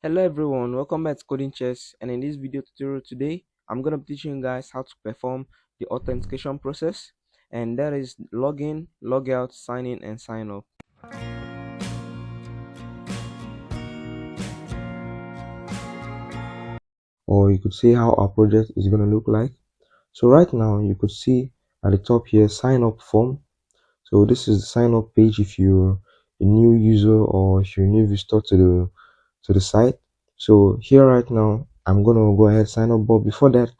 Hello everyone, welcome back to Coding Chess, and in this video tutorial today I'm going to be teaching you guys how to perform the authentication process, and that is login, logout, sign in and sign up. Or you could see how our project is going to look like. So right now you could see at the top here sign up form. So this is the sign up page if you're a new user or if you're a new visitor to the site. So here right now I'm going to go ahead sign up, but before that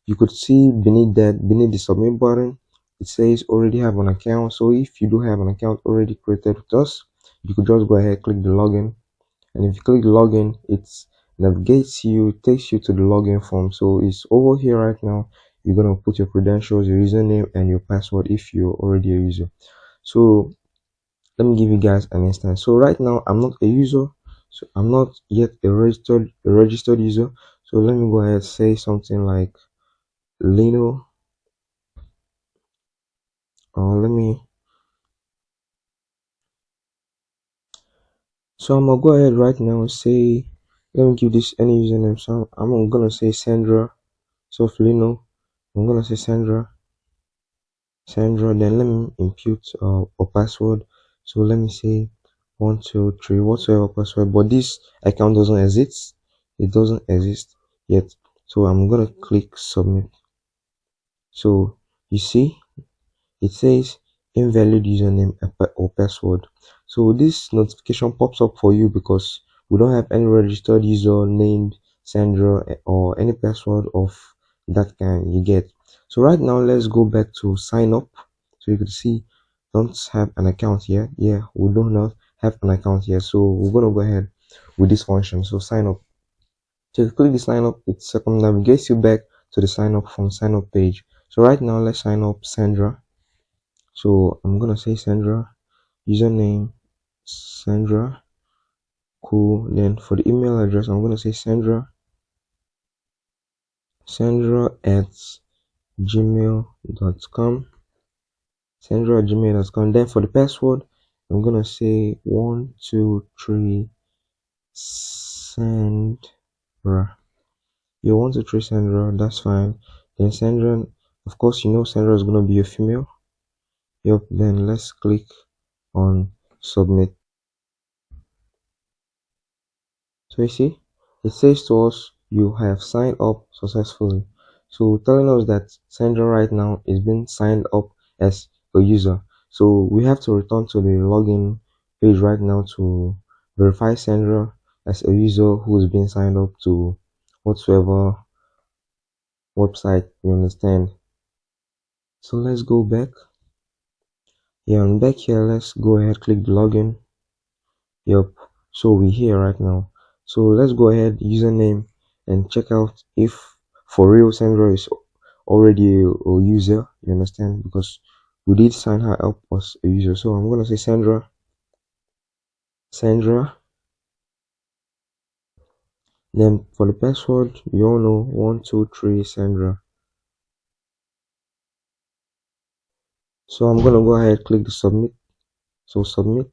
you could see beneath the submit button, it says already have an account. So if you do have an account already created with us, you could just go ahead, click the login, and if you click the login, it navigates you, takes you to the login form. So it's over here right now. You're gonna put your credentials, your username and your password if you're already a user. So let me give you guys an instance. So right now I'm not a user, so I'm not yet a registered user. So let me go ahead and say something like Lino, or let me So I'm gonna go ahead right now and say, let me give this any username. So I'm gonna say Sandra. So for Lino, I'm gonna say Sandra. Then let me impute a password. So let me say 123 whatsoever password. But this account doesn't exist. It doesn't exist yet. So I'm gonna click submit. So you see, it says invalid username or password. So this notification pops up for you because we don't have any registered user named Sandra or any password of that kind, you get. So right now let's go back to sign up. So you can see don't have an account here. Yeah, we do not have an account here, so we're gonna go ahead with this function. So sign up. So if you click the sign up, it navigates you back to the sign up from sign up page. So right now let's sign up Sandra. So I'm gonna say Sandra, username Sandra, cool. Then for the email address, I'm gonna say Sandra at gmail.com, Sandra at gmail.com. Then for the password, I'm gonna say 123 Sandra. You 123 Sandra, that's fine. Then Sandra, of course, you know Sandra is gonna be a female. Yep. Then let's click on submit. So you see, it says to us you have signed up successfully. So telling us that Sandra right now is being signed up as a user. So we have to return to the login page right now to verify Sandra as a user who is being signed up to whatsoever website, you understand. So let's go back. Yeah, and back here, let's go ahead, click the login. Yep. So we're here right now. So let's go ahead, username, and check out if for real Sandra is already a user. You understand? Because we did sign her up as a user. So I'm gonna say Sandra. Then for the password, you all know 123 Sandra. So I'm gonna go ahead, click the submit. So submit.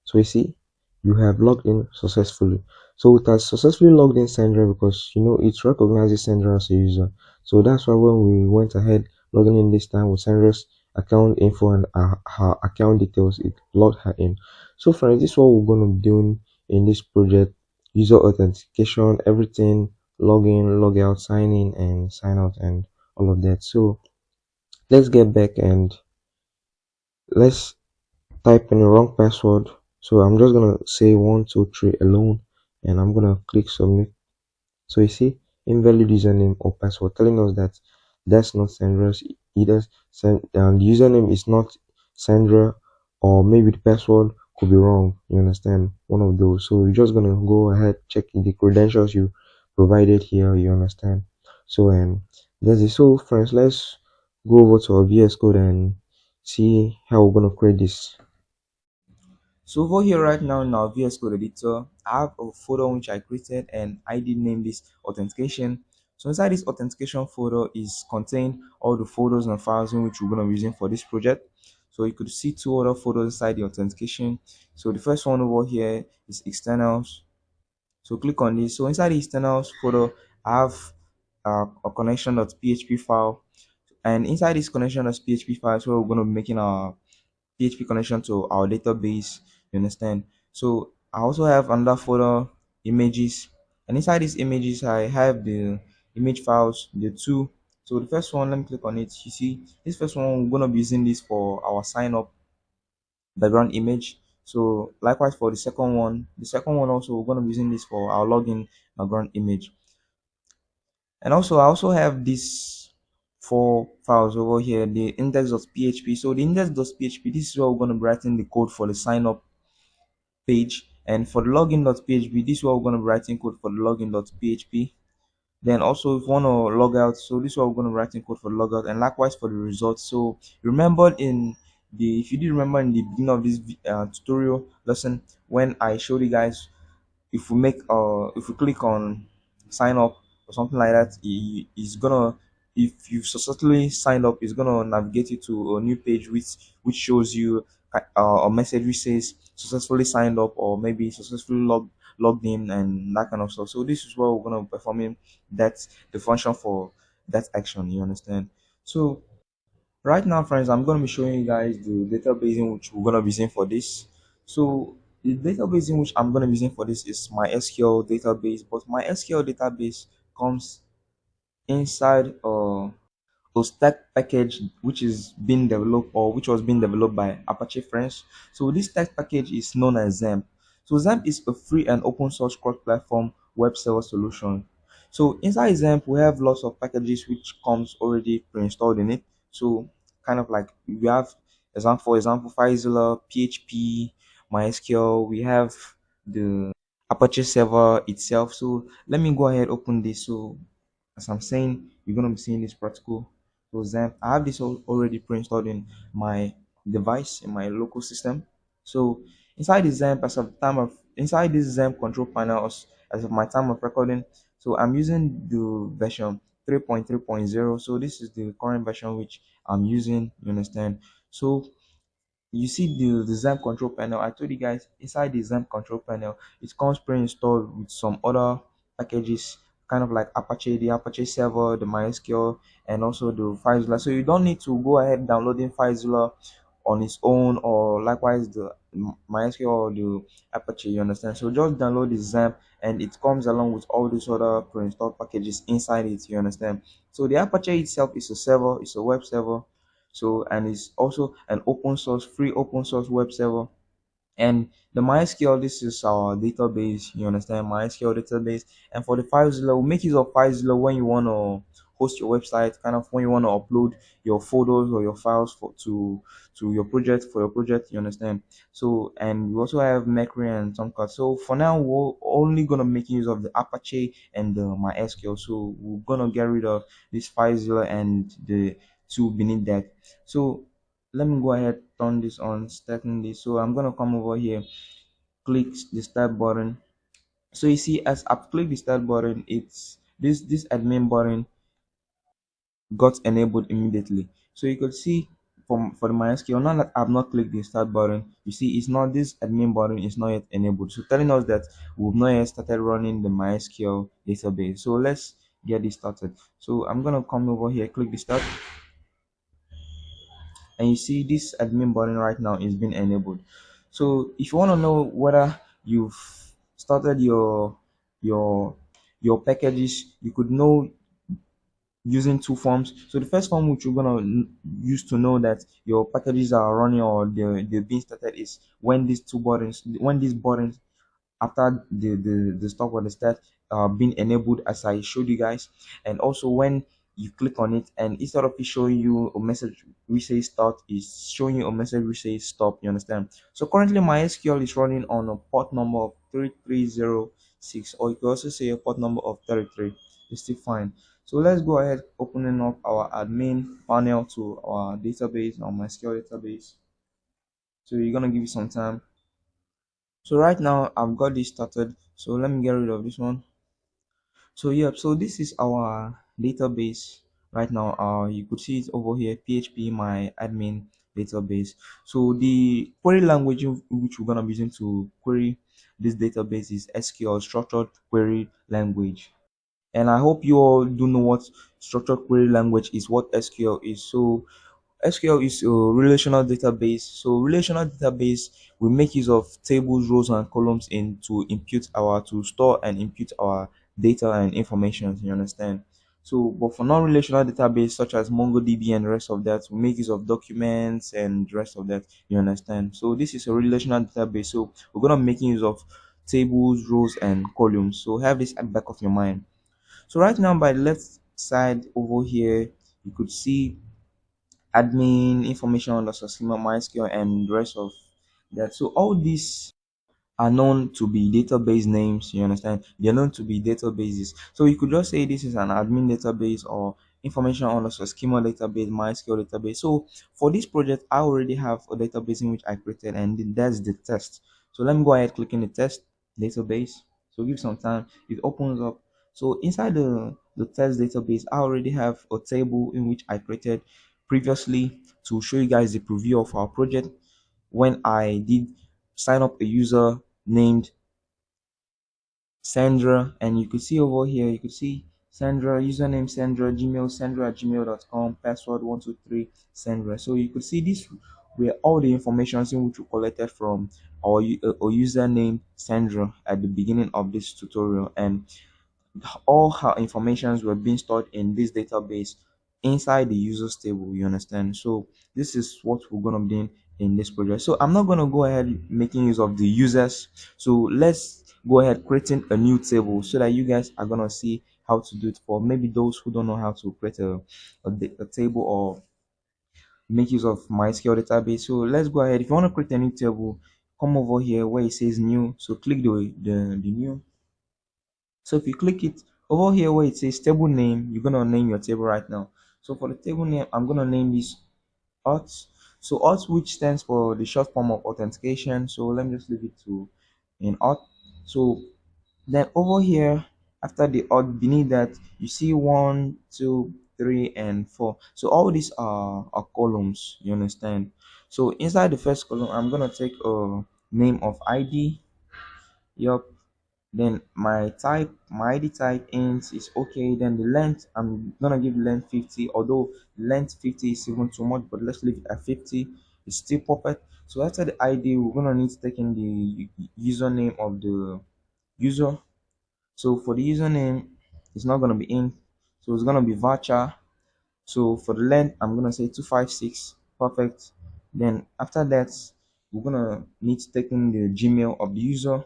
So you see, you have logged in successfully. So it has successfully logged in Sandra because you know it recognizes Sandra as a user. So that's why when we went ahead logging in this time with Sandra's account info and her account details, it logged her in. So friends, this is what we're going to be doing in this project: user authentication, everything, login, log out, sign in, and sign out, and all of that. So let's get back and let's type in the wrong password. So I'm just gonna say 123 alone, and I'm gonna click submit. So you see invalid username or password, telling us that that's not Sandra's. Either the username is not Sandra, or maybe the password could be wrong, you understand, one of those. So you're just gonna go ahead, check the credentials you provided here, you understand. So that's it. So friends, let's go over to our VS Code and see how we're gonna create this. So over here right now in our VS Code editor, I have a folder which I created and I did name this authentication. So inside this authentication folder is contained all the folders and files in which we're going to be using for this project. So you could see two other folders inside the authentication. So the first one over here is externals. So click on this. So inside the externals folder, I have a connection.php file, and inside this connection.php file is where we're going to be making our PHP connection to our database. You understand? So I also have another folder, images, and inside these images I have the image files, the two. So the first one, let me click on it. You see, this first one we're gonna be using this for our sign up background image. So likewise for the second one also we're gonna be using this for our login background image. And also I also have these four files over here, the index.php. So the index.php, this is where we're going to be writing the code for the sign up page, and for the login.php, this is where we're going to be writing code for the login.php. Then also if you want to log out, so this is where we're going to be writing code for the logout, and likewise for the results. So remember in the if you did remember in the beginning of this tutorial lesson, when I showed you guys, if we click on sign up or something like that, it's gonna, if you've successfully signed up, it's gonna navigate you to a new page which shows you a message which says successfully signed up, or maybe successfully logged in and that kind of stuff. So this is what we're gonna be performing. That's the function for that action, you understand? So right now, friends, I'm going to be showing you guys the database in which we're going to be using for this. So the database in which I'm going to be using for this is my SQL database, but my SQL database comes inside a stack package which is being developed, or which was being developed by Apache Friends. So this stack package is known as XAMPP. So XAMPP is a free and open source cross-platform web server solution. So inside XAMPP, we have lots of packages which comes already pre-installed in it. So kind of like we have, for example, FileZilla, PHP, MySQL. We have the Apache server itself. So let me go ahead open this. So as I'm saying, you're gonna be seeing this practical. So XAMPP, I have this already pre-installed in my device, in my local system. So inside the XAMPP, inside this XAMPP control panel, as of my time of recording, so I'm using the version 3.3.0. So this is the current version which I'm using. You understand? So you see the XAMPP control panel. I told you guys, inside the XAMPP control panel, it comes pre-installed with some other packages, kind of like Apache, the Apache server, the MySQL, and also the FileZilla. So you don't need to go ahead downloading FileZilla on its own, or likewise the MySQL or the Apache. You understand? So just download the XAMPP, and it comes along with all these other pre-installed packages inside it. You understand? So the Apache itself is a server, it's a web server. So, and it's also an open source, free open source web server. And the MySQL, this is our database. You understand? MySQL database. And for the FileZilla, we make use of FileZilla when you want to host your website, kind of when you want to upload your photos or your files to your project, for your project. You understand? So, and we also have Mercury and Tomcat. So for now, we're only gonna make use of the Apache and the MySQL. So we're gonna get rid of this FileZilla and the two beneath that. So let me go ahead, turn this on, starting this. So I'm gonna come over here, click the start button. So you see, as I've clicked the start button, it's this admin button got enabled immediately. So you could see from for the MySQL, now that I've not clicked the start button, you see it's not, this admin button is not yet enabled, so telling us that we've not yet started running the MySQL database. So let's get this started. So I'm gonna come over here, click the start, and you see this admin button right now is being enabled. So if you want to know whether you've started your your packages, you could know using two forms. So the first form which you're gonna use to know that your packages are running, or they're being started, is when these buttons after the stop or the start being enabled, as I showed you guys. And also when you click on it, and instead of it showing you a message which says start, is showing you a message which says stop. You understand? So currently my SQL is running on a port number of 3306, or you can also say a port number of 33. It's still fine. So let's go ahead opening up our admin panel to our database, our MySQL database. So you're gonna give it some time. So right now I've got this started. So let me get rid of this one. So yeah, so this is our database right now. You could see it over here, PHP my admin database. So the query language in which we're gonna be using to query this database is SQL, structured query language. And I hope you all do know what structured query language is, what SQL is. So SQL is a relational database. So relational database, we make use of tables, rows, and columns in to store and input our data and information. You understand? So, but for non-relational database such as MongoDB and the rest of that, we make use of documents and the rest of that. You understand? So this is a relational database. So we're gonna be making use of tables, rows, and columns. So have this at the back of your mind. So right now, by the left side over here, you could see admin information on the schema, mysql, and the rest of that. So all these are known to be database names. You understand? They're known to be databases. So you could just say this is an admin database or information on the schema database, mysql database. So for this project, I already have a database in which I created, and that's the test. So let me go ahead clicking the test database. So give some time, it opens up. So inside the test database, I already have a table in which I created previously to show you guys the preview of our project when I did sign up a user named Sandra, and you could see over here, you could see Sandra, username Sandra, Gmail Sandra at gmail.com, password 123 Sandra. So you could see this were all the information in which we collected from our username Sandra at the beginning of this tutorial, and all her informations were being stored in this database inside the users table. You understand? So this is what we're gonna be doing in this project. So I'm not gonna go ahead making use of the users. So let's go ahead creating a new table so that you guys are gonna see how to do it for maybe those who don't know how to create a table or make use of mysql database. So let's go ahead. If you want to create a new table, come over here where it says new. So click the new. So if you click it over here where it says table name, you're gonna name your table right now. So for the table name, I'm gonna name this auth. So auth, which stands for the short form of authentication. So let me just leave it to in auth. So then over here, after the auth, beneath that, you see 1, 2, 3, and 4. So all these are columns. You understand? So inside the first column, I'm gonna take a name of ID. Yup. Then my id type int is okay. Then the length, I'm gonna give length 50, although length 50 is even too much, but let's leave it at 50. It's still perfect. So after the id, we're gonna need to take in the username of the user. So for the username, it's not gonna be int, so it's gonna be voucher. So for the length, I'm gonna say 256. Perfect. Then after that, we're gonna need to take in the gmail of the user.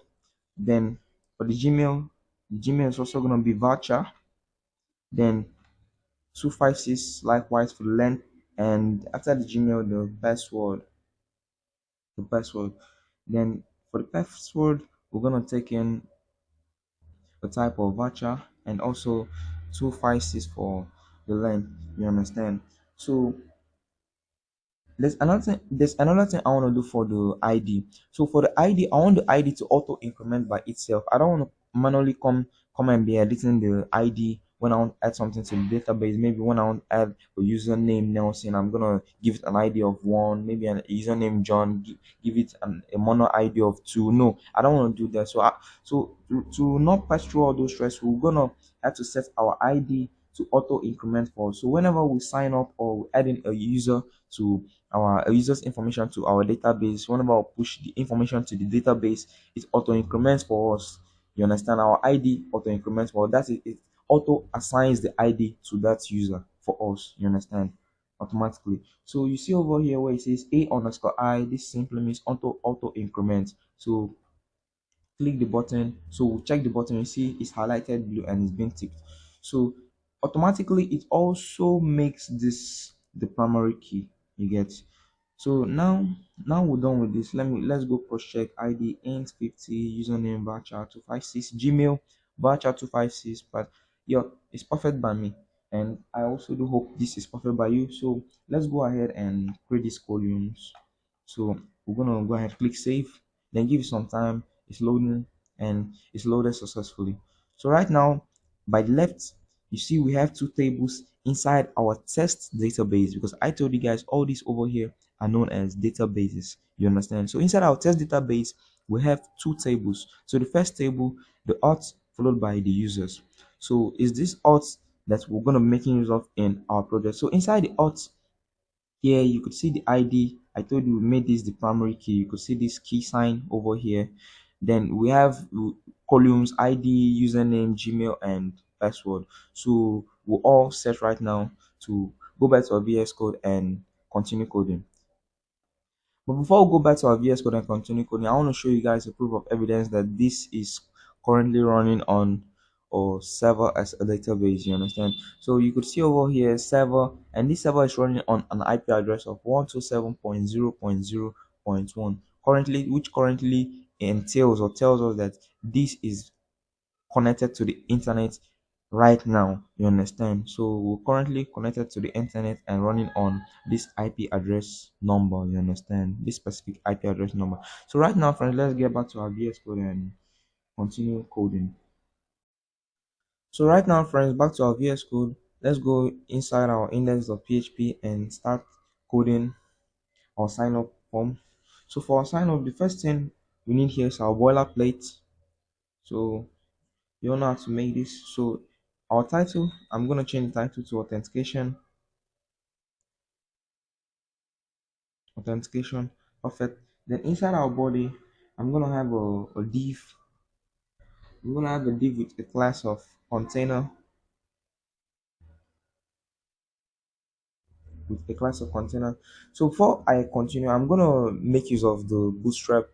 Then for the Gmail is also gonna be voucher. Then 256 likewise for the length, and after the Gmail, the password. Then for the password, we're gonna take in the type of voucher and also 256 for the length. You understand? So there's another thing I want to do for the id. So for the id, I want the id to auto increment by itself. I don't want to manually come and be editing the id when I want to add something to the database. Maybe when I want to add a username Nelson, I'm gonna give it an id of 1, maybe a username John, give it a mono id of 2. No, I don't want to do that. So to not pass through all those stress, we're gonna have to set our id to auto increment for us. So whenever we sign up or we add in a user to our users information to our database, whenever we push the information to the database, it auto increments for us. You understand? Our id auto increments for us. That is, it auto assigns the id to that user for us. You understand? Automatically. So you see over here where it says a underscore I, this simply means auto increment. So click the button. So we'll check the button, you see it's highlighted blue and it's been ticked. So automatically it also makes this the primary key. You get? So now we're done with this. Let's go cross check id int 50, username voucher 256, Gmail voucher 256. But yeah, it's perfect by me, and I also do hope this is perfect by you. So let's go ahead and create these columns. So we're gonna go ahead, click save, then give it some time. It's loading, and it's loaded successfully. So right now, by the left, you see we have two tables inside our test database, because I told you guys all these over here are known as databases. You understand? So inside our test database, we have two tables. So the first table, the auth followed by the users. So is this auth that we're gonna be making use of in our project? So inside the auth here, you could see the ID. I told you we made this the primary key. You could see this key sign over here. Then we have columns ID, username, Gmail, and password. So we're all set right now to go back to our VS Code and continue coding. But before we go back to our VS Code and continue coding, I want to show you guys a proof of evidence that this is currently running on or server as a database. You understand? So you could see over here server, and this server is running on an IP address of 127.0.0.1 currently, which currently entails or tells us that this is connected to the internet right now. You understand? So we're currently connected to the internet and running on this IP address number. You understand? This specific IP address number. So right now, friends, let's get back to our VS Code and continue coding. So right now, friends, back to our VS Code. Let's go inside our index.php and start coding our sign up form. So for our sign up, the first thing we need here is our boilerplate. So you don't know how to make this. So our title, I'm gonna change the title to authentication. Perfect. Then inside our body, I'm gonna have a div. I'm gonna have a div with a class of container, So before I continue, I'm gonna make use of the bootstrap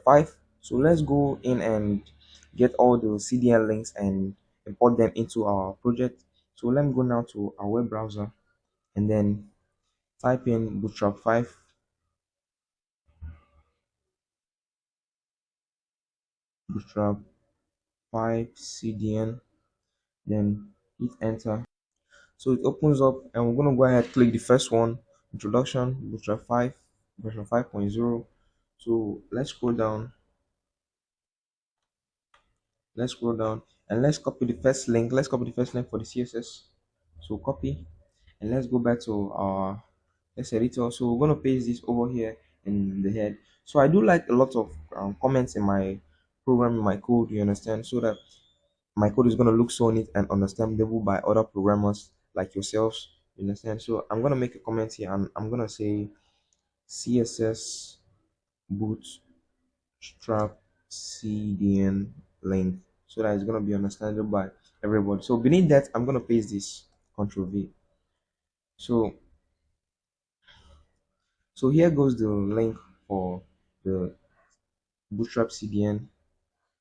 5. So let's go in and get all the CDN links and import them into our project. So let me go now to our web browser and then type in bootstrap 5, bootstrap 5 CDN, then hit enter. So it opens up and we're going to go ahead click the first one, introduction, bootstrap 5, version 5.0. So let's scroll down and let's copy the first link. Let's copy the first link for the CSS. So copy and let's go back to our let's editor. So we're going to paste this over here in the head. So I do like a lot of comments in my program, in my code, you understand, so that my code is going to look so neat and understandable by other programmers like yourselves. You understand? So I'm going to make a comment here and I'm going to say CSS bootstrap CDN link so that it's going to be understandable by everybody. So beneath that, I'm going to paste this Control V. So here goes the link for the bootstrap CDN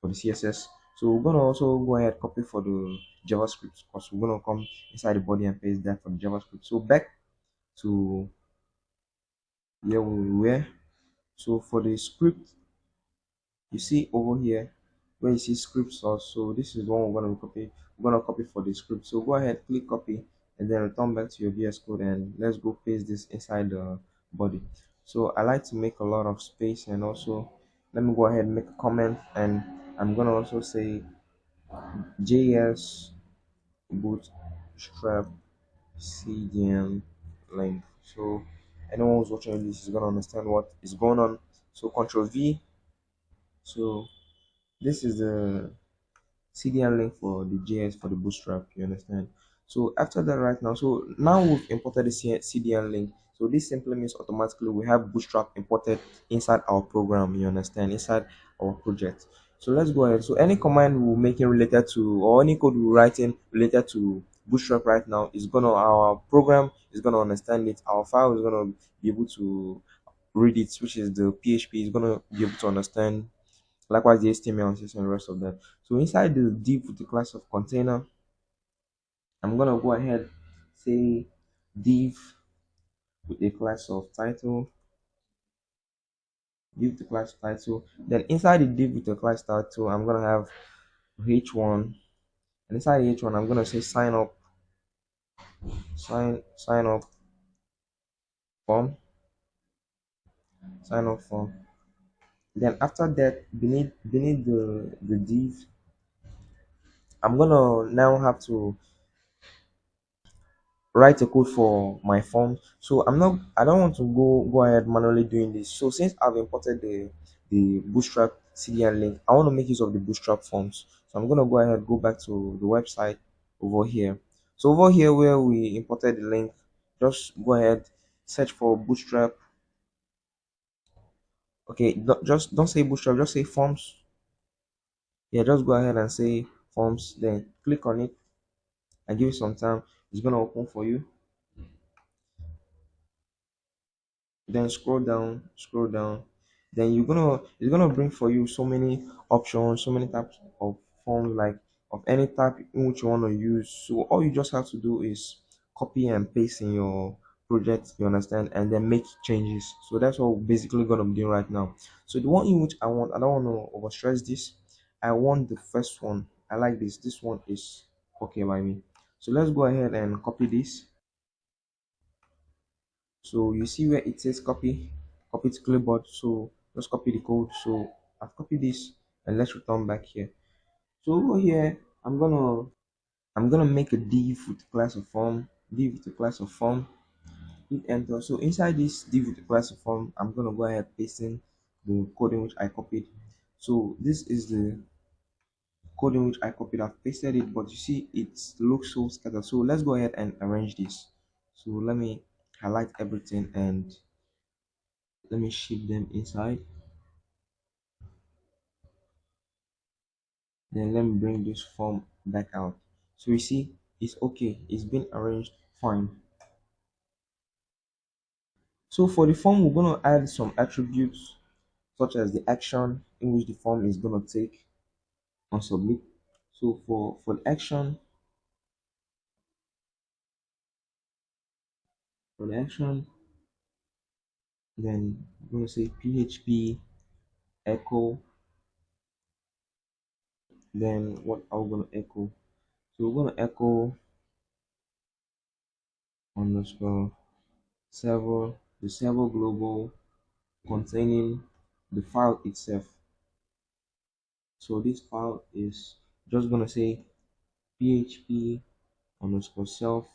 for the CSS. So we're gonna also go ahead copy for the JavaScript because we're gonna come inside the body and paste that for the JavaScript. So back to where we were. So for the script, you see over here where you see script source. So this is one we're gonna copy. We're gonna copy for the script. So go ahead, click copy, and then return back to your VS Code and let's go paste this inside the body. So I like to make a lot of space and also let me go ahead and make a comment and I'm gonna also say JS bootstrap CDN link. So anyone who's watching this is gonna understand what is going on. So Control V. So this is the CDN link for the JS for the bootstrap. You understand? So after that, right now, so now we've imported the CDN link. So this simply means automatically we have bootstrap imported inside our program. You understand? Inside our project. So let's go ahead. So any command we're making related to or any code we're writing related to bootstrap right now is gonna our program is gonna understand it. Our file is gonna be able to read it, which is the PHP is gonna be able to understand. Likewise, the HTML and CSS and the rest of that. So inside the div with the class of container, I'm gonna go ahead say div with a class of title, div the class title. Then inside the div with the class title, I'm gonna have h1, and inside h1, I'm gonna say sign up form, sign up form. Then after that, beneath the div, I'm gonna now have to write a code for my form. So I don't want to go ahead manually doing this. So since I've imported the bootstrap CDN link, I want to make use of the bootstrap forms. So I'm gonna go ahead, go back to the website over here. So over here where we imported the link, just go ahead, search for bootstrap. Okay, just don't say bootstrap, just say forms. Yeah, just go ahead and say forms, then click on it and give it some time. It's gonna open for you. Then scroll down, then it's gonna bring for you so many options, so many types of forms, like of any type in which you want to use. So all you just have to do is copy and paste in your project, you understand, and then make changes. So that's what we're basically gonna be doing right now. So the one in which I don't want to overstress this. I want the first one. I like this one is okay by me. So let's go ahead and copy this. So you see where it says copy to clipboard. So just copy the code. So I've copied this, and let's return back here. So over here, I'm gonna make a div with the class of form, div with the class of form, hit enter. So inside this div with the class of form, I'm gonna go ahead pasting the code in which I copied. So this is the code in which I copied. I've pasted it, but you see it looks so scattered. So let's go ahead and arrange this. So let me highlight everything and let me ship them inside. Then let me bring this form back out. So you see it's okay, it's been arranged fine. So for the form, we're going to add some attributes such as the action in which the form is going to take on submit. So for the action, for the action, then we're going to say php echo. Then what are we going to echo? So we're going to echo underscore server, the server global containing the file itself. So this file is just gonna say php underscore self,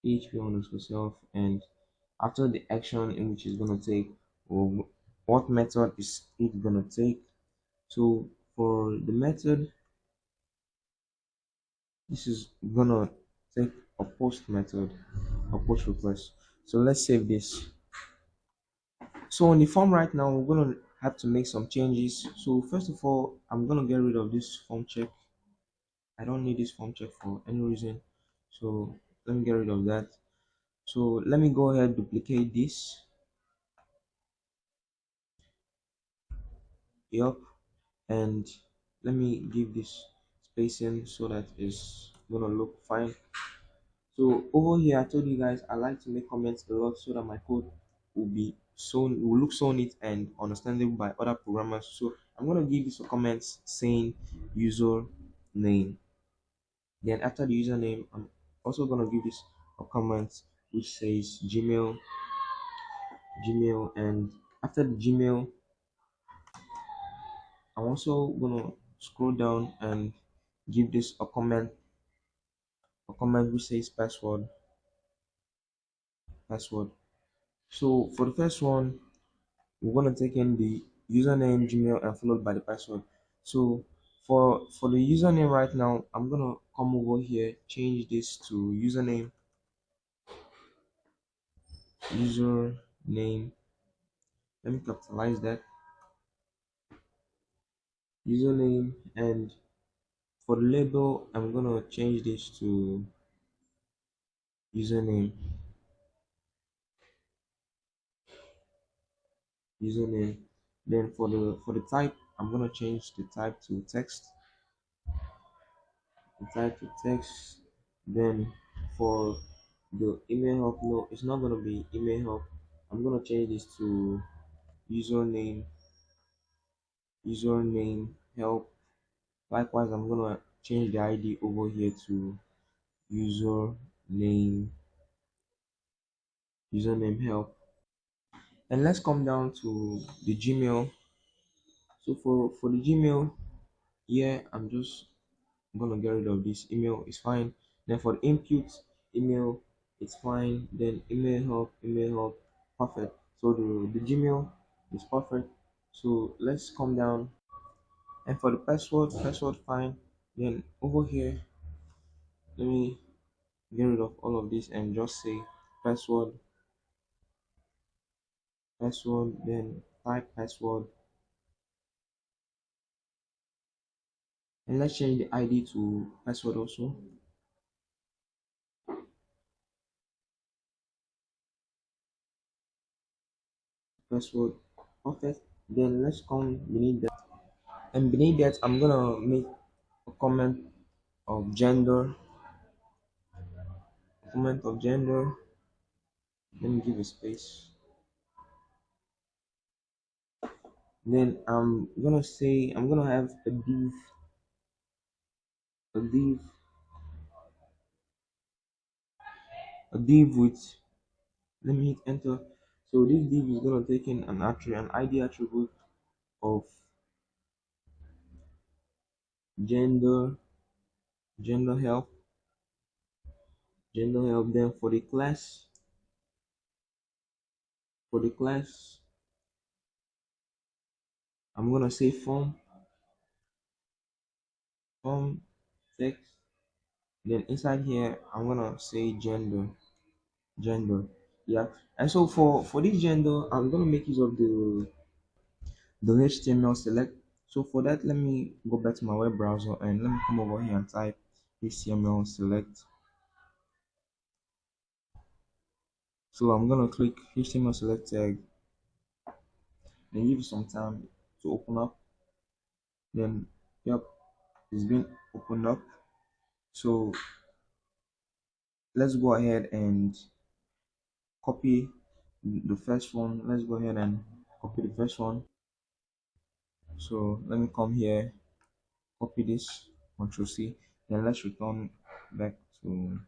php underscore self, and after the action in which is gonna take, or what method is it gonna take. So for the method, this is gonna take a post method, a post request. So let's save this. So on the form right now, we're gonna have to make some changes. So first of all, I'm gonna get rid of this form check. I don't need this form check for any reason. So let me get rid of that. So let me go ahead, duplicate this. Yup. And let me give this spacing so that it's gonna look fine. So over here, I told you guys I like to make comments a lot so that my code will look so neat and understandable by other programmers. So I'm gonna give this a comment saying user name. Then after the username, I'm also gonna give this a comment which says Gmail, and after the Gmail, I'm also gonna scroll down and give this a comment which says password. So for the first one, we're gonna take in the username Gmail and followed by the password. So for the username right now, I'm gonna come over here, change this to username. Let me capitalize that username, and for the label, I'm gonna change this to username username. Then for the type, I'm gonna change the type to text. The type to text. Then for the email help, no, it's not gonna be email help. I'm gonna change this to username username help. Likewise, I'm gonna change the ID over here to username username help. And let's come down to the Gmail. So for the Gmail, yeah, I'm just gonna get rid of this email. It's fine. Then for the input email, it's fine. Then email help, perfect. So the Gmail is perfect. So let's come down, and for the password fine. Then over here, let me get rid of all of this and just say password, then type password, and let's change the ID to password also. Password, perfect. Then let's come beneath that, and beneath that I'm gonna make a of gender comment of gender. Let me give a space. Then I'm gonna have a div a div with, let me hit enter. So this div is gonna take in an ID attribute of gender, gender help, Then for the class, I'm gonna say form text. Then inside here, I'm gonna say gender. Yeah. And so for this gender, I'm gonna make use of the HTML select. So for that, let me go back to my web browser and let me come over here and type HTML select. So I'm gonna click HTML select tag, then give it some time to open up. Then yep, it's been opened up. So let's go ahead and copy the first one. Let's go ahead and copy the first one. So let me come here, copy this, Control C. Then let's return back to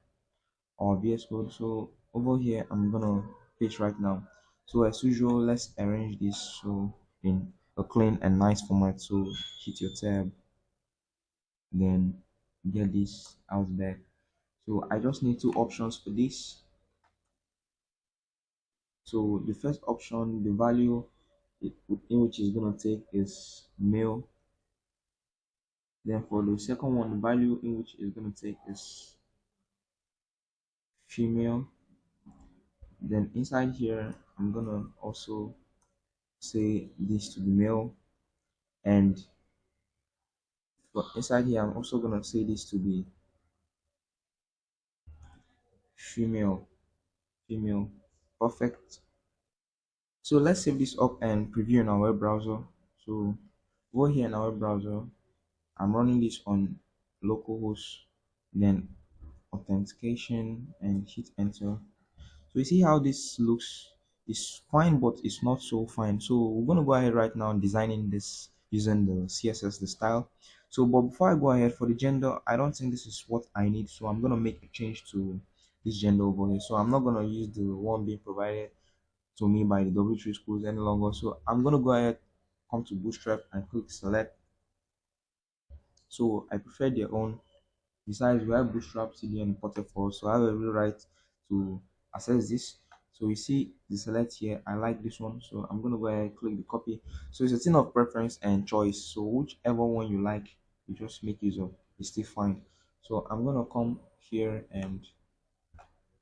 our VS Code. So over here, I'm gonna paste right now. So as usual, let's arrange this so in a clean and nice format. So hit your tab, then get this out back. So I just need two options for this. So the first option, the value in which is gonna take is male. Then for the second one, the value in which is gonna take is female. Then inside here, I'm gonna also say this to be male, and for inside here, I'm also gonna say this to be female. Female. Perfect. So let's save this up and preview in our web browser. So over here in our web browser, I'm running this on localhost, then authentication, and hit enter. So you see how this looks. It's fine, but it's not so fine. So we're gonna go ahead right now and designing this using the CSS, the style. So but before I go ahead, for the gender, I don't think this is what I need, so I'm gonna make a change to this gender over here. So I'm not gonna use the one being provided to me by the W3 schools any longer. So I'm gonna go ahead, come to Bootstrap and click select. So I prefer their own. Besides, we have Bootstrap CDN imported for us, so I have a real right to access this. So you see the select here, I like this one, so I'm gonna go ahead and click the copy. So it's a thing of preference and choice. So whichever one you like, you just make use of. It's still fine. So I'm gonna come here and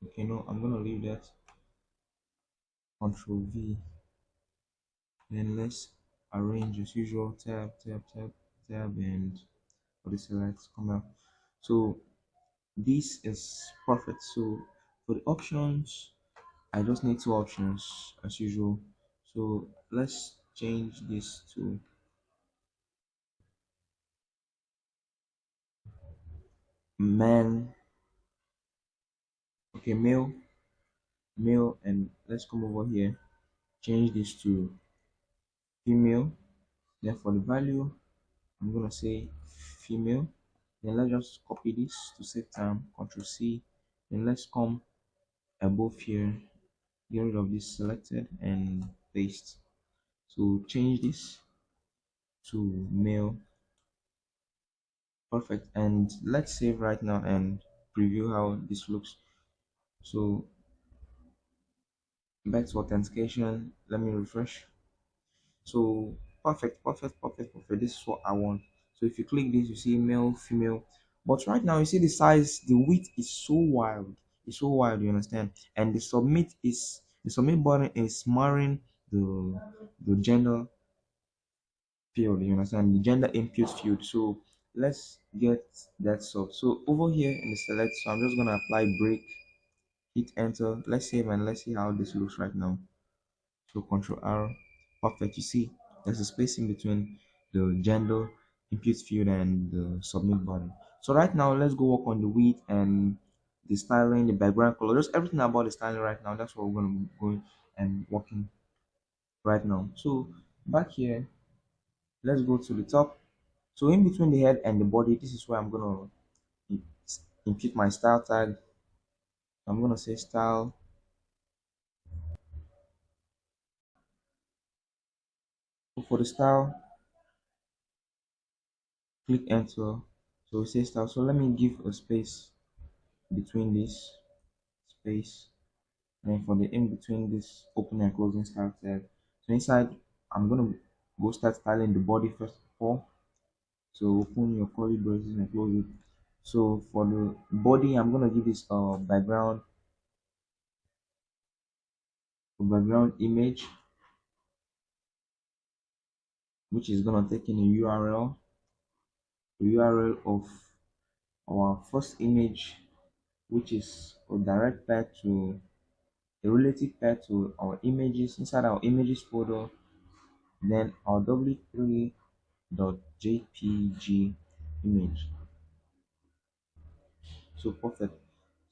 okay, no, I'm gonna leave that. Control V. Then let's arrange as usual. Tab, and for the select come out. So this is perfect. So for the options, I just need two options as usual. So let's change this to man. Okay, male, and let's come over here, change this to female. Then for the value, I'm gonna say female. Then let's just copy this to save time, Control C. Then let's come above here, get rid of this selected and paste. So change this to male. Perfect. And let's save right now and preview how this looks. So back to authentication. Let me refresh. So perfect, perfect, perfect, perfect. This is what I want. So if you click this, you see male, female. But right now you see the size, the width is so wild. It's so wild, you understand? And the submit button is marring the gender field, you understand? The gender input field. So let's get that solved. So over here in the select, so I'm just gonna apply break, hit enter. Let's save and let's see how this looks right now. So Control R, perfect. You see, there's a space in between the gender input field and the submit button. So right now, let's go work on the width and the styling, the background color, just everything about the styling right now. That's what we're gonna be going and working right now. So back here, let's go to the top. So in between the head and the body, this is where I'm gonna input my style tag. I'm gonna say style. So for the style, click enter. So it says style. So let me give a space between this space, and for the in between this opening and closing style tag. So inside, I'm gonna go start styling the body first of all. So open your curly braces and close it. So for the body, I'm gonna give this background image, which is gonna take in a URL, the URL of our first image, which is a direct path to a relative path to our images inside our images folder, then our w3.jpg image. So perfect.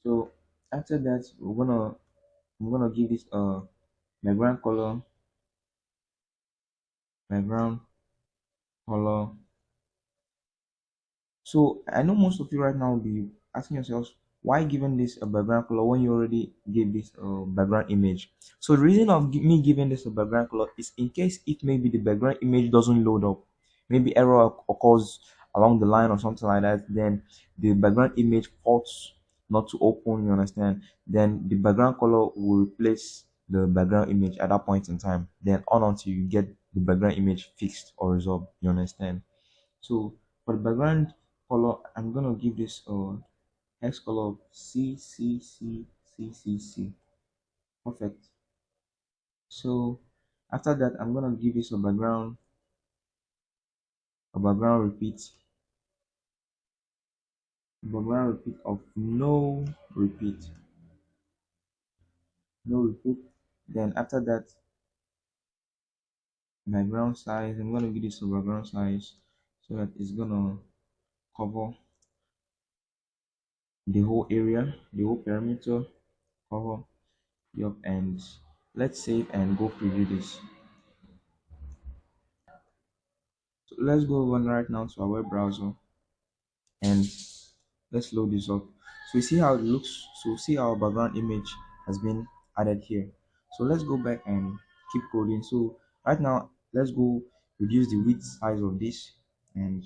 So after that, I'm gonna give this background color, background color. So I know most of you right now will be asking yourselves, why giving this a background color when you already gave this background image? So the reason of me giving this a background color is in case if maybe the background image doesn't load up, maybe error occurs along the line or something like that, then the background image faults not to open, you understand? Then the background color will replace the background image at that point in time. Then on until you get the background image fixed or resolved, you understand? So for the background color, I'm gonna give this hex color of CCCCCC. Perfect. So after that, I'm gonna give this a background repeat of repeat, no repeat. Then after that, background size, I'm gonna give this a background size so that it's gonna cover the whole area, the whole perimeter, cover. Yup, and let's save and go preview this. So let's go on right now to our web browser and let's load this up. So you see how it looks. So see our background image has been added here. So let's go back and keep coding. So right now, let's go reduce the width size of this and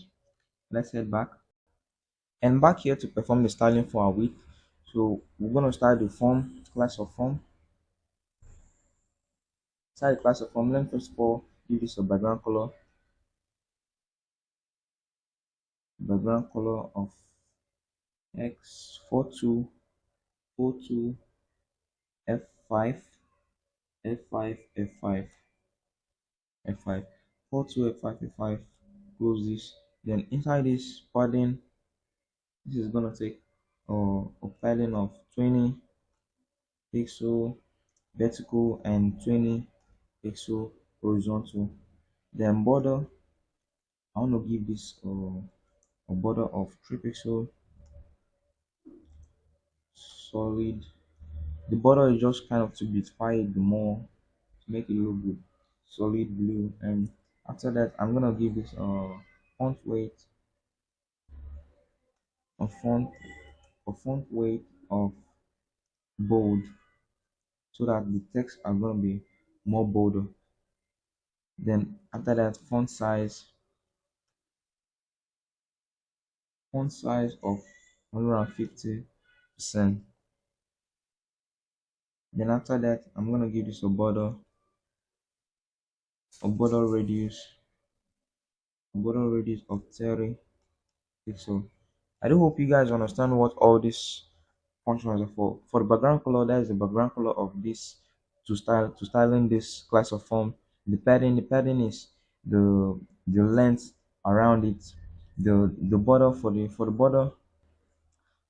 let's head back. And back here to perform the styling for our width. So we're gonna start the form, class of form. Start the class of form. Then first of all, give this a background color of x4242 f5 f5 f5 f5 42 f5 f5. Close this. Then inside this padding, this is gonna take a padding of 20 pixel vertical and 20 pixel horizontal. Then border, I want to give this a border of 3 pixel solid. The border is just kind of to beautify it more, to make it look good, solid blue. And after that, I'm gonna give this font weight, a font font weight of bold, so that the text are gonna be more bolder. Then after that, font size of 150. percent. Then after that, I'm gonna give this a border radius of 30 pixel. I do hope you guys understand what all these functions are for. For the background color, that is the background color of this to styling this class of form. The padding is the length around it. The border for the border,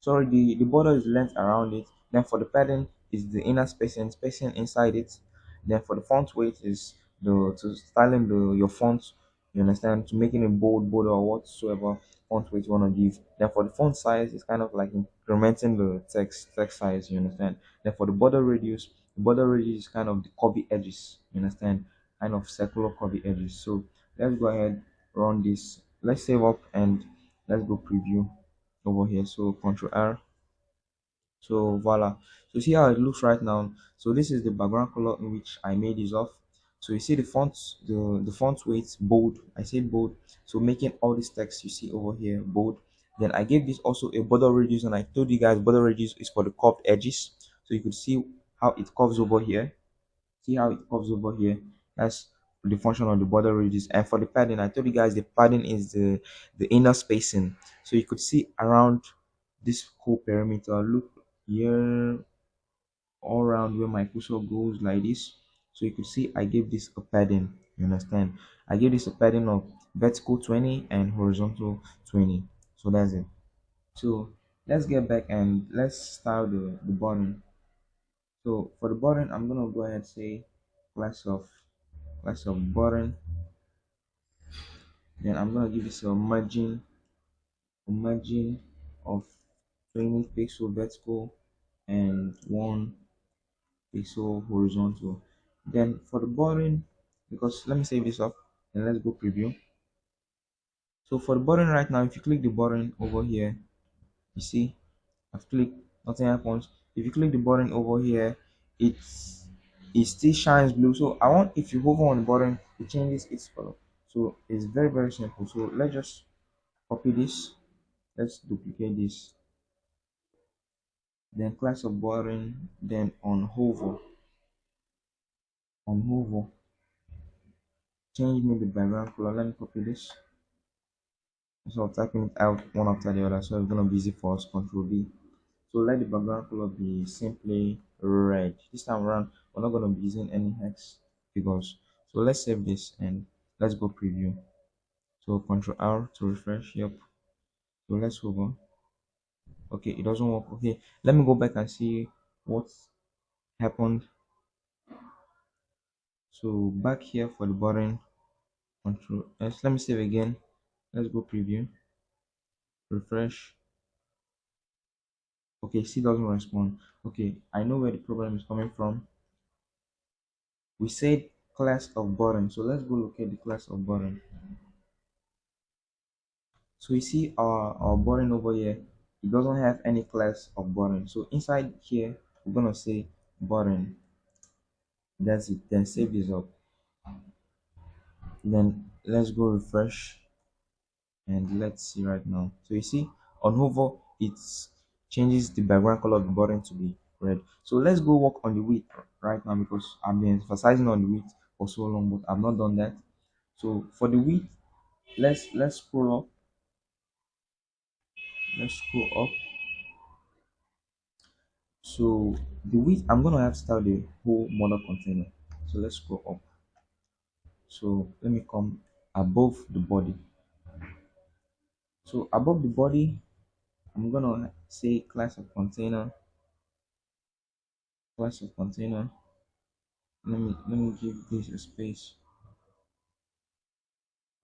sorry, the border is length around it. Then for the padding is the inner spacing inside it. Then for the font weight is the to styling the your font, you understand, to making it bold, border, or whatsoever font weight you want to give. Then for the font size, it's kind of like incrementing the text size, you understand. Then for the border radius is kind of the curvy edges, you understand, kind of circular curvy edges. So let's go ahead, run this. Let's save up and let's go preview over here. So Control R. So voila. So see how it looks right now. So this is the background color in which I made this of. So you see the fonts, the font weight bold. I said bold. So making all this text you see over here bold. Then I gave this also a border radius, and I told you guys border radius is for the curved edges. So you could see how it curves over here. See how it curves over here. That's the function of the border radius. And for the padding, I told you guys the padding is the inner spacing. So you could see around this whole perimeter. Look here, all around where my cursor goes like this. So you could see I gave this a padding. You understand? I gave this a padding of vertical 20 and horizontal 20. So that's it. So let's get back and let's style the button. So for the button, I'm gonna go ahead and say class of button. Then I'm gonna give this a margin of 20 pixel vertical and 1 pixel horizontal. Then for the button, because let me save this up and let's go preview. So for the button right now, if you click the button over here, you see I've clicked, nothing happens. If you click the button over here, it still shines blue. So I want, if you hover on the button, it changes its color. So it's very very simple. So let's just copy this. Let's duplicate this. Then class of button. Then on hover, change me the background color. Let me copy this. So typing it out one after the other. So it's gonna be easy for us. Control V. So let the background color be simply red. This time around, we're not gonna be using any hex figures. So let's save this and let's go preview. So Control R to refresh. Yep. So let's hover. Okay, it doesn't work. Okay, let me go back and see what happened. So back here for the button, Control S. Let me save again. Let's go preview. Refresh. Okay, still doesn't respond. Okay, I know where the problem is coming from. We said class of button, so let's go look at the class of button. So you see our button over here, it doesn't have any class of button. So inside here, we're gonna say button. That's it. Then save this up. Then let's go refresh and let's see right now. So you see on hover, it changes the background color of the button to be red. So let's go work on the width right now because I've been emphasizing on the width for so long, but I've not done that. So for the width, let's scroll up. Let's scroll up. So the width, I'm gonna have to start the whole model container. So let's scroll up. So let me come above the body. So above the body, I'm gonna say class of container. Let me give this a space.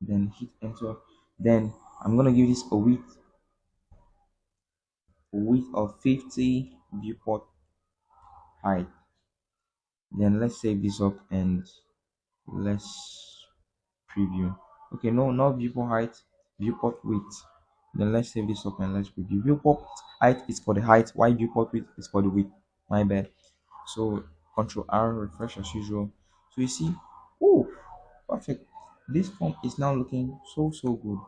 Then hit enter. Then I'm gonna give this a width of 50 viewport height. Then let's save this up and let's preview. Okay, no, not viewport height, viewport width. Then let's save this up and let's preview. Viewport height is for the height, while viewport width is for the width. My bad. So Control R, refresh as usual. So you see, oh, perfect. This form is now looking so good,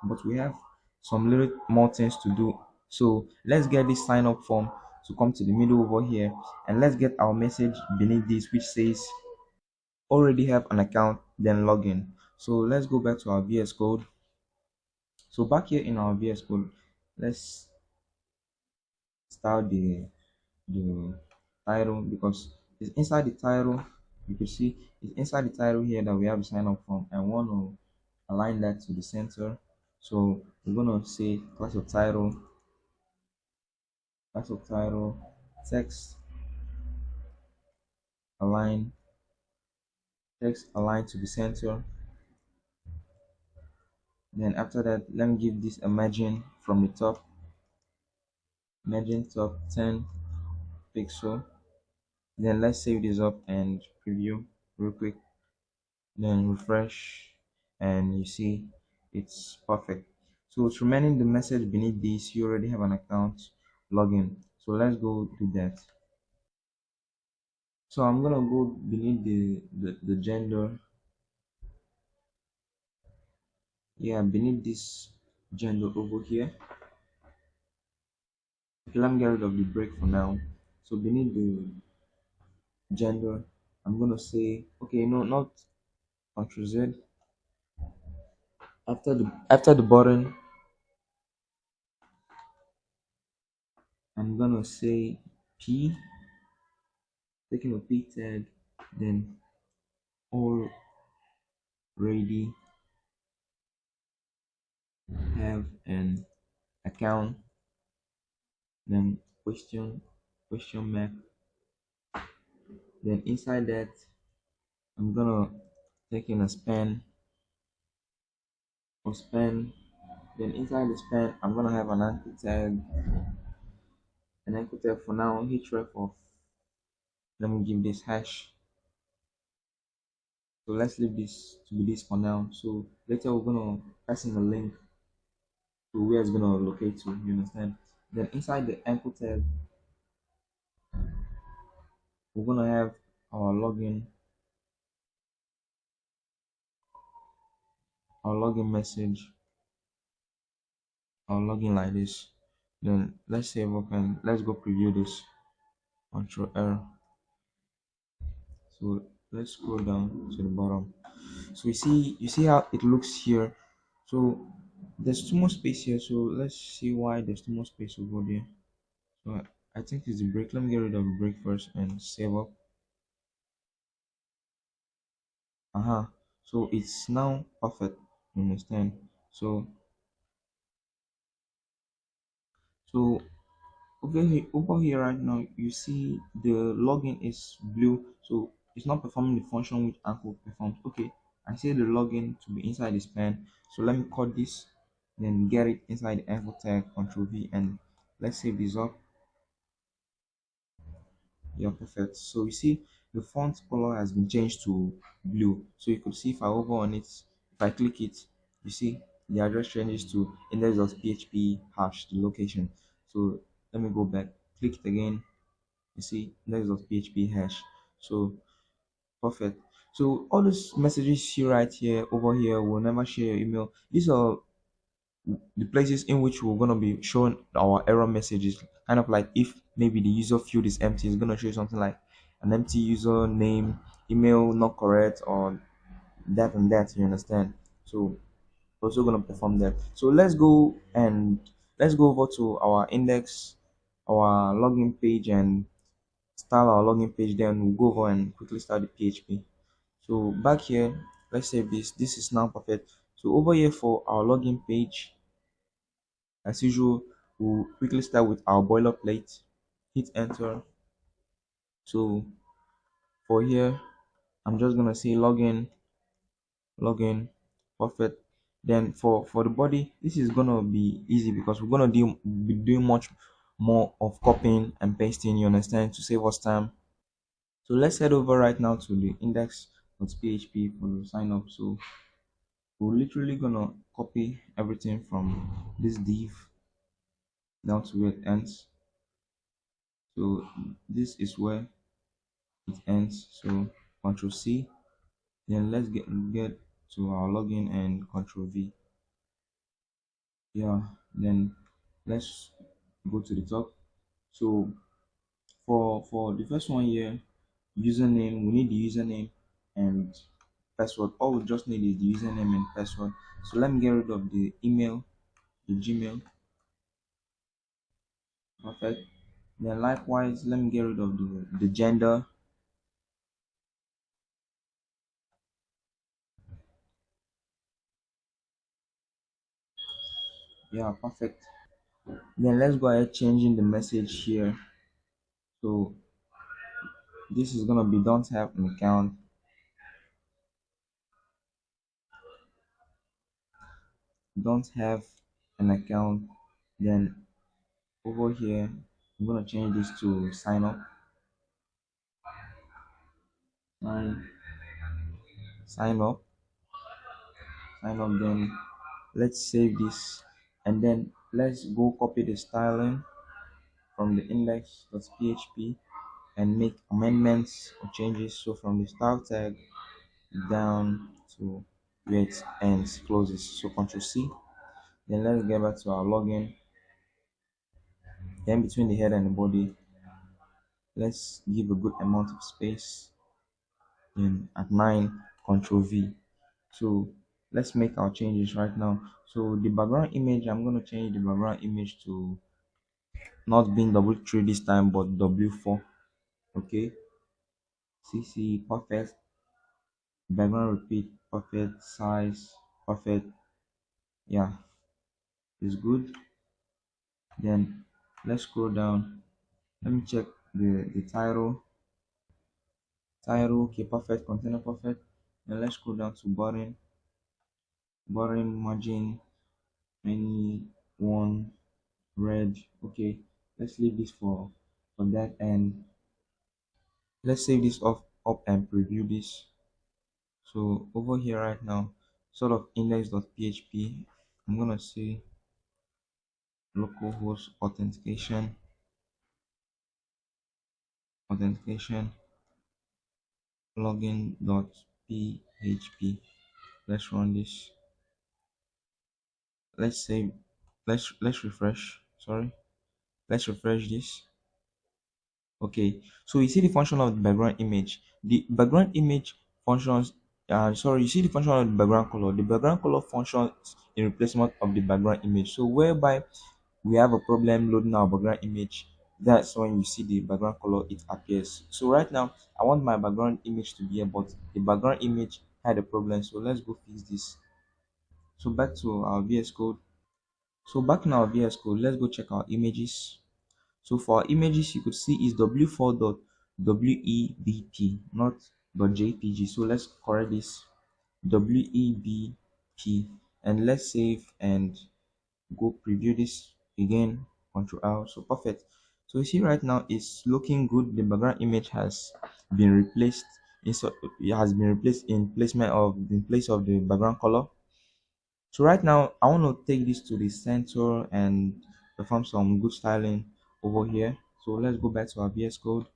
but we have some little more things to do So let's get this sign up form to come to the middle over here, and let's get our message beneath this which says already have an account, then login. So let's go back to our VS Code. So back here in our VS Code, let's start the title, because it's inside the title. You can see it's inside the title here that we have a sign up form. I want to align that to the center. So we're gonna say class of title, text align, text align to the center. Then after that, let me give this a margin from the top, margin top 10 pixel. Then let's save this up and preview real quick, then refresh, and you see it's perfect. So it's remaining the message beneath this, you already have an account, login. So let's go do that. So I'm gonna go beneath the gender. Yeah, beneath this gender over here. Okay, let me get rid of the break for now. So beneath the gender, I'm gonna say, okay, no, not Ctrl Z. After the button, I'm gonna say P, taking a P tag, then already have an account, then question mark. Then inside that, I'm gonna take in a span or span. Then inside the span, I'm gonna have an anchor tag for now. Href of, let me give this hash. So let's leave this to be this for now. So later we're gonna pass in a link to where it's gonna locate to. You understand? Then inside the anchor tag, we're gonna have our login message, our login like this. Then let's save up and let's go preview this. Control R. So let's scroll down to the bottom. So you see how it looks here. So there's too much space here. So let's see why there's too much space over there. So I think it's the break. Let me get rid of the break first and save up. So it's now perfect. You understand? So over here right now, you see the login is blue, so it's not performing the function which Anchor performs. Okay, I say the login to be inside the span. So let me cut this, then get it inside the Anchor tag, Control V, and let's save this up. Yeah, perfect. So you see the font color has been changed to blue. So you could see if I hover on it, if I click it, you see the address changes to index.php hash, the location. So let me go back, click it again, you see index.php hash. So perfect. So all these messages you see right here over here will never share your email. These are the places in which we're going to be showing our error messages, kind of like if maybe the user field is empty, it's going to show you something like an empty user name, email not correct, or that and that, you understand? So we're also going to perform that. So let's go over to our index, our login page, and start our login page. Then we'll go over and quickly start the PHP. So back here, let's save this is now perfect. So over here for our login page, as usual, we'll quickly start with our boilerplate, hit enter. So for here, I'm just gonna say login, perfect. Then for the body, this is gonna be easy because we're gonna be doing much more of copying and pasting, you understand, to save us time. So let's head over right now to the index.php for the sign up. So we're literally gonna copy everything from this div down to where it ends. So this is where it ends. So Control C. Then let's get to our login and Control V. Yeah. Then let's go to the top. So for the first one here, username, we need the username and password. All we just need is the username and password. So let me get rid of the email, the Gmail. Perfect. Then likewise, let me get rid of the gender. Yeah, perfect. Then let's go ahead changing the message here. So this is gonna be don't have an account, don't have an account. Then over here, I'm gonna change this to sign up, sign, sign up, sign up. Then let's save this, and then let's go copy the styling from the index.php and make amendments or changes. So from the style tag down to where it ends, closes. So Control C. Then let's get back to our login. Then between the head and the body, let's give a good amount of space. Then at 9, Control V. So let's make our changes right now. So the background image, I'm going to change the background image to not being W3 this time, but W4. Okay. CC, perfect. Background repeat, perfect. Size, perfect. Yeah, it's good. Then let's scroll down. Let me check the title. Okay, perfect. Container, perfect. Then let's scroll down to button margin, any one red. Okay, let's leave this for that, and let's save this off up and preview this. So over here right now, sort of index.php, I'm gonna say localhost authentication login.php. Let's run this. Let's save. Let's refresh. Sorry, let's refresh this. Okay, so you see the function of the background image. The background image functions. Sorry, you see the function of the background color. The background color functions in replacement of the background image. So whereby we have a problem loading our background image, that's when you see the background color it appears. So right now I want my background image to be here, but the background image had a problem. So let's go fix this. So back to our VS Code. So back in our VS Code, let's go check our images. So for our images, you could see is w4.webp, not .jpg. So let's correct this, webp, and let's save and go preview this again. Control R. So perfect. So you see right now it's looking good. The background image has been replaced. It has been replaced in place of the background color. So right now I want to take this to the center and perform some good styling over here. So let's go back to our VS Code.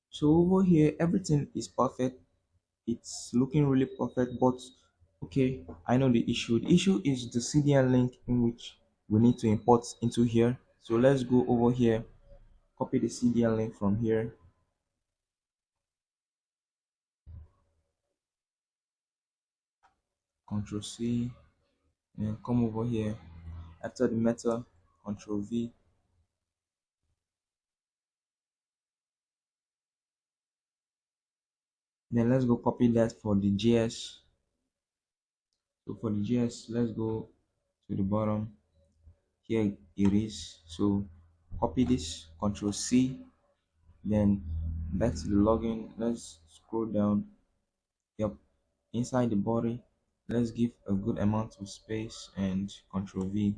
So over here everything is perfect. It's looking really perfect, but okay, I know the issue. The issue is the CDN link in which we need to import into here. So let's go over here, copy the CDN link from here, Control C, and come over here. After the meta, Control V. Then let's go copy that for the JS. So for the JS, let's go to the bottom. Here it is. So copy this, Control C, then back to the login. Let's scroll down. Yep, inside the body, let's give a good amount of space and Control V.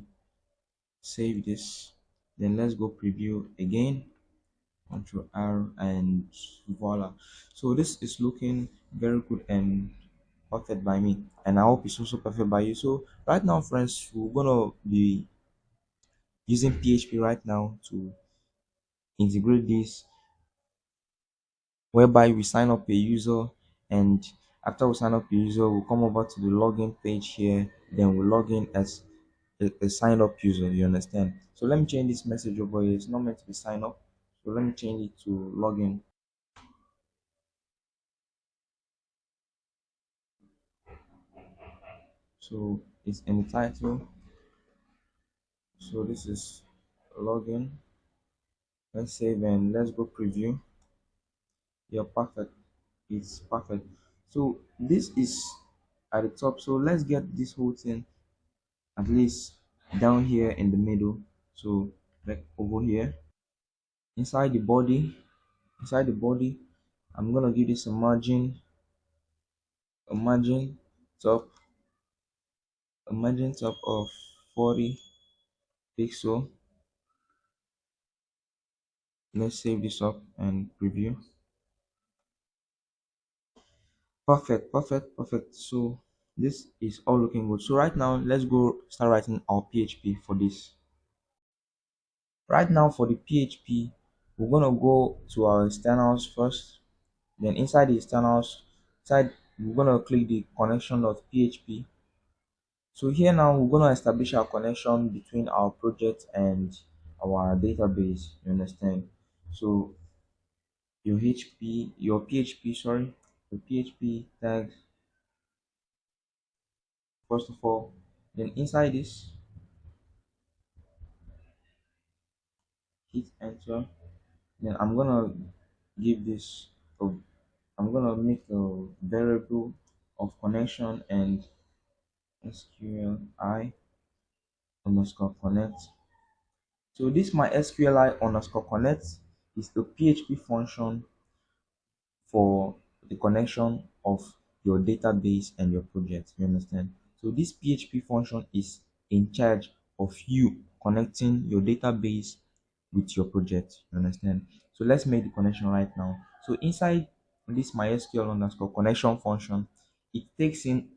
Save this. Then let's go preview again. Control R and voila. So this is looking very good and perfect by me, and I hope it's also perfect by you. So right now, friends, we're gonna be using PHP right now to integrate this, whereby we sign up a user, and after we sign up a user we'll come over to the login page here, then we'll log in as a sign up user, you understand? So let me change this message over here. It's not meant to be sign up. So let me change it to login. So it's in the title. So this is login. Let's save and let's go preview. Yeah, perfect. It's perfect. So this is at the top. So let's get this whole thing at least down here in the middle. So like over here inside the body, inside the body, I'm gonna give this a margin top, a margin top of 40 pixel. Let's save this up and preview. Perfect, perfect, perfect. So this is all looking good. So right now, let's go start writing our PHP for this. Right now for the PHP, we're gonna go to our externals first. Then inside the externals, inside we're gonna click the connection.php. So here now we're gonna establish our connection between our project and our database. You understand? So your PHP, sorry, your PHP tags first of all. Then inside this, hit enter. Then I'm gonna give this a, I'm gonna make a variable of connection and SQLi underscore connect. So this my SQLi underscore connect is the PHP function for the connection of your database and your project. You understand? So this PHP function is in charge of you connecting your database with your project. You understand? So let's make the connection right now. So inside this mysql underscore connection function, it takes in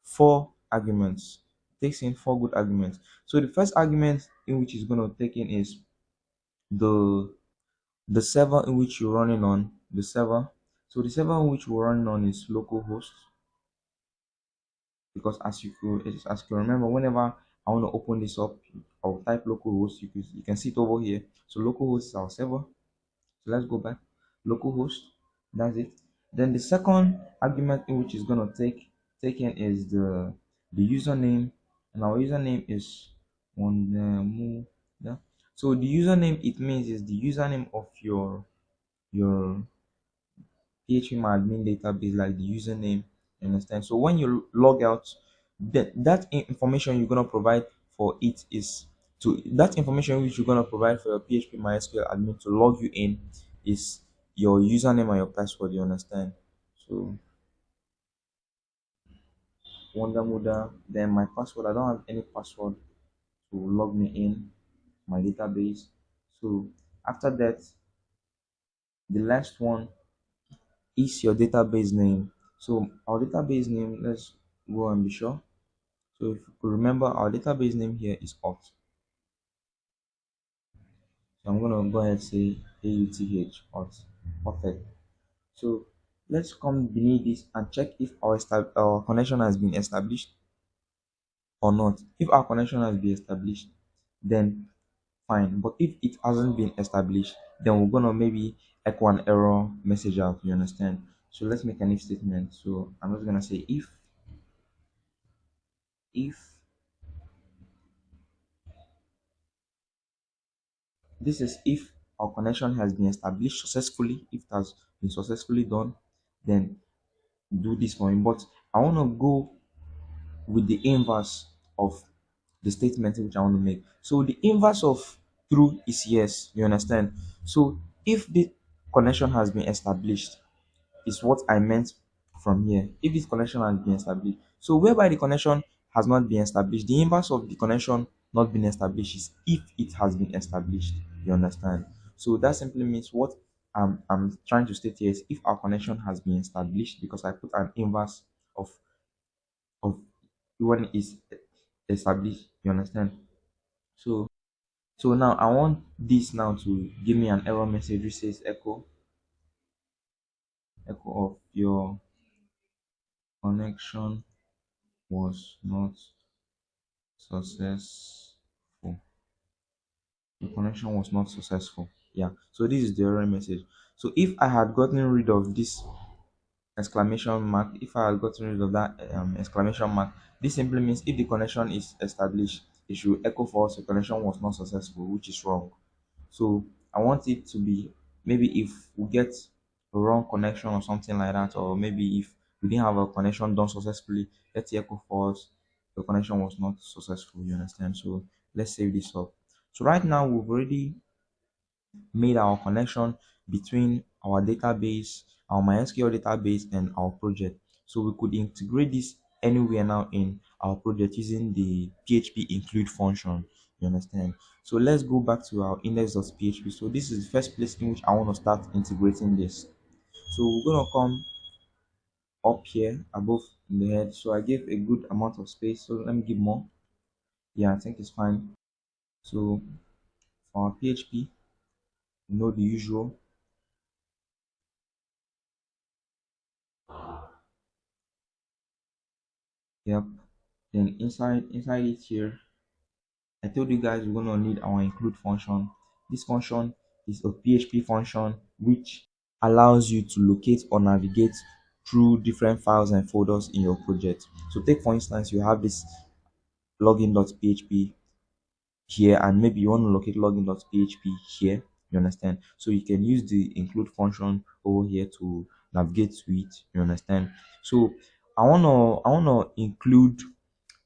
four arguments. It takes in four good arguments. So the first argument in which is going to take in is the the server in which you're running on, the server. So the server in which we're running on is localhost, because as you can remember, whenever I want to open this up, I'll type localhost. You can see it over here. So localhost is our server. So let's go back. Localhost, that's it. Then the second argument in which is gonna take in is the username, and our username is on the move. Yeah. So the username, it means is the username of your PHP admin database, like the username. You understand? So when you log out, that information you're gonna provide for it is to that information which you're gonna provide for your PHP MySQL admin to log you in is your username and your password. You understand? So Wonder Muda, then my password. I don't have any password to log me in my database. So after that, the last one is your database name. So our database name, let's go and be sure. So if you could remember, our database name here is auth. So I'm gonna go ahead and say auth auth. Perfect. So let's come beneath this and check if our connection has been established or not. If our connection has been established, then fine. But if it hasn't been established, then we're gonna maybe echo an error message out. You understand? So let's make an if statement. So I'm just gonna say if this is if our connection has been established successfully. If it has been successfully done, then do this for him. But I want to go with the inverse of the statement which I want to make. So the inverse of true is yes. You understand? So if the connection has been established, is what I meant from here. If this connection has been established. So whereby the connection has not been established, the inverse of the connection not been established is if it has been established. You understand? So that simply means what I'm trying to state here is if our connection has been established, because I put an inverse of when is established. You understand? So so now I want this now to give me an error message which says echo of your connection was not Successful. The connection was not successful. Yeah. So this is the error message. So if I had gotten rid of this exclamation mark, if I had gotten rid of that exclamation mark, this simply means if the connection is established, it should echo false. The connection was not successful, which is wrong. So I want it to be, maybe if we get a wrong connection or something like that, or maybe if we didn't have a connection done successfully, let's echo false. The connection was not successful. You understand? So let's save this up. So right now we've already made our connection between our database, our MySQL database, and our project. So we could integrate this anywhere now in our project using the PHP include function. You understand? So let's go back to our index.php. So this is the first place in which I want to start integrating this. So we're gonna come up here above the head. So I gave a good amount of space. So let me give more. Yeah, I think it's fine. So for our PHP, you know the usual. Yep. Then inside it here, I told you guys we're gonna need our include function. This function is a PHP function which allows you to locate or navigate through different files and folders in your project. So take for instance, you have this login.php here, and maybe you want to locate login.php here. You understand? So you can use the include function over here to navigate to it. You understand? So I wanna include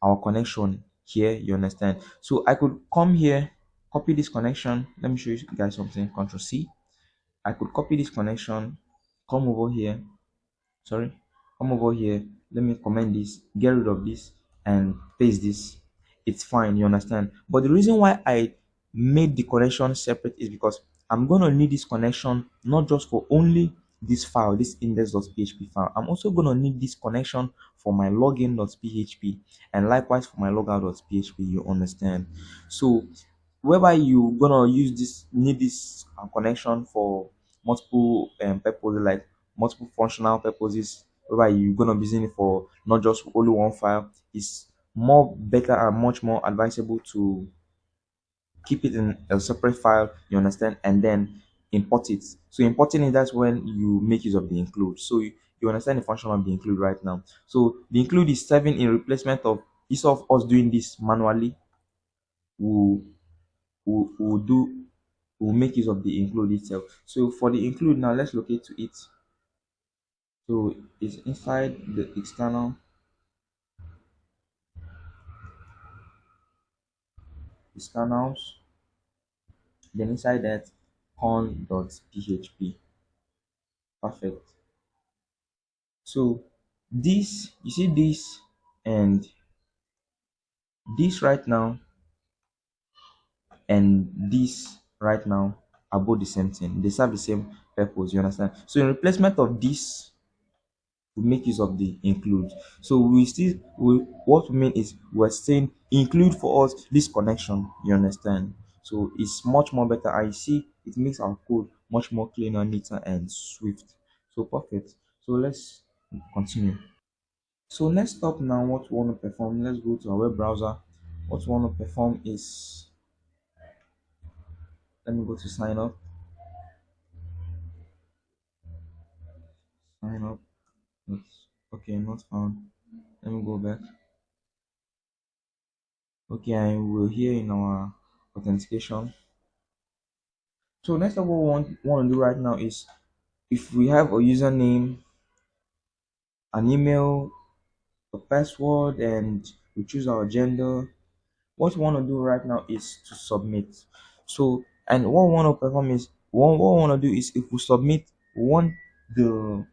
our connection here. You understand? So I could come here, copy this connection. Let me show you guys something. Control C. I could copy this connection, come over here, sorry, come over here, let me comment this, get rid of this, and paste this. It's fine, you understand? But the reason why I made the connection separate is because I'm going to need this connection not just for only this file, this index.php file. I'm also going to need this connection for my login.php, and likewise for my logout.php. You understand? So whereby you gonna use this, need this connection for multiple purposes, like multiple functional purposes, whereby you're gonna be using it for not just only one file. It's more better and much more advisable to keep it in a separate file. You understand? And then import it. So importing it, that's when you make use of the include. So you understand the function of the include right now. So the include is serving in replacement of, instead of us doing this manually, we will do, will make use of the include itself. So for the include now, let's locate to it. So it's inside the externals, then inside that con.php. Perfect. So this, you see this and this right now and this right now are both the same thing. They serve the same purpose. You understand? So in replacement of this, we make use of the include. So what we mean is we're saying include for us this connection. You understand? So it's much more better. I see it makes our code much more cleaner, neater, and swift. So perfect. So let's continue. So next up now, what we want to perform, let's go to our web browser. What we want to perform is, let me go to sign up. Sign up. Not, okay, not found. Let me go back. Okay, and we're here in our authentication. So next up, what we want to do right now is, if we have a username, an email, a password, and we choose our gender, what we want to do right now is to submit. So, and what we want to perform is, what we want to do is, if we submit, we want the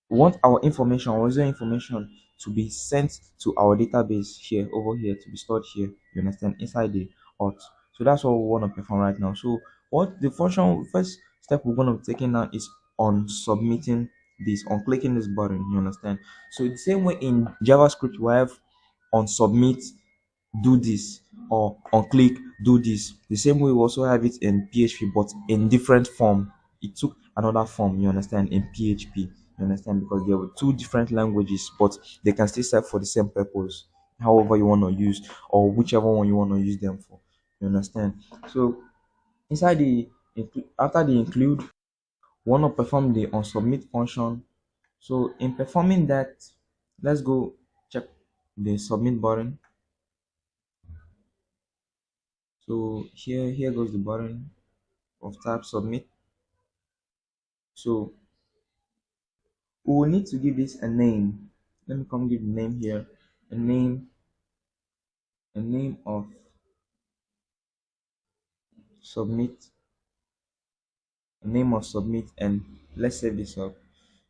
we want our information, our user information, to be sent to our database here, over here, to be stored here. You understand? Inside the auth. So that's what we want to perform right now. So what the function, first step we're going to be taking now is on submitting this, on clicking this button. You understand? So the same way in JavaScript we have on submit, do this, or on click, do this. The same way we also have it in PHP, but in different form. It took another form, you understand, in PHP. You understand? Because there were two different languages, but they can still serve for the same purpose. however you want to use, or whichever one you want to use them for. You understand? So inside the after the include, want to perform the onSubmit function. So in performing that, let's go check the submit button. So here goes the button of type submit. So we will need to give this a name. Let me come give the name here. A name, a name of submit, a name of submit, and let's save this up.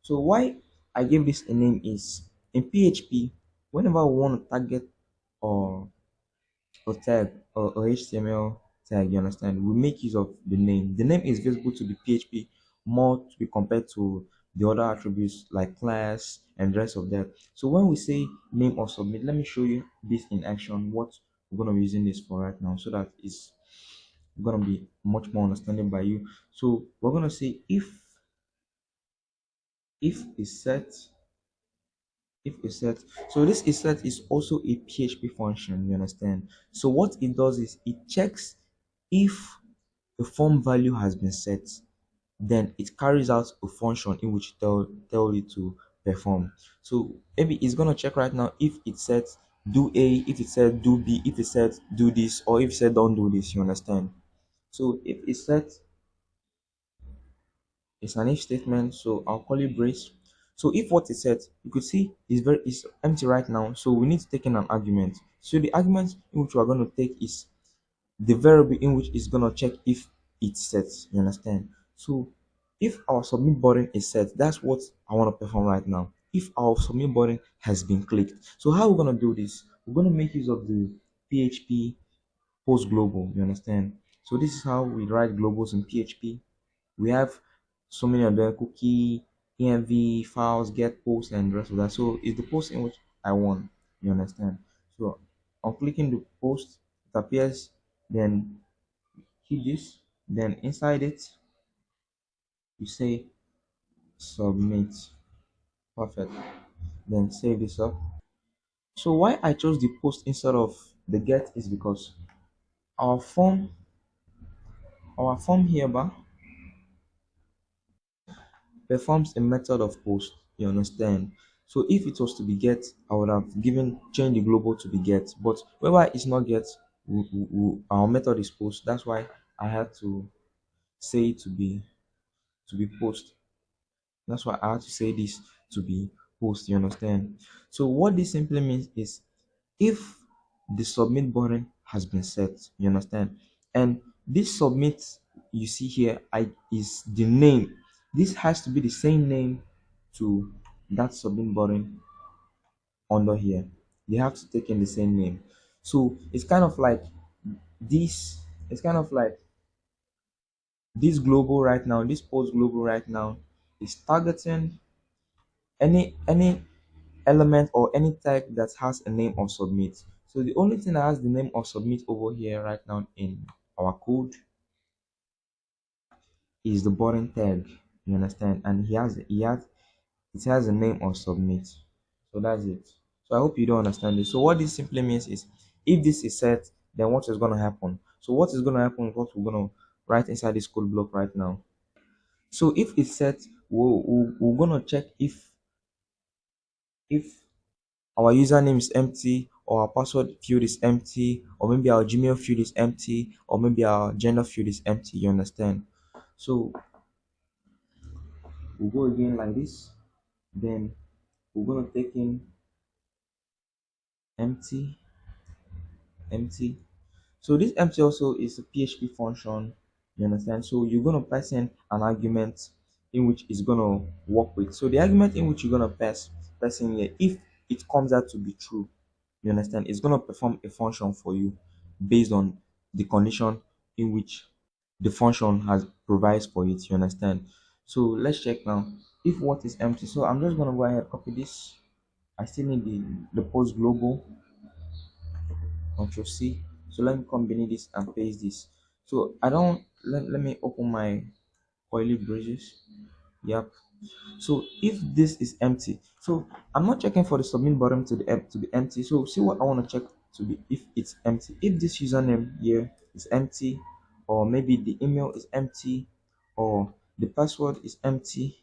So why I give this a name is in PHP, whenever we want to target or tag or HTML tag, you understand, we make use of the name. The name is visible to the PHP more to be compared to the other attributes like class and the rest of that. So when we say name or submit, let me show you this in action, what we're going to be using this for right now, so that it's going to be much more understanding by you. So we're going to say if is set, if is set. So this is set is also a PHP function, you understand. So what it does is it checks if a form value has been set, then it carries out a function in which tell it to perform. So maybe it's gonna check right now if it said do A, if it said do B, if it said do this, or if it said don't do this, you understand. So if it said it's an if statement, so I'll call it brace. So if what it said, you could see is empty right now, so we need to take in an argument. So the argument in which we are going to take is the variable in which it's gonna check if it's set. You understand? So if our submit button is set, that's what I want to perform right now. If our submit button has been clicked, so how we're gonna do this? We're gonna make use of the PHP post global. You understand? So this is how we write globals in PHP. We have so many of them: cookie, env, files, get, post, and the rest of that. So it's the post in which I want. You understand? So on clicking the post, it appears. Then hit this, then inside it you say submit. Perfect. Then save this up. So why I chose the post instead of the get is because our form hereby performs a method of post. You understand? So if it was to be get, I would have given change the global to be get, but wherever it's not get, our method is post. That's why I had to say it to be post. That's why I had to say this to be post. You understand? So what this simply means is if the submit button has been set, you understand, and this submit you see here I is the name. This has to be the same name to that submit button under here. They have to take in the same name. So it's kind of like this. It's kind of like this global right now. This post global right now is targeting any element or any type that has a name of submit. So the only thing that has the name of submit over here right now in our code is the button tag. You understand? And it has a name of submit. So that's it. So I hope you don't understand this. So what this simply means is if this is set, then what is gonna happen? So what is gonna happen is what we're gonna write inside this code block right now. So if it's set, we're gonna check if our username is empty, or our password field is empty, or maybe our Gmail field is empty, or maybe our gender field is empty. You understand? So we'll go again like this. Then we're gonna take in empty, empty. So this empty also is a PHP function. You understand? So you're gonna pass in an argument in which it's gonna work with. So the argument in which you're gonna pass in here, if it comes out to be true, you understand, it's gonna perform a function for you based on the condition in which the function has provides for it. You understand? So let's check now if what is empty. So I'm just gonna go ahead copy this. I still need the post global. Control C. So let me combine this and paste this. So I don't let me open my coily bridges. Yep. So if this is empty, so I'm not checking for the submit button to the to be empty. So see what I want to check to be if it's empty. If this username here is empty, or maybe the email is empty, or the password is empty,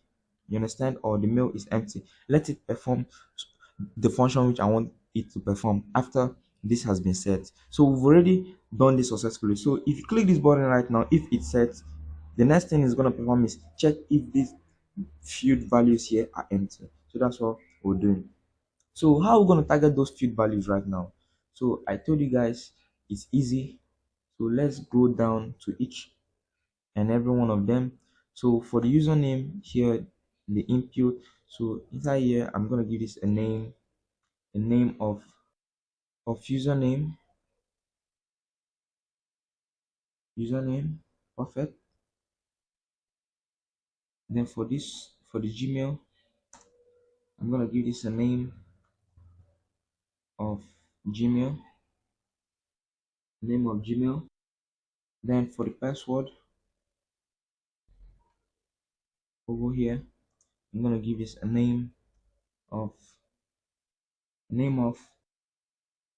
you understand, or the mail is empty, let it perform the function which I want it to perform after this has been set. So we've already done this successfully. So if you click this button right now, if it's set, the next thing it's going to perform is check if these field values here are empty. So that's what we're doing. So how are we going to target those field values right now? So I told you guys it's easy. So let's go down to each and every one of them. So for the username here, the input. So inside here, I'm going to give this a name of username, perfect. Then for this, for the Gmail, I'm going to give this a name of Gmail, name of Gmail. Then for the password over here, I'm gonna give this a of name of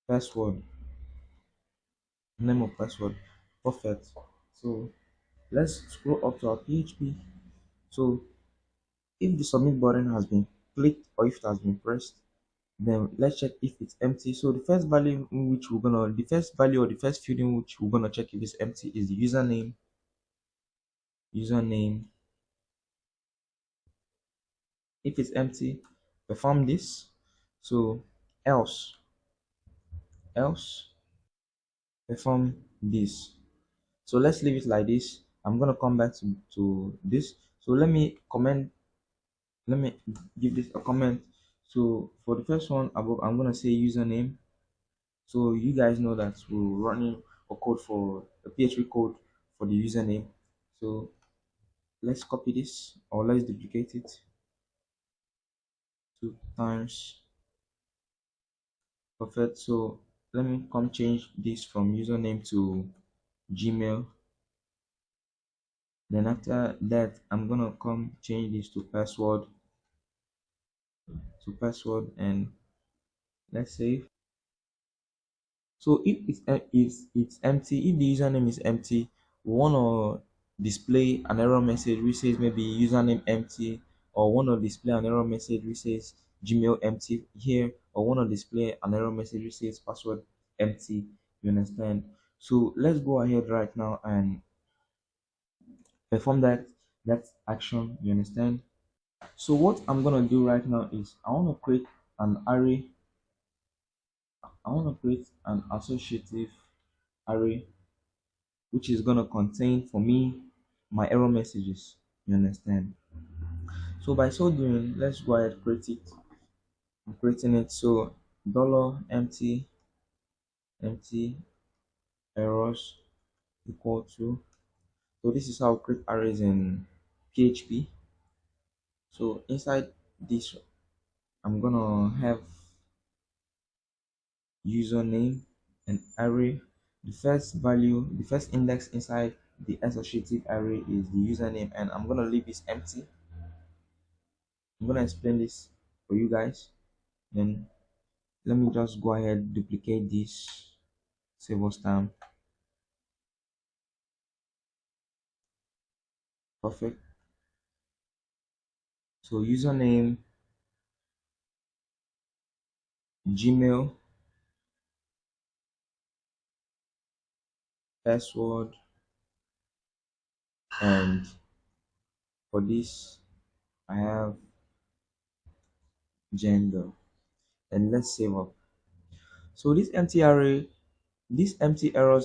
password, name of password. Perfect. So let's scroll up to our PHP. So if the submit button has been clicked or if it has been pressed, then let's check if it's empty. So the first value in which we're gonna, the first value or the first field in which we're gonna check if it's empty is the username. Username. If it's empty, perform this. So else perform this. So let's leave it like this. I'm gonna come back to this. So let me give this a comment. So for the first one above, I'm gonna say username. So you guys know that we're running a code for a PHP code for the username. So let's copy this or let's duplicate it 2 times. Perfect. So let me come change this from username to Gmail. Then after that, I'm gonna come change this to password and let's save. So if it's empty, if the username is empty, we want to display an error message which says maybe username empty, or want to display an error message which says Gmail empty here, or want to display an error message which says password empty. You understand? So let's go ahead right now and perform that action. You understand? So what I'm gonna do right now is I want to create an array. I want to create an associative array which is going to contain for me my error messages. You understand? So by so doing, let's go ahead create it. I'm creating it. So dollar empty errors equal to. So this is how I create arrays in PHP. So inside this, I'm gonna have username and array. The first value, the first index inside the associative array is the username, and I'm gonna leave this empty. I'm gonna explain this for you guys. Then let me just go ahead duplicate this, save us time. Perfect. So username, Gmail, password, and for this I have gender. And let's save up. So this empty errors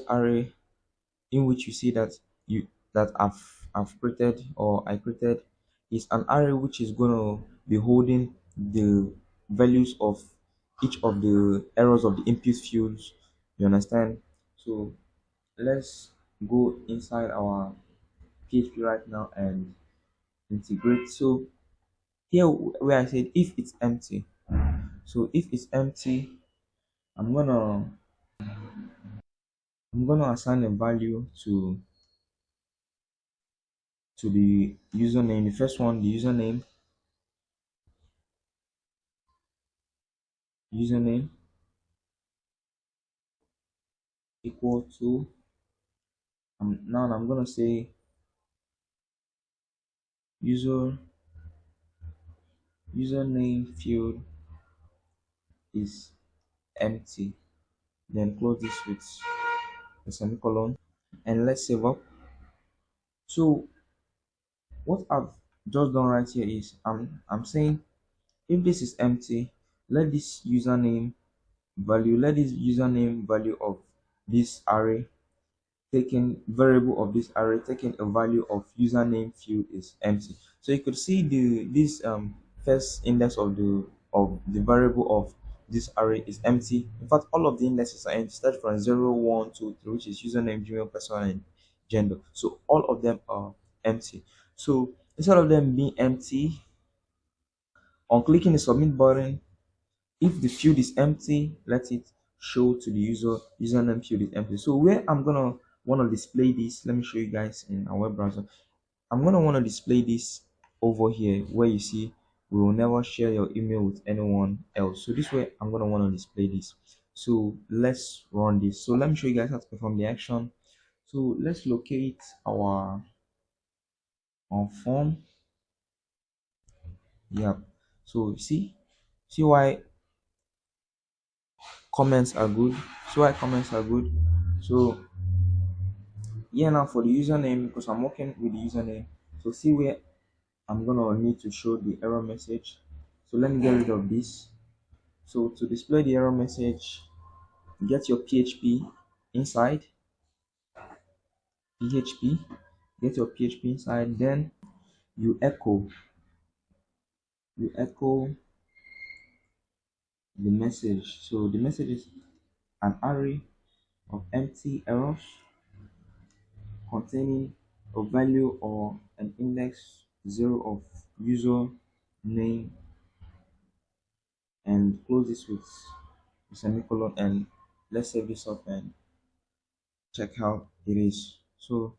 array in which you see that you that I've created or I created is an array which is gonna be holding the values of each of the errors of the input fields. You understand? So let's go inside our PHP right now and integrate. So here where I said if it's empty. So if it's empty, I'm gonna I'm gonna assign a value to the username. The first one, the username. username equal to, now I'm gonna say user username field is empty. Then close this with a semicolon and let's save up. So what I've just done right here is I'm saying if this is empty, let this username value of this array taking variable of this array taking a value of username field is empty. So you could see the this first index of the variable of this array is empty. In fact, all of the indexes are empty. Start from 0, 1, 2, 3, which is username, Gmail, person, and gender. So all of them are empty. So instead of them being empty, on clicking the submit button, if the field is empty, let it show to the username field is empty. So where I'm gonna want to display this, let me show you guys in our web browser. I'm gonna want to display this over here where you see we will never share your email with anyone else. So this way I'm gonna want to display this. So let's run this. So let me show you guys how to perform the action. So let's locate our form. Yep. So see why comments are good. So why comments are good. So yeah, now for the username, because I'm working with the username, so see where I'm gonna need to show the error message. So let me get rid of this. So to display the error message, get your PHP inside PHP, get your PHP inside, then you echo the message. So the message is an array of empty errors containing a value or an index 0 of user name, and close this with a semicolon, and let's save this up and check how it is. So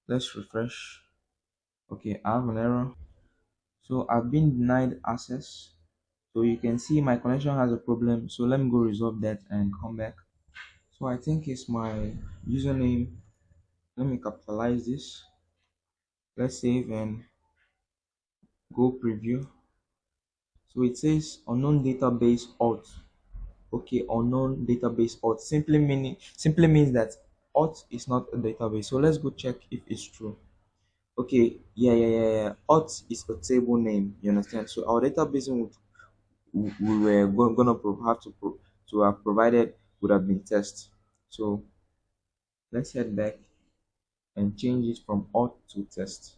let's refresh. Okay, I have an error. So I've been denied access. So you can see my connection has a problem. So let me go resolve that and come back. So I think it's my username. Let me capitalize this. Let's save and go preview. So it says unknown database auth. Okay, unknown database auth simply means that auth is not a database. So let's go check if it's true. Okay, yeah. Auth is a table name. You understand? So our database we were gonna to have provided would have been test. So let's head back and change it from auth to test,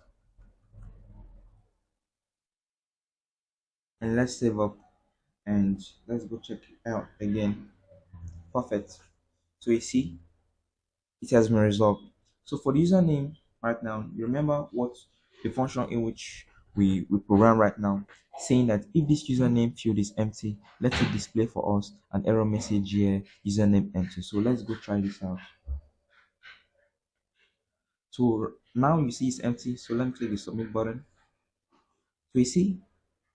and let's save up and let's go check it out again. Perfect. So you see it has been resolved. So for the username right now, you remember what the function in which we program right now, saying that if this username field is empty, let it display for us an error message here, username empty. So let's go try this out. So now you see it's empty. So let me click the submit button. So you see,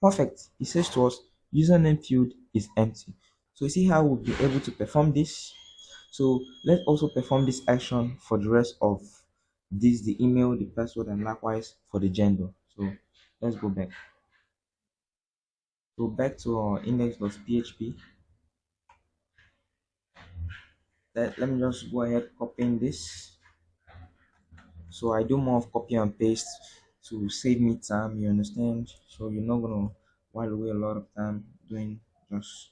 perfect. It says to us username field is empty. So you see how we'll be able to perform this. So let's also perform this action for the rest of this, the email, the password, and likewise for the gender. So let's go back. So back to our index.php. Let me just go ahead copying this. So I do more of copy and paste to save me time, you understand? So you're not gonna while away a lot of time doing just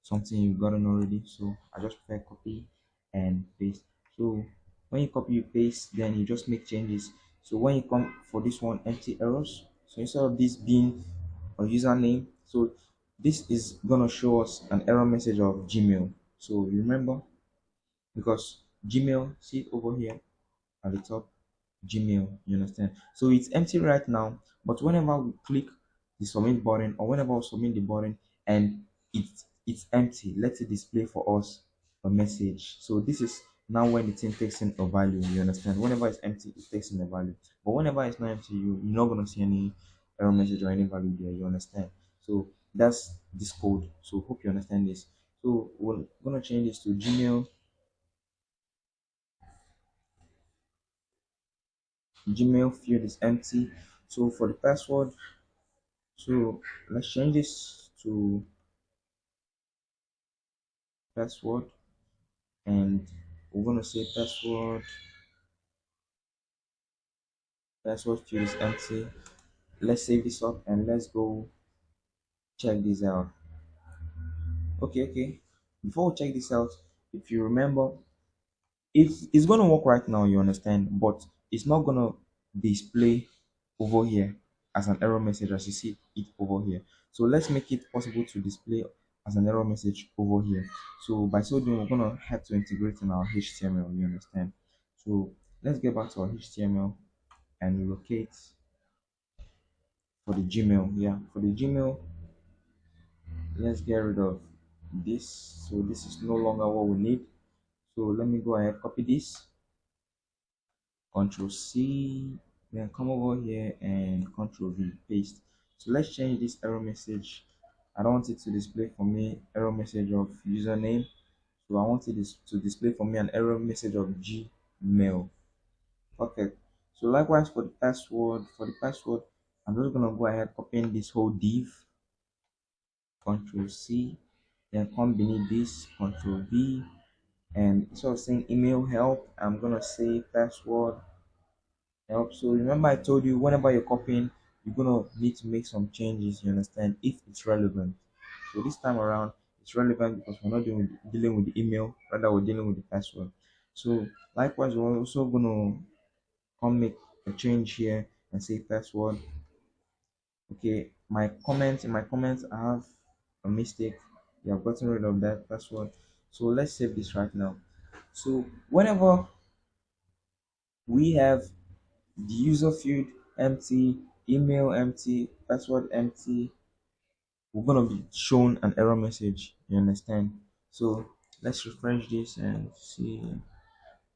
something you've gotten already. So I just prefer copy and paste. So when you copy you paste, then you just make changes. So when you come for this one, empty errors, so instead of this being a username, so this is gonna show us an error message of Gmail. So remember, because Gmail, see it over here at the top, Gmail, you understand? So it's empty right now, but whenever we click the submit button or whenever we submit the button and it's empty, let it display for us a message. So this is now when the thing takes in a value, you understand? Whenever it's empty, it takes in a value, but whenever it's not empty, you're not going to see any error message or any value there, you understand? So that's this code. So hope you understand this. So we're gonna change this to Gmail. Gmail field is empty. So for the password, so let's change this to password, and we're gonna say password field is empty. Let's save this up and let's go check this out. Okay. Before we check this out, if you remember, it's gonna work right now, you understand, but it's not gonna display over here as an error message as you see it over here. So let's make it possible to display as an error message over here. So by so doing, we're gonna have to integrate in our HTML, you understand. So let's get back to our HTML and locate for the Gmail. Yeah, for the Gmail, let's get rid of this. So this is no longer what we need. So let me go ahead, copy this, Control C, then come over here and Control V, paste. So let's change this error message. I don't want it to display for me error message of username. So I want it to display for me an error message of Gmail. Okay. So likewise for the password, I'm just gonna go ahead copying this whole div, Control C, then come beneath this, Control V, and instead of saying email help, I'm gonna say password help. So remember I told you whenever you're copying, you're gonna need to make some changes, you understand, if it's relevant. So this time around it's relevant because we're not dealing with the email, rather we're dealing with the password. So likewise we're also gonna come make a change here and say password. Okay, my comments I have a mistake. You have gotten rid of that password. So let's save this right now. So whenever we have the user field empty, email empty, password empty, we're gonna be shown an error message. You understand? So let's refresh this and see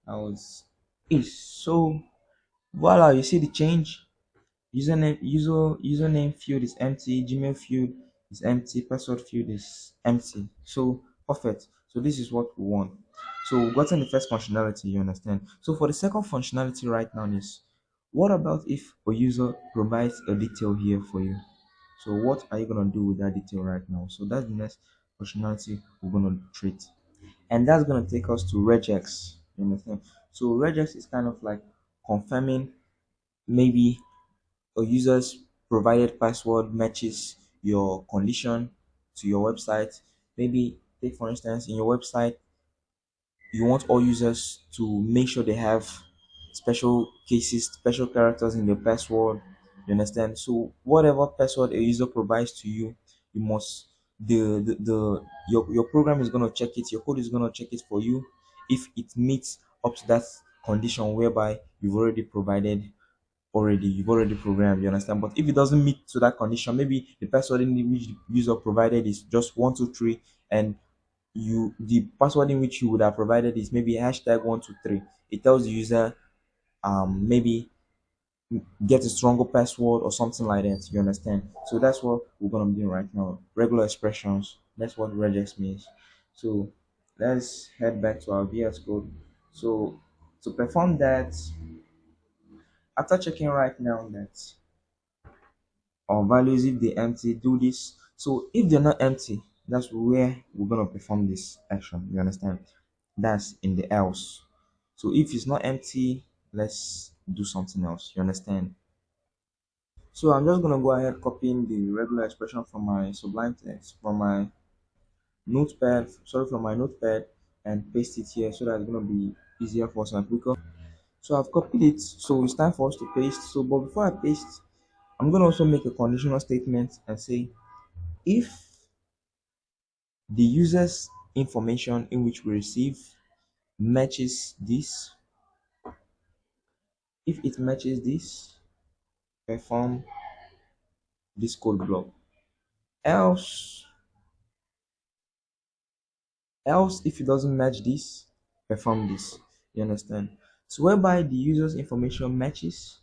how it's is. So voila, you see the change. Username field is empty, Gmail field is empty, password field is empty. So perfect. So this is what we want. So we've gotten the first functionality, you understand. So for the second functionality right now is, what about if a user provides a detail here for you? So what are you gonna do with that detail right now? So that's the next functionality we're gonna treat. And that's gonna take us to regex. You understand? So regex is kind of like confirming maybe a user's provided password matches your condition to your website. Maybe take for instance in your website you want all users to make sure they have special cases, special characters in their password. You understand? So whatever password a user provides to you, you must the your program is gonna check it, your code is gonna check it for you if it meets up to that condition whereby you've already programmed, you understand. But if it doesn't meet to that condition, maybe the password in which the user provided is just 123, and the password in which you would have provided is maybe hashtag 123. It tells the user maybe get a stronger password or something like that, you understand. So that's what we're gonna be doing right now. Regular expressions, that's what regex means. So let's head back to our VS code. So to perform that, after checking right now that our values, if they empty, do this. So if they're not empty, that's where we're gonna perform this action, you understand. That's in the else. So if it's not empty, let's do something else, you understand. So I'm just gonna go ahead copying the regular expression from my sublime text from my notepad and paste it here so that it's gonna be easier for us and quicker. So I've copied it, so it's time for us to paste. So but before I paste, I'm gonna also make a conditional statement and say if the user's information in which we receive matches this, if it matches this, perform this code block. Else, else if it doesn't match this, perform this. You understand? So whereby the user's information matches,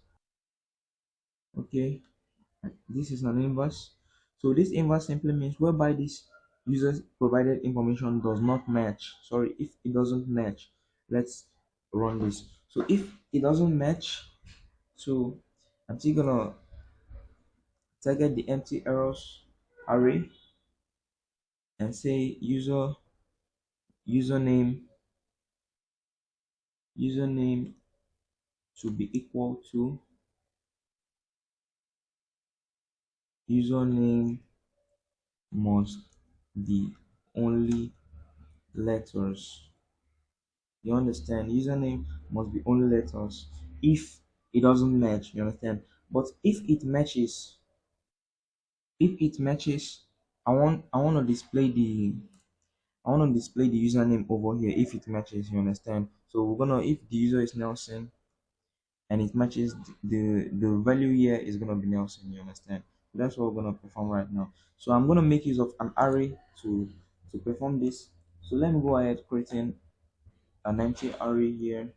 okay, this is an inverse. So this inverse simply means whereby this user provided information does not match. Sorry, if it doesn't match, let's run this. So if it doesn't match, so I'm still gonna target the empty errors array and say username username to be equal to username must be only letters. You understand? Username must be only letters. If it doesn't match, you understand? But if it matches, I want to display the username over here if it matches, you understand? So we're gonna if the user is Nelson and it matches, the value here is gonna be Nelson, you understand? So that's what we're gonna perform right now. So I'm gonna make use of an array to perform this. So let me go ahead creating an empty array here,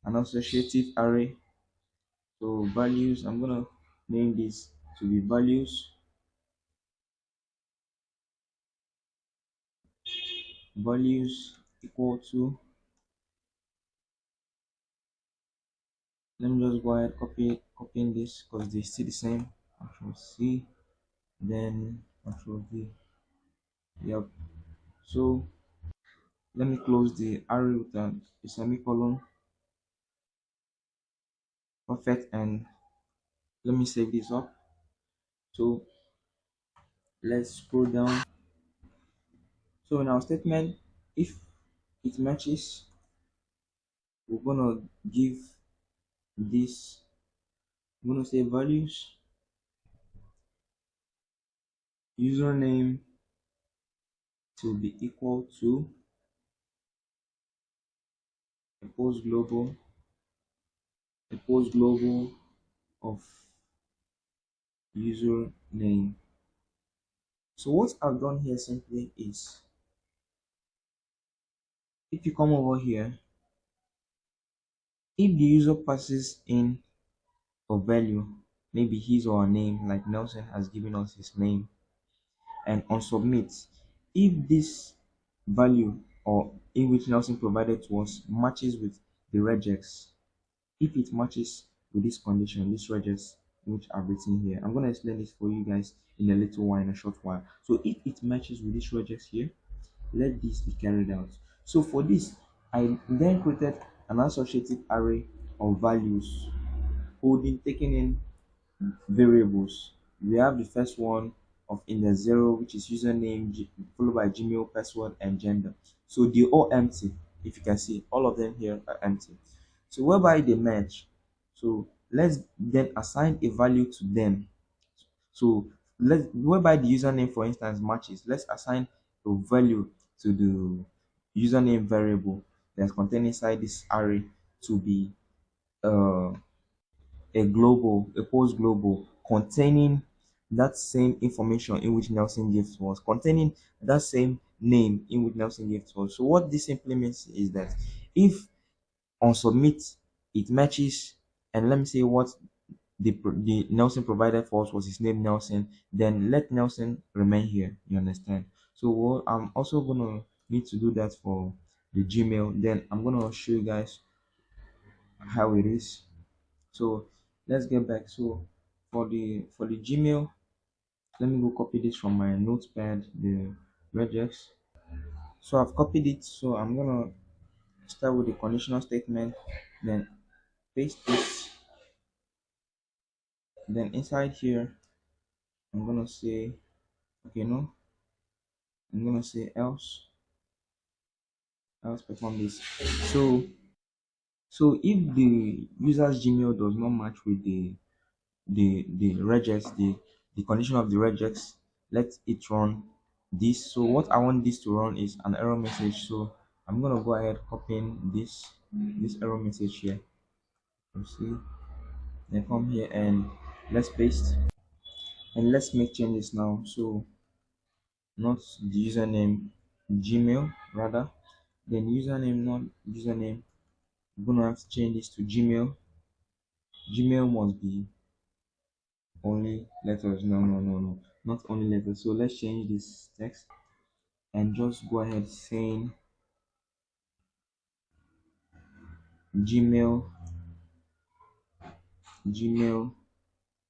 an associative array. So values, I'm gonna name this to be values equal to, let me just go ahead copying this because they still the same. Control C, then Control V. Yep. So let me close the array with a semicolon. Perfect. And let me save this up. So let's scroll down. So in our statement, if it matches, we're gonna give this. I'm gonna say values username to be equal to a post global of username. So what I've done here simply is, if you come over here, if the user passes in a value, maybe his or her name, like Nelson has given us his name, and on submit, if this value or in which Nelson provided to us matches with the regex, if it matches with this condition, this regex which I've written here, I'm going to explain this for you guys in a little while, in a short while. So if it matches with this regex here, let this be carried out. So for this, I then created an associative array of values holding taking in variables. We have the first one of index 0, which is username, followed by Gmail, password, and gender. So they're all empty. If you can see, all of them here are empty. So whereby they match, so let's then assign a value to them. So let whereby the username, for instance, matches, let's assign a value to the username variable that's contained inside this array to be uh a post global containing that same information in which Nelson gave to us, containing that same name in which Nelson gave to us. So what this simply means is that if on submit it matches, and let me say what the Nelson provided for us was his name Nelson, then let Nelson remain here. You understand? So what I'm also gonna need to do that for the Gmail. Then I'm gonna show you guys how it is. So let's get back. So for the Gmail, let me go copy this from my notepad, the regex. So I've copied it. So I'm gonna start with the conditional statement, then paste this. Then inside here, I'm gonna say, okay, no, I'm gonna say else perform this. So so if the user's Gmail does not match with the regex, the condition of the regex, let it run this. So what I want this to run is an error message. So I'm gonna go ahead copying this error message here. You see, then come here and let's paste and let's make changes now. So not the username Gmail, rather then username, not username. I'm gonna have to change this to Gmail. Gmail must be only letters. No, no, no, no, not only letters. So let's change this text. and just go ahead saying Gmail, Gmail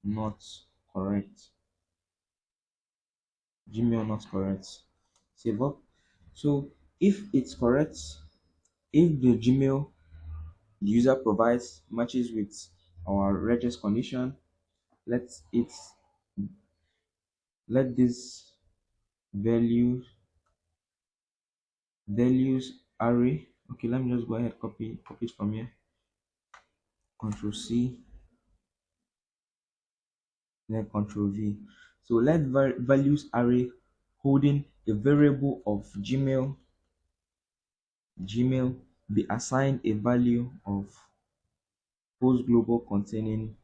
not correct, Gmail not correct. Save up. So if it's correct, if the Gmail the user provides matches with our regex condition, let it let this values array. Okay, let me just go ahead copy it from here. Control C, then Control V. So let values array holding a variable of Gmail be assigned a value of post global containing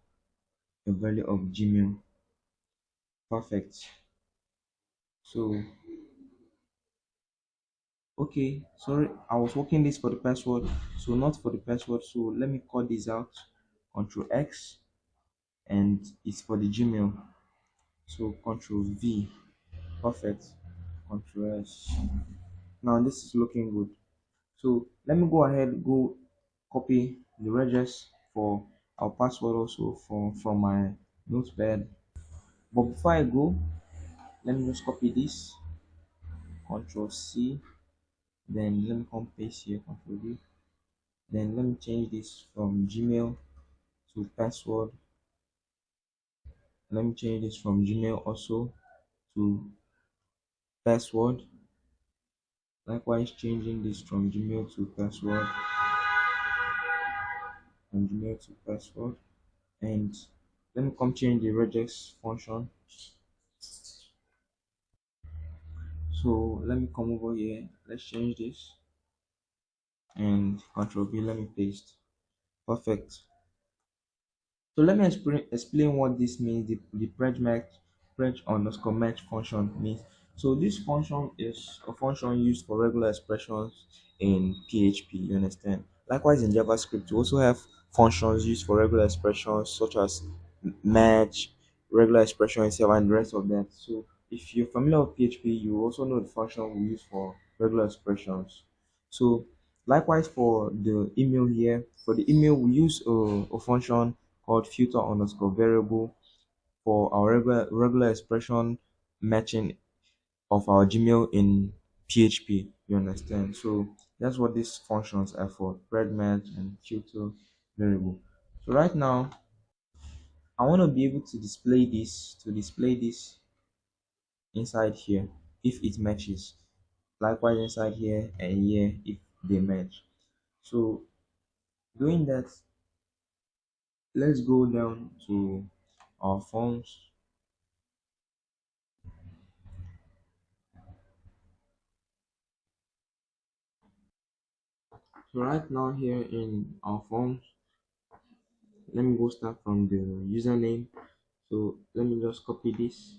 a value of Gmail. Perfect. So okay, sorry, I was working this for the password, so not for the password. So let me cut this out. Control X, and it's for the Gmail. So Control V. Perfect. Control S. Now this is looking good. So let me go ahead, go copy the regex for our password also from my notepad. But before I go, let me just copy this. Control C. Then let me come paste here. Control V. Then let me change this from Gmail to password. Let me change this from Gmail also to password. Likewise, changing this from Gmail to password, from Gmail to password. And let me come change the regex function. So let me come over here. Let's change this and Control V. Let me paste. Perfect. So let me explain what this means. The pledge underscore match function means. So this function is a function used for regular expressions in PHP. You understand? Likewise, in JavaScript, we also have functions used for regular expressions such as match, regular expression itself, and the rest of that. So if you're familiar with PHP, you also know the function we use for regular expressions. So likewise for the email here, for the email we use a function called filter underscore variable for our regular expression matching of our Gmail in PHP. You understand? So that's what these functions are for: thread match and filter variable. So right now, I want to be able to display this inside here if it matches. Likewise inside here and here if they match. So doing that, let's go down to our forms. So right now here in our forms, let me go start from the username. So let me just copy this,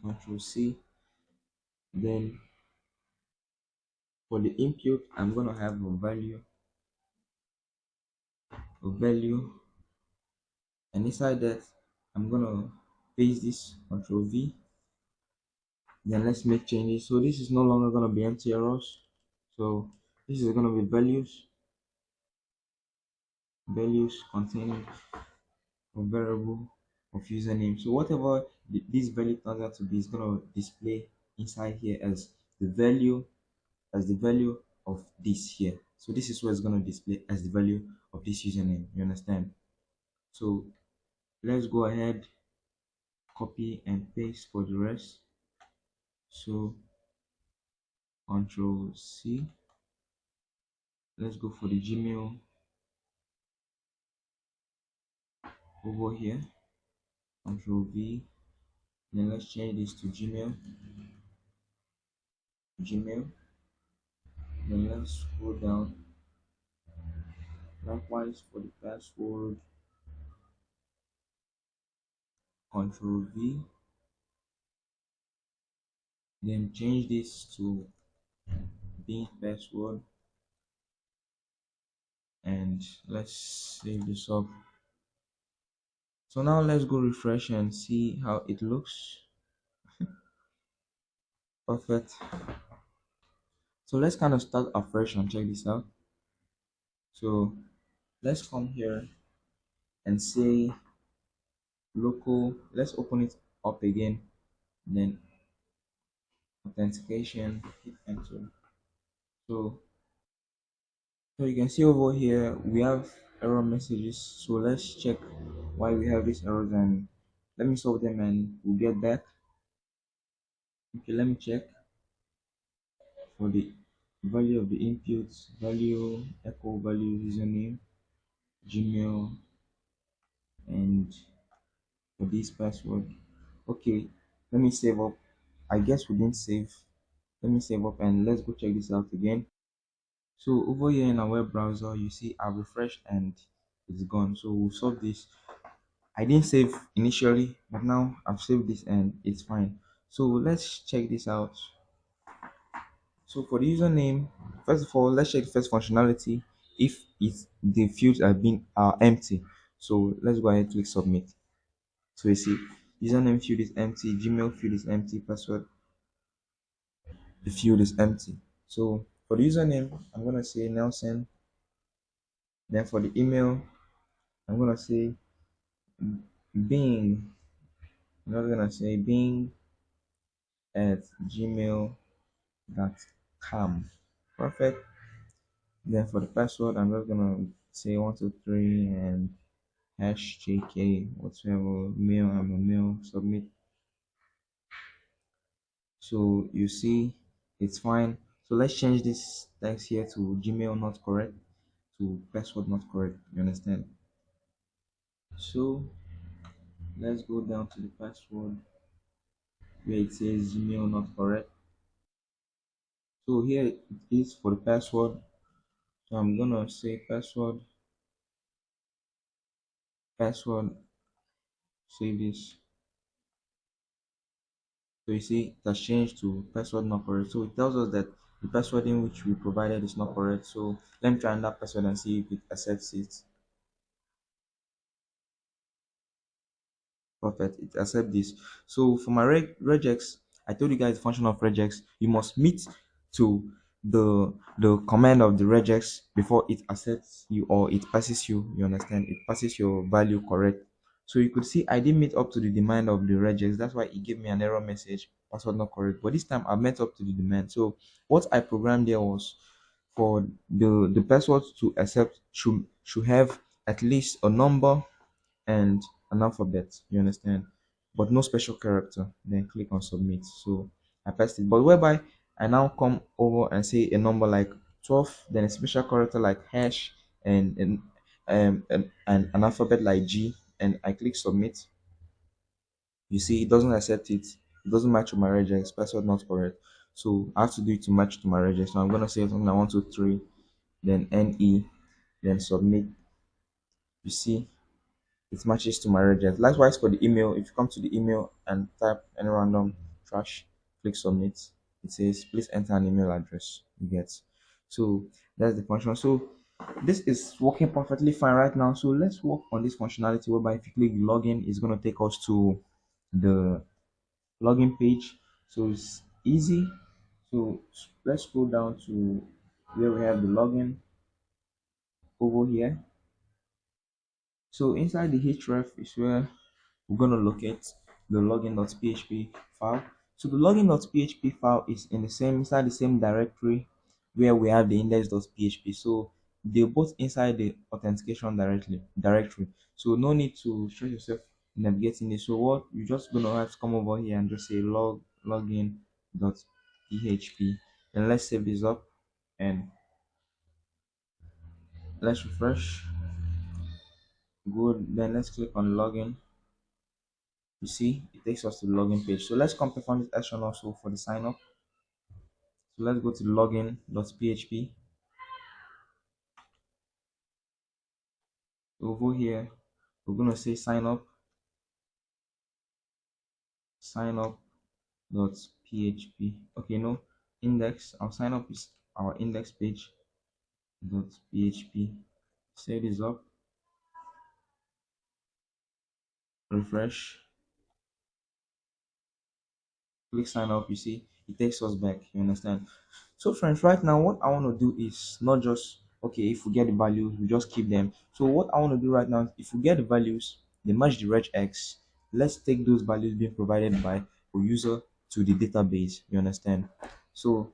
Control C. Then for the input, I'm gonna have a value, and inside that, I'm gonna paste this, Control V. Then let's make changes. So this is no longer gonna be empty arrows. So this is gonna be values containing a variable of username. So whatever this value turns out to be is gonna display inside here as the value of this here. So this is what it's gonna display as the value of this username. You understand? So let's go ahead, copy and paste for the rest. So Control C. Let's go for the Gmail over here. Control V. Then let's change this to Gmail. Then let's scroll down. Likewise for the password, Control V. Then change this to being password, and let's save this up. So now let's go refresh and see how it looks. Perfect. So let's kind of start afresh and check this out. So let's come here and say local. Let's open it up again. Then authentication, hit enter. So so you can see over here we have error messages. So let's check why we have these errors and let me solve them and we'll get back. Okay, let me check for the value of the inputs, value, echo value, username, Gmail, and for this password. Okay, let me save up. I guess we didn't save. Let me save up and let's go check this out again. So over here in our web browser, you see I've refreshed and it's gone. So we'll solve this. I didn't save initially, but now I've saved this and it's fine. So let's check this out. So for the username, first of all, let's check the first functionality if it's the fields have been are empty. So let's go ahead and click submit. So you see username field is empty, Gmail field is empty, password the field is empty. So for the username, I'm gonna say Nelson. Then for the email, I'm gonna say Bing. I'm not gonna say Bing at gmail.com. Perfect. Then for the password, I'm just gonna say 123 and hash JK whatever mail. I'm a mail. Submit. So you see, it's fine. So let's change this text here to Gmail not correct to password not correct. You understand? So let's go down to the password where it says Gmail not correct. So here it is for the password. So I'm gonna say password, save this. So you see it has changed to password not correct. So it tells us that the password in which we provided is not correct. So let me try another password and see if it accepts it. Perfect. It accept this. So for my regex, I told you guys the function of regex. You must meet to the command of the regex before it accepts you or it passes you. You understand? It passes your value correct. So you could see I didn't meet up to the demand of the regex. That's why it gave me an error message. Password not correct. But this time I met up to the demand. So what I programmed there was for the password to accept should have at least a number and an alphabet, you understand, but no special character. Then click on submit. So I passed it, but whereby I now come over and say a number like 12, then a special character like hash, and an alphabet like G, and I click submit. You see it doesn't accept it. It doesn't match with my regex. Password not correct. So I have to do it to match to my regex. So I'm gonna say something like 123, then NE, then submit. You see it matches to my regex. Likewise for the email, if you come to the email and type any random trash, click submit. It says please enter an email address. You get. So that's the function. So this is working perfectly fine right now. So let's work on this functionality whereby if you click login, it's gonna take us to the login page. So it's easy. So let's scroll down to where we have the login over here. So inside the href is where we're going to locate the login.php file. So the login.php file is in the same inside the same directory where we have the index.php. So they're both inside the authentication directory. So no need to stress yourself navigating this. So what you're just gonna have to come over here and just say login.php. And let's save this up and let's refresh. Good. Then let's click on login. You see, it takes us to the login page. So let's come perform this action also for the sign up. So let's go to the login.php. Over here, we're gonna say sign up.php. Okay, no, index. Our sign up is our index page dot php. Set this up, refresh, click sign up. You see, it takes us back. You understand? So friends, right now what I want to do is not just okay, if we get the values, we just keep them. So what I want to do right now, if we get the values, they match the regex, let's take those values being provided by a user to the database. You understand? So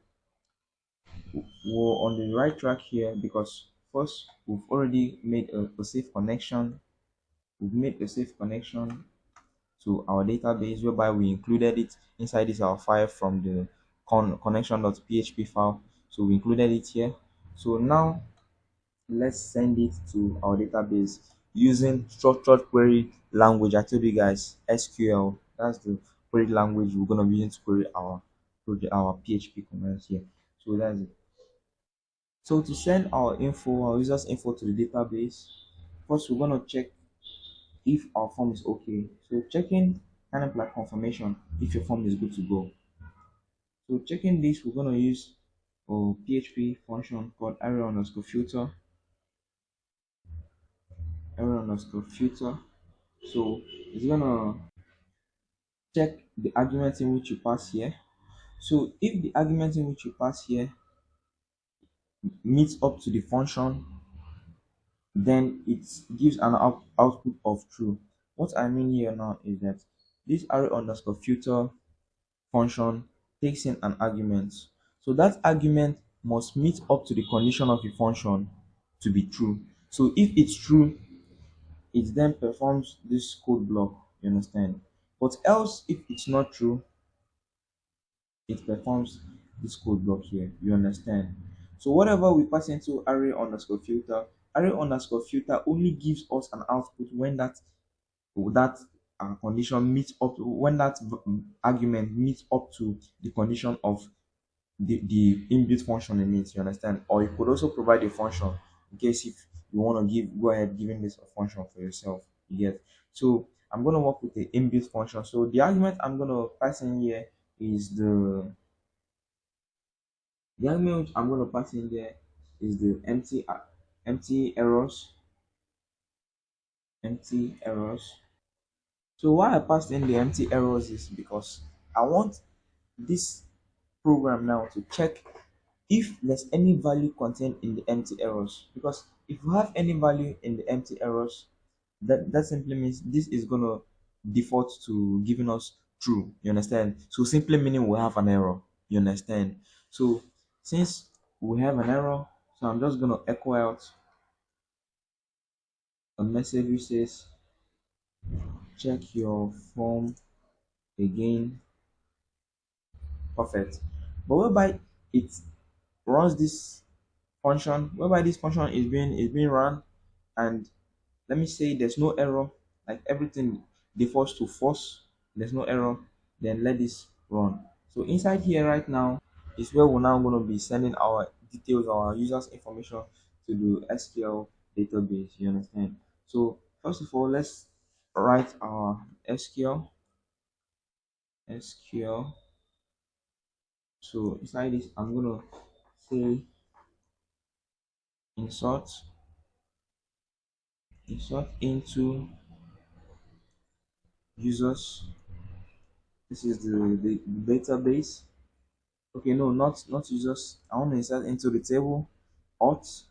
we're on the right track here because first we've already made a safe connection. We've made a safe connection to our database whereby we included it inside this our file from the connection.php file. So we included it here. So now let's send it to our database using structured query language. I told you guys SQL. That's the query language we're gonna be using to query our PHP commands here. So that's it. So to send our users info to the database, first we're gonna check if our form is okay. So checking kind of like confirmation if your form is good to go. So checking this, we're gonna use a PHP function called array underscore filter. So it's gonna check the argument in which you pass here. So if the argument in which you pass here meets up to the function, then it gives an output of true. What I mean here now is that this array underscore filter function takes in an argument. So that argument must meet up to the condition of the function to be true. So if it's true, it then performs this code block. You understand? But else, if it's not true, it performs this code block here. You understand? So whatever we pass into array underscore filter only gives us an output when that condition meets up when that argument meets up to the condition of the inbuilt function in it. You understand? Or you could also provide a function in case if you want to go ahead giving this a function for yourself. You get? So I'm going to work with the inbuilt function. So the argument I'm going to pass in here is the argument which I'm going to pass in there is the empty errors. So why I passed in the empty errors is because I want this program now to check if there's any value contained in the empty errors. Because if you have any value in the empty errors, that simply means this is gonna default to giving us true. You understand? So simply meaning we have an error. You understand? So since we have an error, so I'm just gonna echo out a message which says check your form again. Perfect. But whereby it runs this function, whereby this function is being run, and let me say there's no error, like everything defaults to false, there's no error, then let this run. So inside here right now is where we're now going to be sending our details, our users information to the SQL database. You understand? So first of all, let's write our SQL. So inside this I'm going to say insert into users. This is the database. Okay, no, not users. I want to insert into the table auth.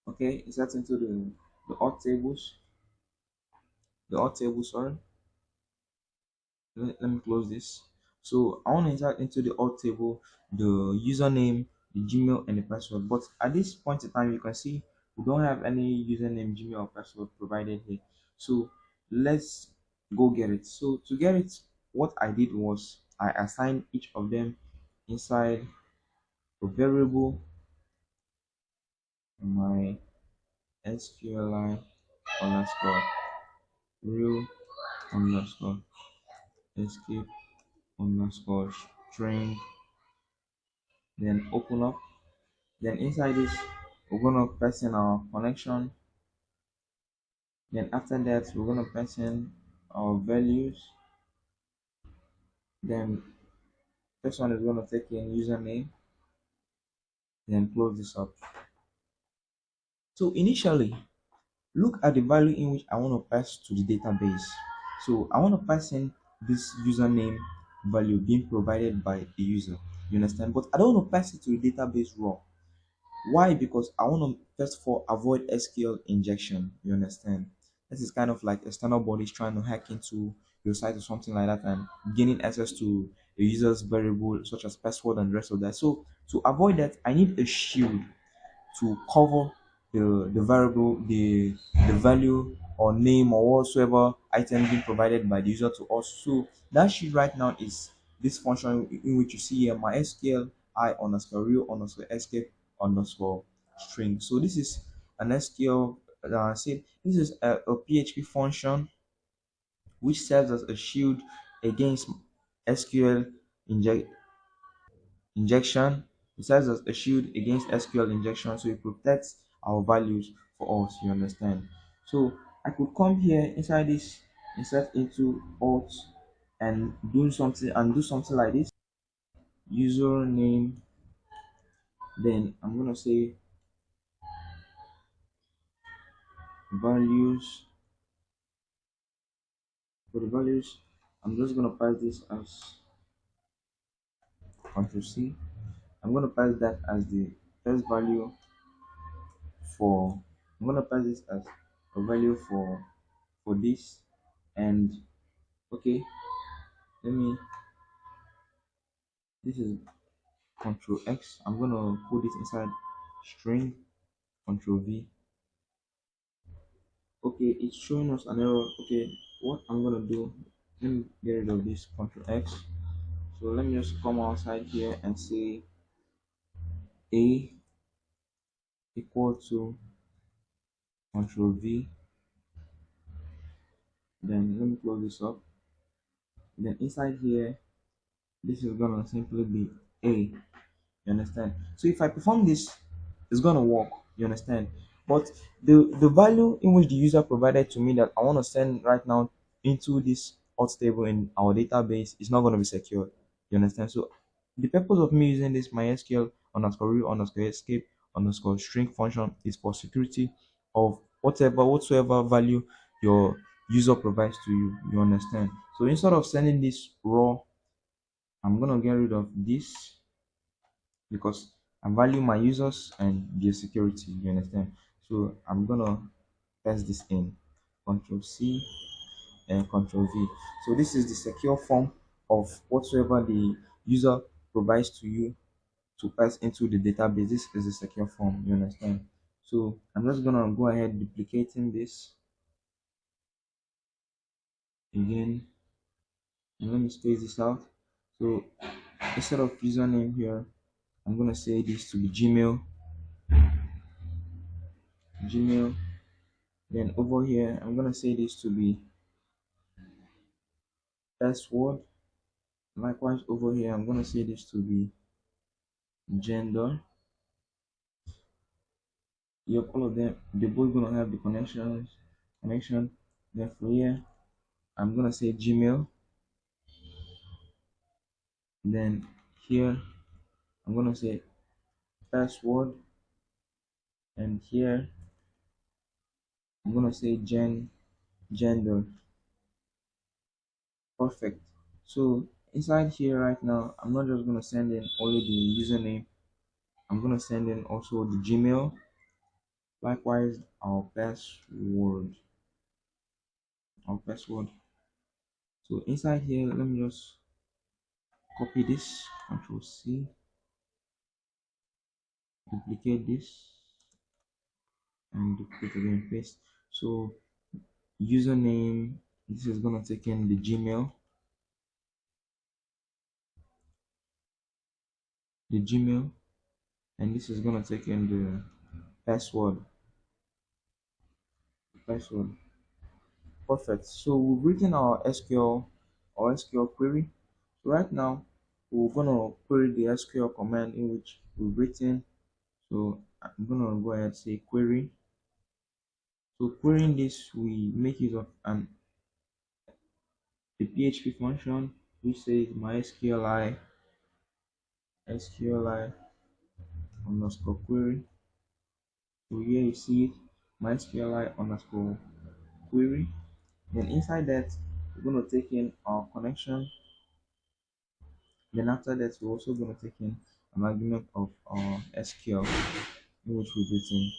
Okay, insert into the auth tables. The auth table, sorry. Let me close this. So I want to insert into the auth table the username, the Gmail, and the password. But at this point in time, you can see we don't have any username, Gmail, or password provided here. So let's go get it. So to get it, what I did was I assigned each of them inside a variable my SQLi underscore real underscore escape underscore string, then open up. Then inside this, we're gonna pass in our connection. Then after that, we're gonna pass in our values. Then this one is gonna take in username. Then close this up. So initially, look at the value in which I want to pass to the database. So I want to pass in this username value being provided by the user. You understand? But I don't want to pass it to the database raw. Why? Because I want to first of all avoid SQL injection. You understand? This is kind of like external bodies trying to hack into your site or something like that and gaining access to the user's variable such as password and the rest of that. So to avoid that, I need a shield to cover the variable, the value or name or whatsoever item being provided by the user to us. So that sheet right now is this function in which you see here mysql I underscore real underscore escape underscore string. So this is an SQL say this is a PHP function which serves as a shield against SQL inject injection. It serves as a shield against SQL injection, so it protects our values for us. You understand? So I could come here inside this, insert into alt, and do something like this. Username. Then I'm gonna say values. For the values, I'm just gonna pass this as Ctrl C. I'm gonna pass that as the first value for. I'm gonna pass this as a value for this, and okay, let me, this is Control X. I'm gonna put it inside string, Control V. Okay, it's showing us an error. Okay, what I'm gonna do, let me get rid of this Control X. So let me just come outside here and say a equal to Control V. Then let me close this up. Then inside here, this is gonna simply be a. You understand? So if I perform this, it's gonna work. You understand? But the value in which the user provided to me that I want to send right now into this auth table in our database is not gonna be secure. You understand? So the purpose of me using this mysql underscore real underscore escape underscore string function is for security of whatsoever value your user provides to you. You understand? So instead of sending this raw, I'm gonna get rid of this because I value my users and their security. You understand? So I'm gonna paste this in Control C and Control V. So this is the secure form of whatsoever the user provides to you to pass into the database. This is the secure form. You understand? So I'm just gonna go ahead duplicating this again, and let me space this out. So instead of username here, I'm gonna say this to be Gmail. Then over here, I'm gonna say this to be password. Likewise over here, I'm gonna say this to be gender. Yep, all of them, they're both gonna have the connection. Then for here, I'm gonna say Gmail. Then here, I'm gonna say password, and here I'm gonna say gender. Perfect. So inside here right now, I'm not just gonna send in only the username. I'm gonna send in also the Gmail. Likewise, our password. So inside here, let me just copy this, Control C, duplicate this, and duplicate again, paste. So username, this is gonna take in the Gmail, and this is gonna take in the password. Perfect. So we've written our SQL query. So right now we're gonna query the SQL command in which we've written. So I'm gonna go ahead and say query. So querying this, we make use of the PHP function which says mysqli underscore query. So here you see it, mysqli underscore query. Then inside that, we're going to take in our connection. Then after that, we're also going to take in an argument of SQL, in which we've written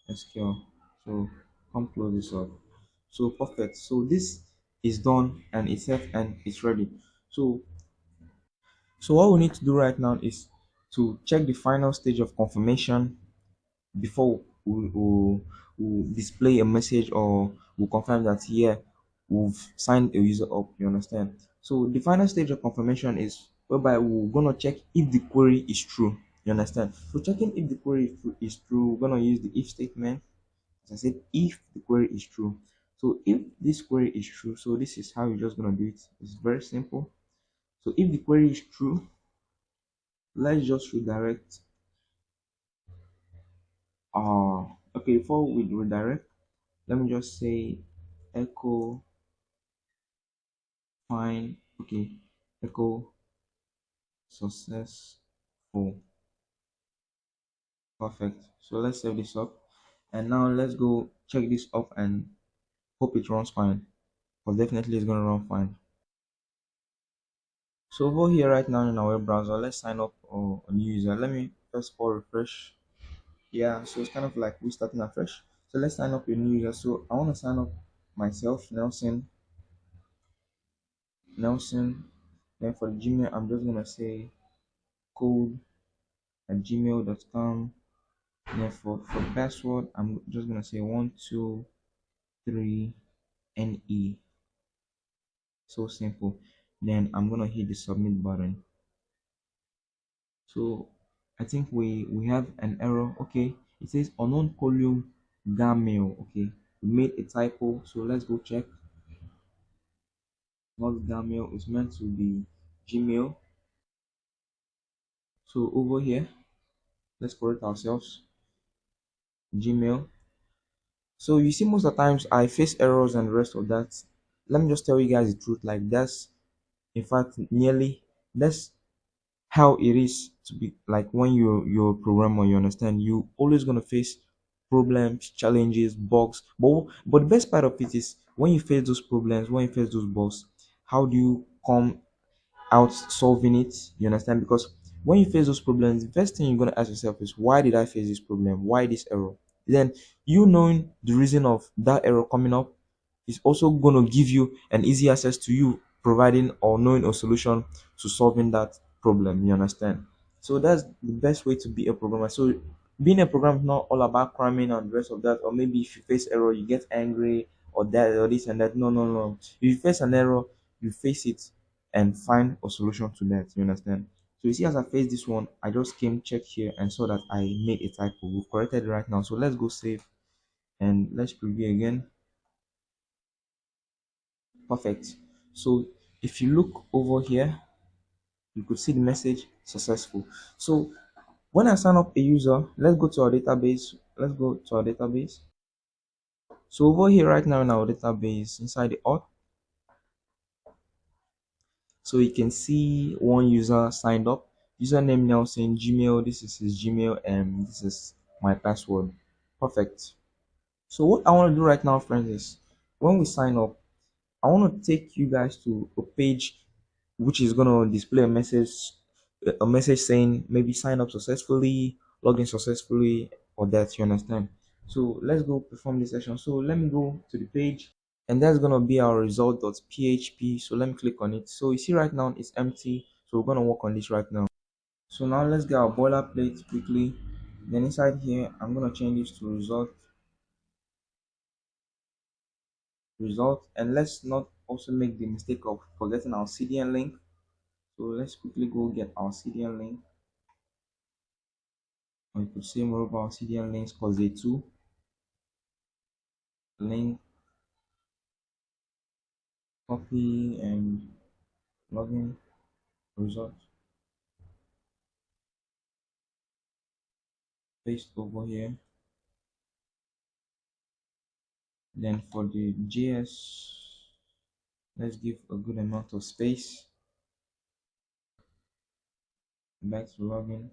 SQL. So come close this up. So perfect. So this is done and it's set and it's ready. So what we need to do right now is to check the final stage of confirmation before we display a message or we confirm that yeah, we've signed a user up. You understand? So the final stage of confirmation is whereby we're gonna check if the query is true. You understand? So checking if the query is true, we're gonna use the if statement. As I said, if the query is true. So if this query is true, so this is how you're just gonna do it. It's very simple. So if the query is true, let's just redirect. Okay, before we redirect, let me just say echo find. Okay, echo successful. Perfect. So let's save this up, and now let's go check this up and hope it runs fine. But definitely it's gonna run fine. So over here right now in our web browser, let's sign up a new user. Let me first of all refresh. Yeah, so it's kind of like restarting afresh. So let's sign up a new user. So I want to sign up myself, Nelson. Then for the Gmail, I'm just gonna say code@gmail.com. Then for password, I'm just gonna say 123NE. So simple. Then I'm gonna hit the submit button. So I think we have an error. Okay, it says unknown column Gmail. Okay, we made a typo. So let's go check. Not Gmail. It's meant to be Gmail. So over here, let's correct ourselves. Gmail. So you see, most of the times I face errors and the rest of that. Let me just tell you guys the truth. Like that's, in fact, nearly that's how it is to be like when you're a programmer. You understand? You always gonna face problems, challenges, bugs. But the best part of it is when you face those problems, when you face those bugs, how do you come out solving it? You understand? Because when you face those problems, the first thing you're going to ask yourself is, why did I face this problem? Why this error? Then you knowing the reason of that error coming up is also going to give you an easy access to you providing or knowing a solution to solving that problem. You understand? So that's the best way to be a programmer. So being a programmer is not all about cramming and the rest of that, or maybe if you face error you get angry or that or this and that. No, no, no. If you face an error, you face it and find a solution to that. You understand? So you see, as I face this one, I just came, check here, and saw that I made a typo. We've corrected it right now. So let's go save and let's preview again. Perfect. So if you look over here, you could see the message successful. So when I sign up a user, let's go to our database. Let's go to our database. So over here right now in our database, inside the auth, so you can see one user signed up. Username Nelson, Gmail. This is his Gmail, and this is my password. Perfect. So what I want to do right now, friends, is when we sign up, I want to take you guys to a page which is gonna display a message saying maybe sign up successfully, login successfully, or that. You understand? So let's go perform this session. So let me go to the page, and that's gonna be our result.php. So let me click on it. So you see right now it's empty. So we're gonna work on this right now. So now let's get our boilerplate quickly. Then inside here, I'm gonna change this to result, and let's not also make the mistake of forgetting our CDN link. So let's quickly go get our CDN link, or you could say more of our CDN links called Z2 link, copy and login result, paste over here. Then for the JS, let's give a good amount of space. Back to login.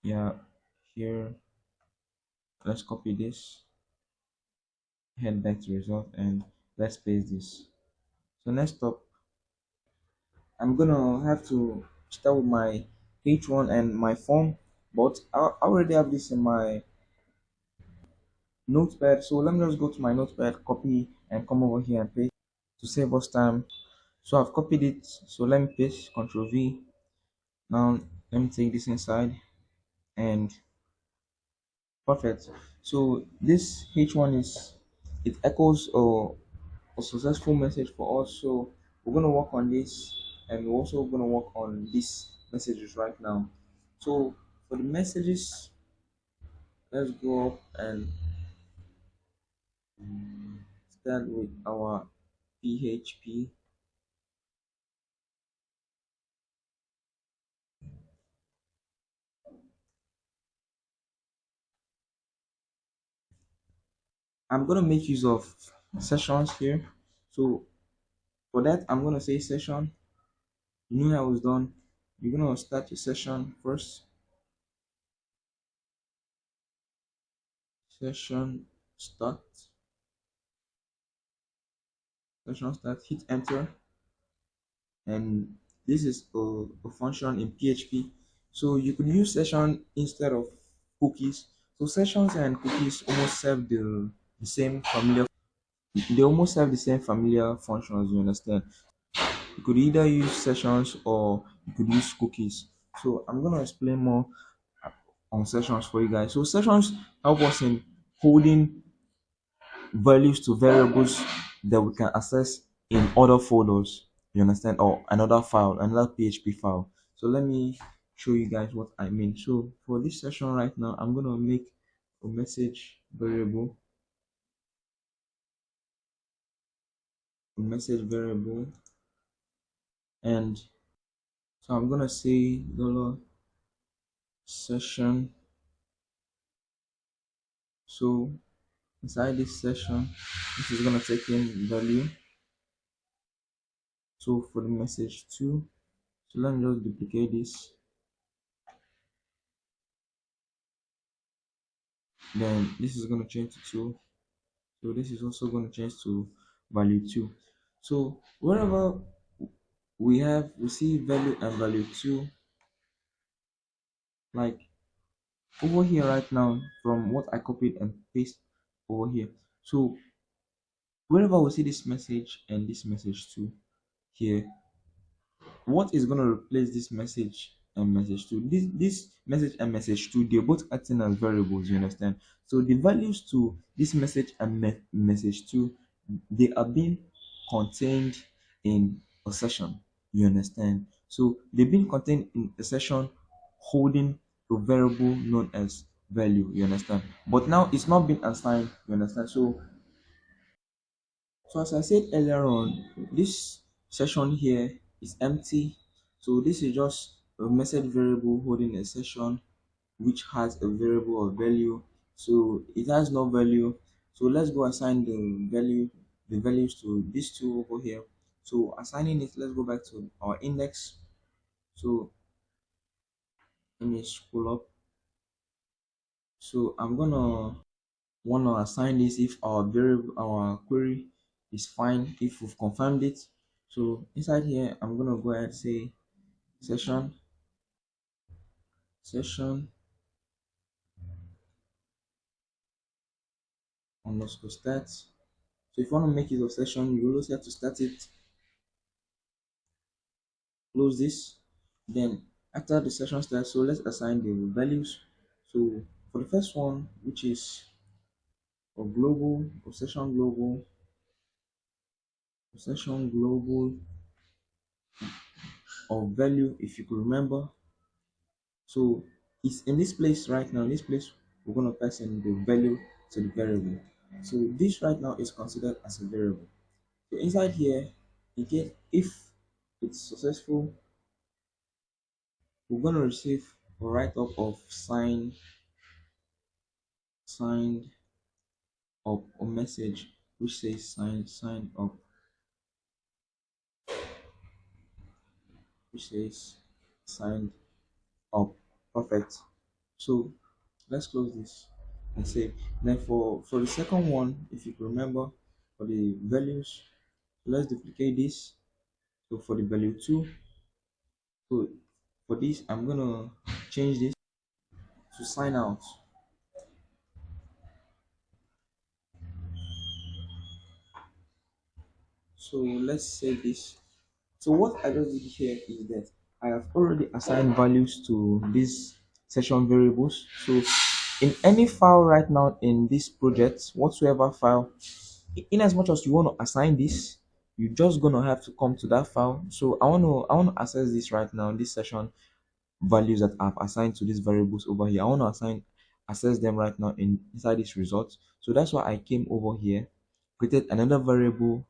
Yeah, here, let's copy this, head back to result, and let's paste this. So next up, I'm gonna have to start with my H1 and my form, but I already have this in my notepad. So let me just go to my notepad, copy, and come over here and paste to save us time. So I've copied it. So let me paste Ctrl V. Now let me take this inside and perfect. So this H1 is it echoes a successful message for us. So we're gonna work on this, and we're also gonna work on these messages right now. So for the messages, let's go up and start with our PHP. I'm gonna make use of sessions here. So for that, I'm gonna say session. You know how it's done. You're gonna start your session first. Session start. Session start. Hit enter, and this is a function in PHP. So you could use session instead of cookies. So sessions and cookies almost serve the same familiar. They almost have the same familiar functions. You understand? You could either use sessions or you could use cookies. So I'm gonna explain more on sessions for you guys. So sessions help us in holding values to variables that we can access in other folders. You understand? Or another file, another PHP file. So let me show you guys what I mean. So for this session right now, I'm gonna make a message variable, and so I'm gonna say dollar session. So inside this session, this is gonna take in value. So for the message two, so let me just duplicate this. Then this is gonna change to two. So this is also gonna change to value two. So wherever we see value and value two, like over here right now, from what I copied and paste over here. So wherever we see this message and this message two here, what is going to replace this message and message two? This message and message two, they're both acting as variables. You understand? So the values to this message and message two, they are being contained in a session. You understand? So they've been contained in a session holding a variable known as value. You understand? But now it's not been assigned. You understand? So as I said earlier on, this session here is empty. So this is just a message variable holding a session which has a variable or value. So it has no value. So let's go assign the values to these two over here. So assigning it, let's go back to our index. So let me scroll up. So I'm gonna wanna assign this if our variable, our query is fine, if we've confirmed it. So inside here, I'm gonna go ahead and say session session underscore start. So if you want to make use of session, you always have to start it, close this, then after the session starts, so let's assign the values. So for the first one, which is a global or session global of value, if you could remember. So it's in this place right now. In this place, we're gonna pass in the value to the variable. So this right now is considered as a variable. So inside here, in case if it's successful, we're gonna receive a write-up of signed up a message which says signed up, which says signed up. Perfect. So let's close this and save. Then for the second one, if you can remember, for the values, let's duplicate this. So for the value two, So for this, I'm gonna change this to sign out. So let's save this. So what I just did here is that I have already assigned values to these session variables. So in any file right now in this project, whatsoever file, in as much as you want to assign this, you're just gonna have to come to that file. So I want to access this right now, this session values that I've assigned to these variables over here. I want to access them right now inside this result. So that's why I came over here, created another variable,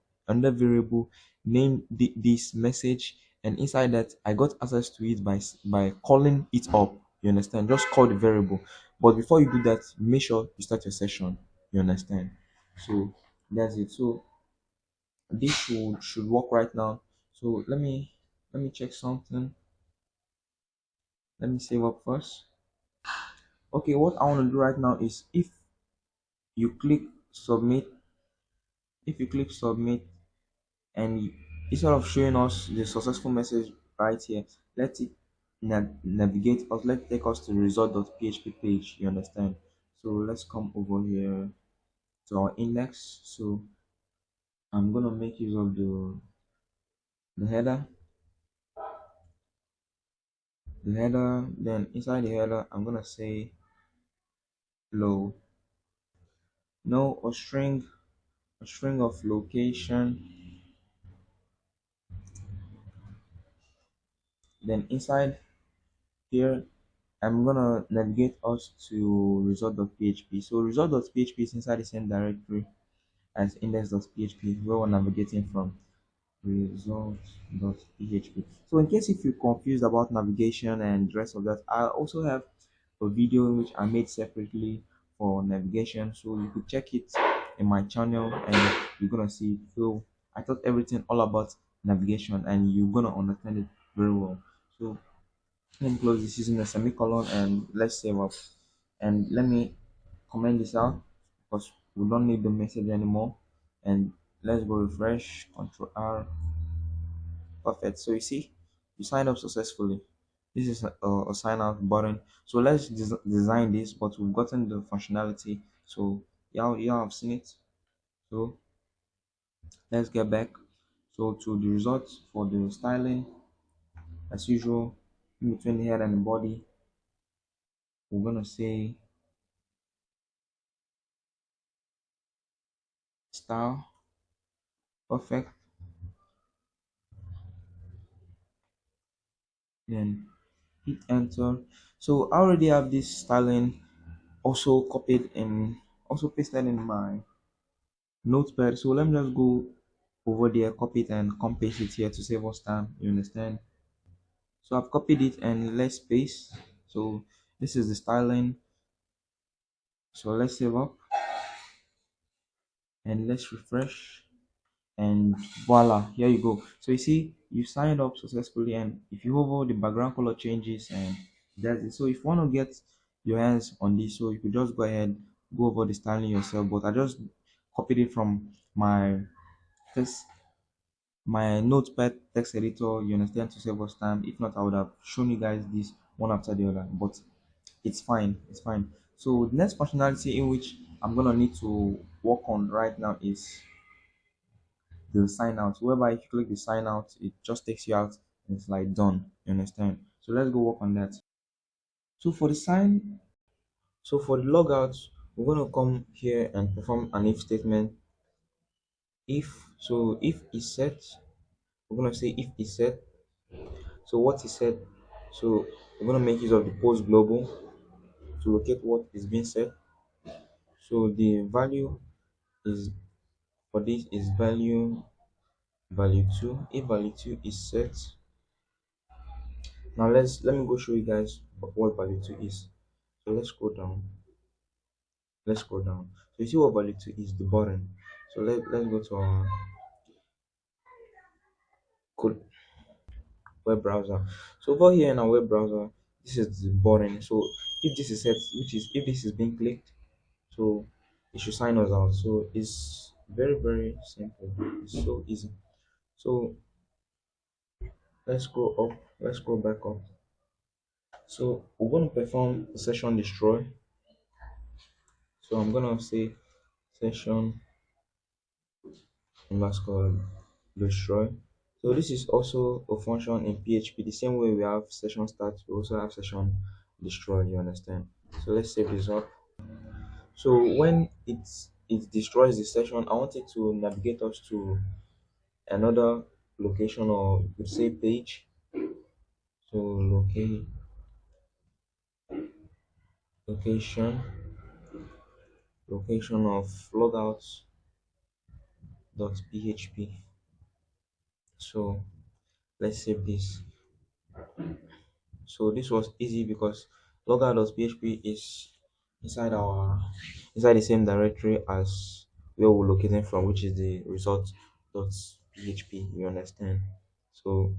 named this message, and inside that I got access to it by calling it up. You understand? Just call the variable. But before you do that, make sure you start your session. You understand? So that's it. So this should work right now. So let me check something. Let me save up first. Okay, what I want to do right now is you click submit, if you click submit, and instead of showing us the successful message right here, let it navigate us, let take us to the result.php page. You understand? So let's come over here to our index. So I'm gonna make use of the header, then inside the header I'm gonna say low, no, a string of location. Then inside here I'm gonna navigate us to result.php. So result.php is inside the same directory as index.php where we're navigating from, result.php. So in case if you're confused about navigation and the rest of that, I also have a video which I made separately for navigation, so you could check it in my channel and you're gonna see. So I taught everything all about navigation and you're gonna understand it very well. So let me close this using a semicolon and let's save up. And let me comment this out because we don't need the message anymore. And let's go refresh, Control R. Perfect. So you see, you signed up successfully. This is a sign out button. So let's design this, but we've gotten the functionality. So y'all have seen it. So let's get back. So to the results for the styling, as usual, in between the head and the body, we're gonna say style. Perfect. Then hit enter. So I already have this styling also copied and also pasted in my notepad. So let me just go over there, copy it and come paste it here to save us time. You understand? So I've copied it and let's paste. So this is the styling. So let's save up and let's refresh, and voila, here you go. So you see you signed up successfully, and if you hover, the background color changes and that's it. So if you want to get your hands on this, so you could just go ahead, go over the styling yourself, but I just copied it from text my notepad text editor. You understand, to save us time. If not, I would have shown you guys this one after the other, but it's fine. So the next functionality in which I'm gonna need to work on right now is the sign out, whereby if you click the sign out it just takes you out and it's like done. You understand? So let's go work on that. So for the sign so for the logout, we're going to come here and perform an if statement. If is set, we're going to say if is set. So what is set? So we're going to make use of the post global to locate what is being set. So the value is for this is value 2. If value 2 is set, now let me go show you guys what value 2 is. So let's scroll down. So you see what value 2 is, the button. So let's go to our code web browser. So over here in our web browser, this is the button. So if this is set, which is if this is being clicked, so it should sign us out. So it's very simple. It's so easy. So let's scroll up. Let's go back up. So we're going to perform session destroy. So I'm going to say session mysql destroy. So this is also a function in PHP. The same way we have session start, we also have session destroy. You understand? So let's save this up. So when it destroys the session, I want it to navigate us to another location, or you could say page. So location location of logouts.php. So let's save this. So this was easy because logout.php is inside our inside the same directory as where we're locating from, which is the result.php. You understand? So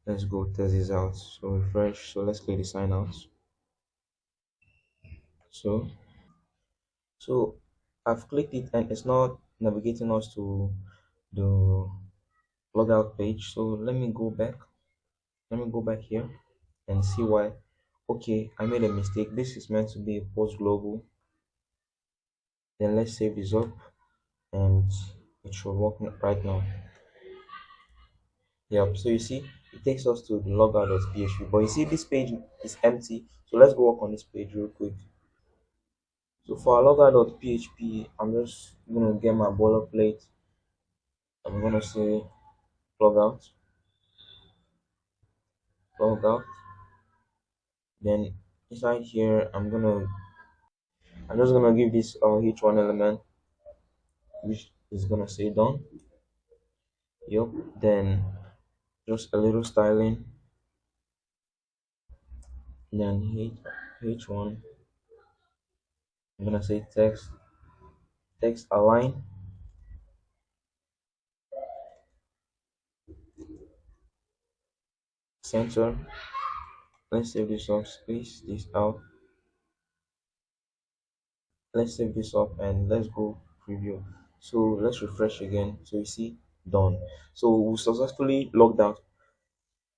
let's go test this out. So refresh. So let's click the sign out. So so I've clicked it and it's not navigating us to the logout page. So let me go back. Let me go back here and see why. Okay, I made a mistake. This is meant to be a post global. Then let's save this up and it should work right now. Yep, so you see it takes us to the logout.php, but you see this page is empty. So let's go work on this page real quick. So for our logout.php, I'm just gonna get my boilerplate. I'm gonna say logout, logout. Then inside here, I'm just gonna give this h1 element, which is gonna say done. Yep. Then just a little styling. Then h1. I'm gonna say text align center. Let's save this up. Space this out. Let's save this up and let's go preview. So let's refresh again. So you see done. So we successfully logged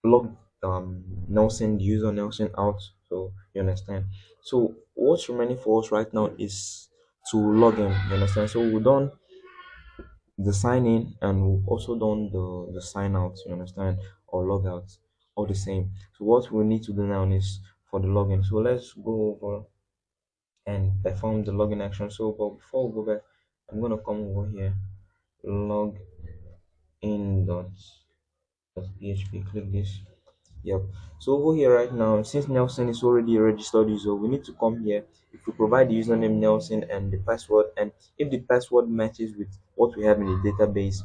Nelson, the user Nelson out. So you understand. So what's remaining for us right now is to log in. You understand. So we've done the sign in and we've also done the sign out. You understand, or log out, all the same. So what we need to do now is for the login. So let's go over and perform the login action. So but before we go back, I'm gonna come over here, log in dot php, click this. Yep. So over here right now, since Nelson is already a registered user, we need to come here. If we provide the username Nelson and the password, and if the password matches with what we have in the database,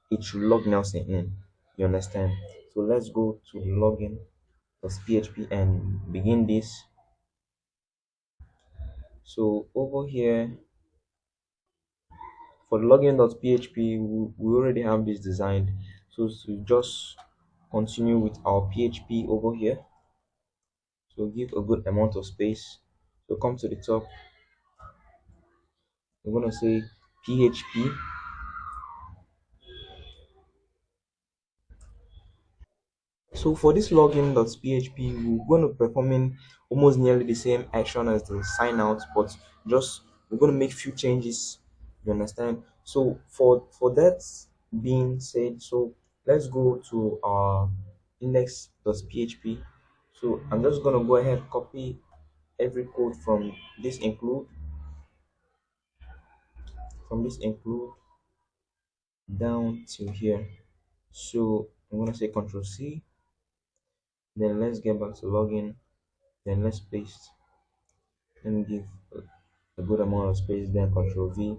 it should log Nelson in. You understand? So let's go to the login.php and begin this. So over here for the login.php, we already have this designed. So to just continue with our PHP over here. So give a good amount of space. So come to the top. We're gonna say PHP. So for this login.php, we're going to performing almost nearly the same action as the sign out, but just we're going to make few changes. You understand? So for that being said, so let's go to our index.php. So I'm just going to go ahead copy every code from this include down to here. So I'm going to say Control C. Then let's get back to login. Then let's paste. Let me give a good amount of space, then Control V.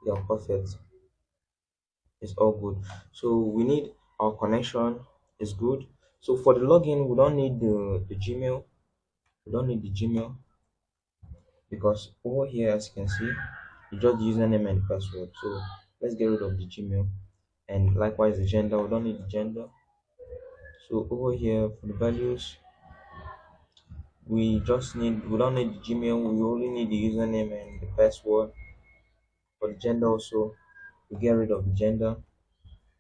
Yeah, perfect. It's all good. So we need our connection is good. So for the login, we don't need the Gmail. We don't need the Gmail because over here, as you can see, you just username and password. So let's get rid of the Gmail. And likewise the gender, we don't need the gender. So over here for the values, we don't need the Gmail, we only need the username and the password. For the gender also, we get rid of the gender.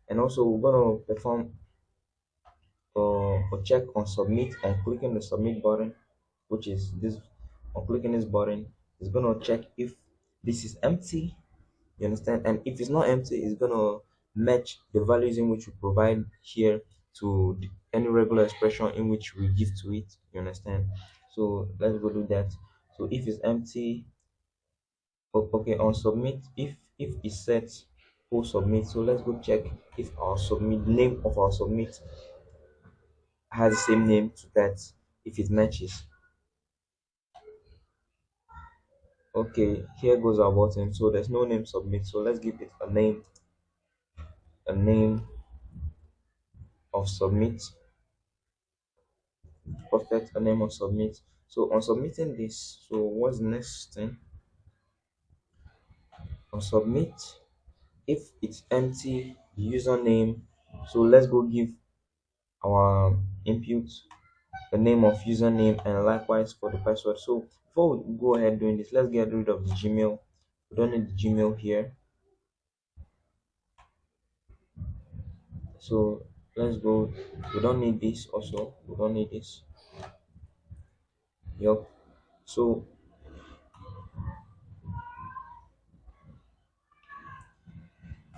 And also we're gonna perform or check on submit on clicking the submit button, which is this. On clicking this button, it's gonna check if this is empty. You understand? And if it's not empty, it's gonna match the values in which we provide here to any regular expression in which we give to it. You understand? So let's go do that. So if it's empty, okay, on submit, if it's set full submit, so let's go check if our submit name of our submit has the same name to that. If it matches, okay, here goes our button. So there's no name submit, so let's give it a name of submit. Perfect, a name of submit. So on submitting this, so what's the next thing? On submit, if it's empty, the username, so let's go give our input the name of username, and likewise for the password. So before we go ahead doing this, let's get rid of the Gmail. We don't need the Gmail here. So let's go. We don't need this also. We don't need this. Yup. So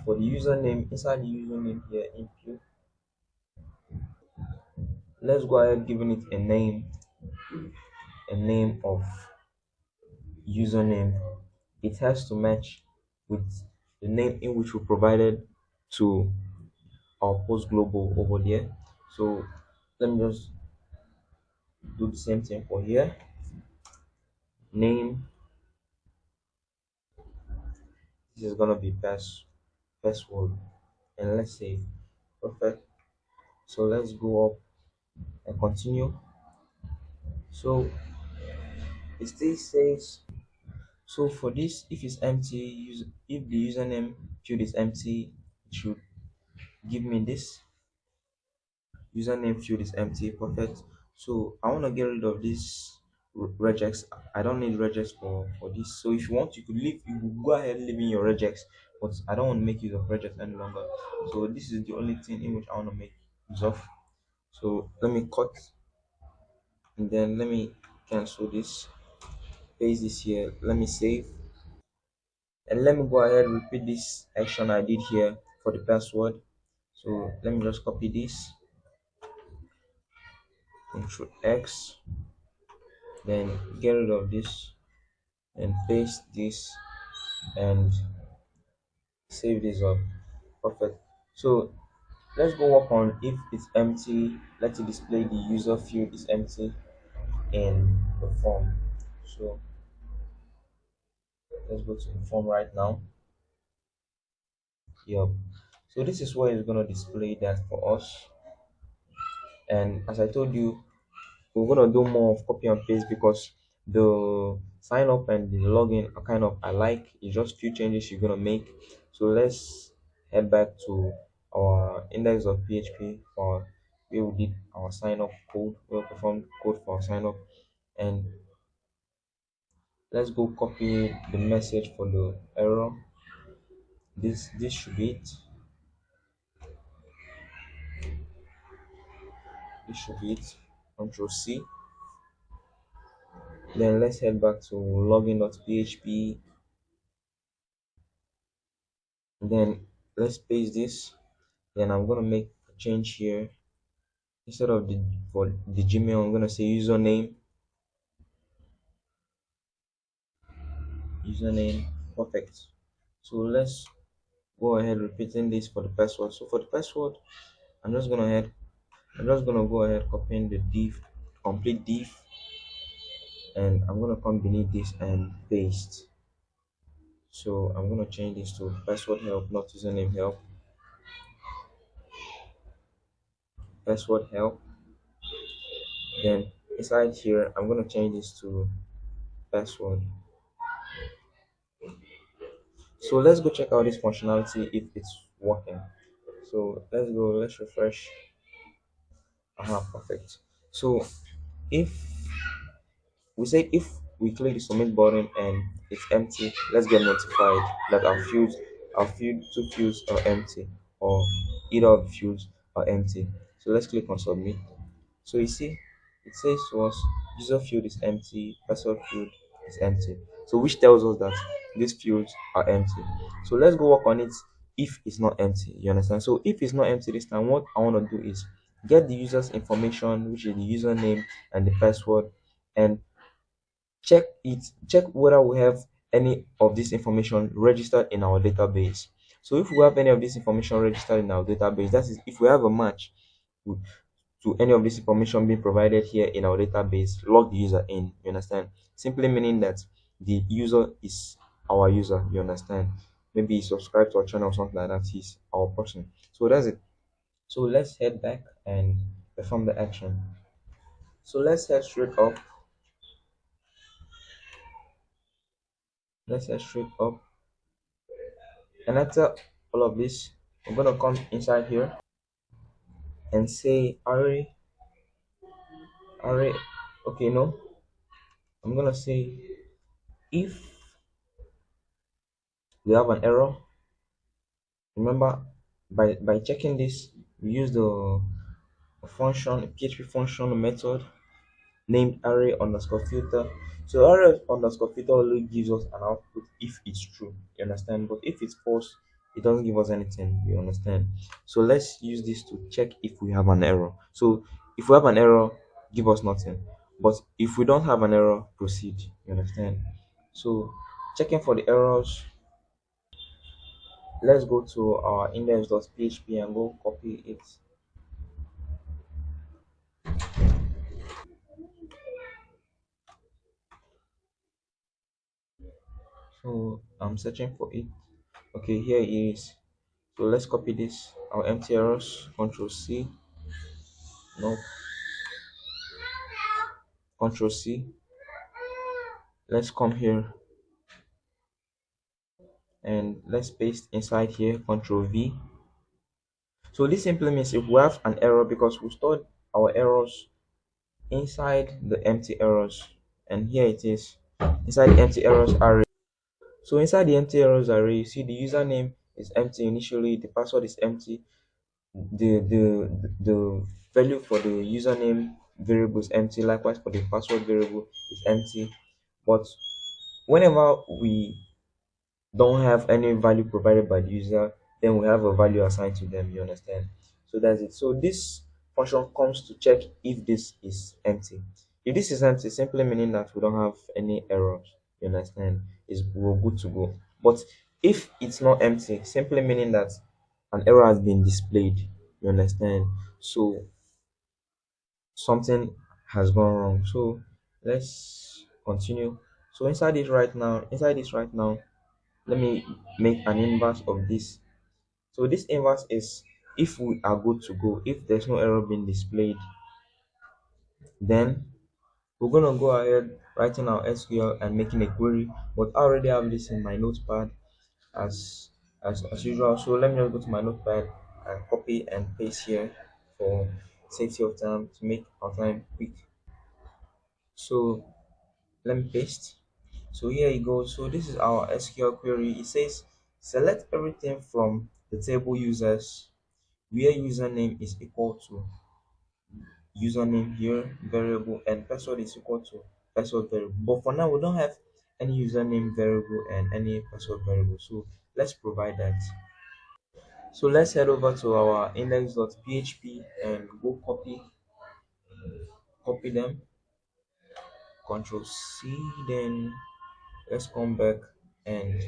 for the username, inside the username here, input, let's go ahead giving it a name of username. It has to match with the name in which we provided to our post global over there. So let me just do the same thing for here. Name, this is gonna be password, and let's say perfect. So let's go up and continue. So it still says, so for this, if it's empty, if the username field is empty, it should give me this. Username field is empty. Perfect. So I want to get rid of this regex. I don't need regex for this. So if you want, you could leave, you could go ahead leaving your regex, but I don't want to make use of regex any longer. So this is the only thing in which I want to make use of. So let me cut, and then let me cancel this, paste this here, let me save, and let me go ahead and repeat this action I did here for the password. So let me just copy this, Control X, then get rid of this and paste this and save this up. Perfect. So let's go work on if it's empty. Let it display the user field is empty in the form. So let's go to the form right now. Yep. So this is where it's gonna display that for us. And as I told you, we're gonna do more of copy and paste because the sign up and the login are kind of alike. It's just few changes you're gonna make. So let's head back to our index of PHP for where we did our sign up code, where we performed code for sign up, and let's go copy the message for the error. This should be it. This should be it. Control C. Then let's head back to login.php. Then let's paste this. Then I'm gonna make a change here. Instead of the for the Gmail, I'm gonna say username. Perfect. So let's go ahead repeating this for the password. So for the password, I'm just gonna head I'm just gonna go ahead copying the div, complete div, and I'm gonna come beneath this and paste. So I'm gonna change this to password help, not username help. Password help. Then inside here, I'm gonna change this to password. So let's go check out this functionality if it's working. So let's refresh. Perfect. So if we say if we click the submit button and it's empty, let's get notified that our field two fields are empty, or either of the fields are empty. So let's click on submit. So you see, it says to us user field is empty, password field is empty. So which tells us that these fields are empty. So let's go work on it if it's not empty. You understand? So if it's not empty this time, what I want to do is get the user's information, which is the username and the password, and check whether we have any of this information registered in our database. So if we have any of this information registered in our database, that is if we have a match to, to any of this information being provided here in our database, log the user in. You understand? Simply meaning that the user is our user. You understand? Maybe he subscribed to our channel or something like that. He's our person. So that's it. So let's head back and perform the action. So let's head straight up. Let's head straight up. And after all of this, we're gonna come inside here and say array. Okay, no, I'm gonna say if we have an error. Remember, by checking this, we use the function PHP function method named array underscore filter. So array underscore filter only gives us an output if it's true. You understand? But if it's false, it doesn't give us anything. You understand? So let's use this to check if we have an error. So if we have an error, give us nothing. But if we don't have an error, proceed. You understand? So checking for the errors, let's go to our index.php and go copy it. So I'm searching for it. Okay, here it is. So let's copy this, our empty errors, Control C, no, Control C. Let's come here and let's paste inside here, Control V. So this simply means if we have an error, because we stored our errors inside the empty errors, and here it is, inside the empty errors array. So inside the empty errors array, you see the username is empty initially, the password is empty, the value for the username variable is empty, likewise for the password variable is empty. But whenever we don't have any value provided by the user, then we have a value assigned to them. You understand? So that's it. So this function comes to check if this is empty. If this is empty, simply meaning that we don't have any errors. You understand? Is we're good to go. But if it's not empty, simply meaning that an error has been displayed. You understand? So something has gone wrong. So let's continue. So inside this right now, let me make an inverse of this. So this inverse is if we are good to go, if there's no error being displayed, then we're gonna go ahead writing our SQL and making a query. But I already have this in my notepad as as usual. So let me just go to my notepad and copy and paste here for safety of time to make our time quick. So let me paste. So here you go. So this is our SQL query. It says select everything from the table users where username is equal to username here variable and password is equal to password variable. But for now we don't have any username variable and any password variable. So let's provide that. So let's head over to our index.php and go copy them, Control C, then let's come back and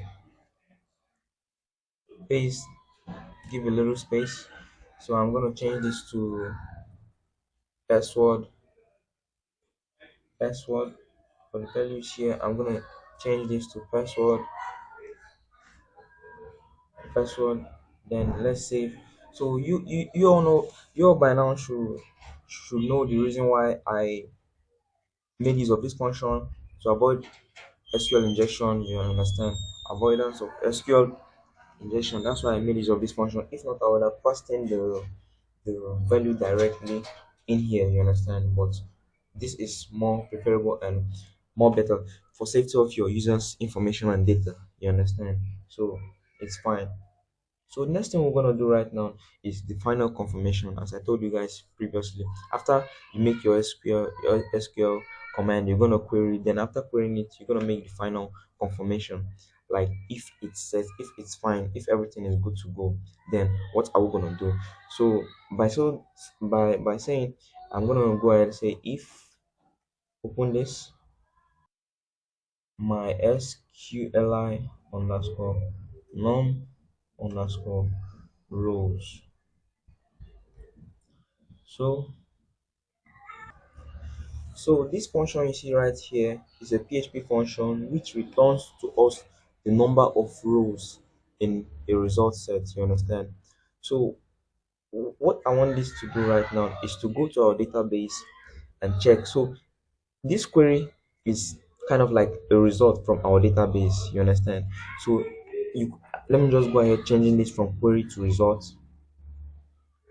paste, give a little space. So I'm going to change this to password, password for the values here. I'm going to change this to password. Then let's save. So you all know, you all by now should know the reason why I made use of this function to avoid SQL injection. You understand, avoidance of SQL injection. That's why I made use of this function. If not, I would have passed in the value directly in here. You understand, but this is more preferable and more better for safety of your users information and data. You understand, so it's fine. So the next thing we're gonna do right now is the final confirmation. As I told you guys previously, after you make your SQL command, you're gonna query. Then after querying it, you're gonna make the final confirmation. Like if it says if it's fine, if everything is good to go, then what are we gonna do? So by saying I'm gonna go ahead and say if open this my SQLI underscore num underscore rows. So this function you see right here is a PHP function which returns to us the number of rows in a result set. You understand? So what I want this to do right now is to go to our database and check. So this query is kind of like a result from our database. You understand? So you let me just go ahead changing this from query to result.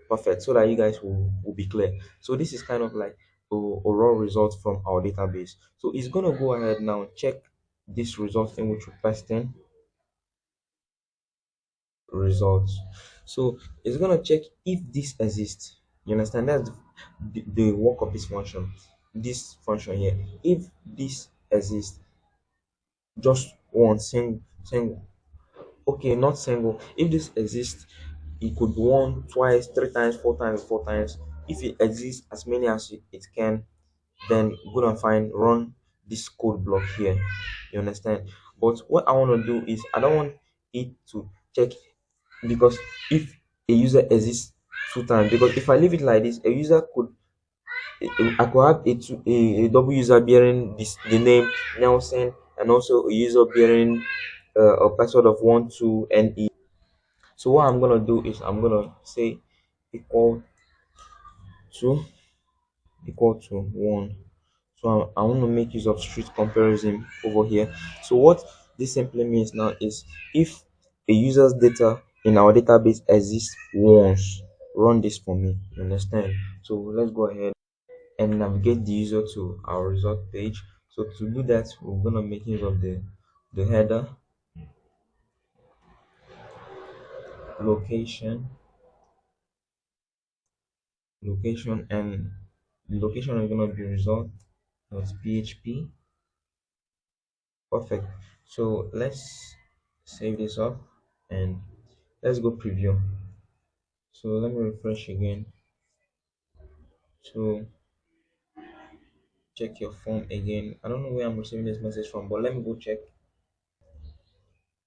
Perfect, so that you guys will be clear. So this is kind of like a raw result from our database. So it's going to go ahead now check this result in which we're pasting results. So it's going to check if this exists. You understand? That's the work of this function. This function here, if this exists, just one single. Okay, not single. If this exists, it could be one, twice, three times, four times, four times. If it exists as many as it can, then go and find run this code block here. You understand? But what I want to do is I don't want it to check, because if a user exists two times, because if I leave it like this, a user could I could have a double user bearing the name Nelson, and also a user bearing a password of 12NE. So what I'm gonna do is I'm gonna say equal to equal to 1. So I want to make use of street comparison over here. So what this simply means now is if a user's data in our database exists once, run this for me. You understand? So let's go ahead and navigate the user to our result page. So to do that, we're gonna make use of the header, location, and the location is gonna be result.php. Perfect. So let's save this up and let's go preview. So let me refresh again to check your form again. I don't know where I'm receiving this message from, but let me go check.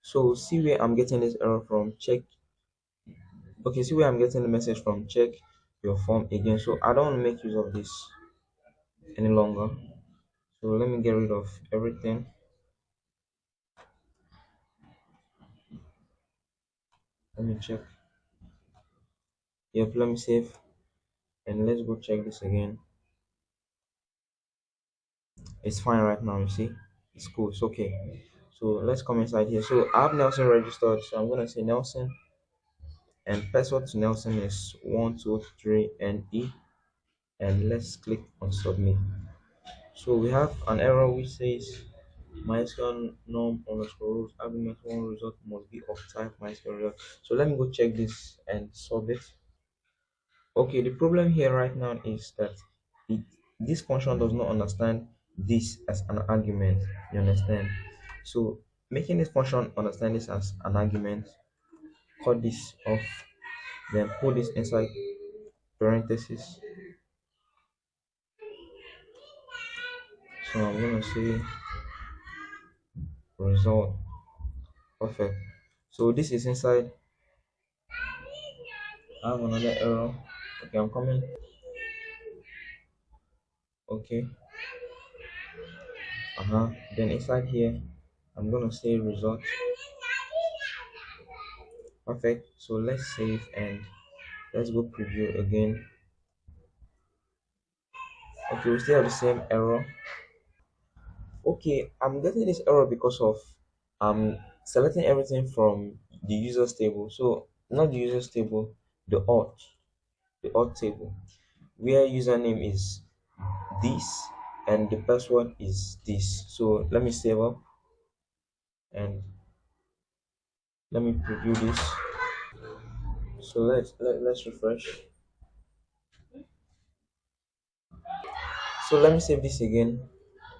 So see where I'm getting this error from. Check. Okay, see where I'm getting the message from. Check your form again. So I don't want to make use of this any longer. So let me get rid of everything. Let me check. Yep, let me save and let's go check this again. It's fine right now, you see. It's cool, it's okay. So let's come inside here. So I have Nelson registered, so I'm gonna say Nelson, and password to Nelson is 123NE, and let's click on submit. So we have an error which says mysql num underscore rows argument one result must be of type mysql result. So let me go check this and solve it. Okay, the problem here right now is that it this function does not understand this as an argument. You understand? So making this function understand this as an argument, cut this off, then put this inside parentheses. So I'm gonna say result. Perfect. So this is inside. I have another error. Okay, I'm coming. Okay. Then inside here, I'm gonna say result. Perfect. So let's save and let's go preview again. Okay, we still have the same error. Okay, I'm getting this error because of selecting everything from the users table. So not the users table, the auth table, where username is this and the password is this. So let me save up and let me preview this. So let's refresh. So let me save this again,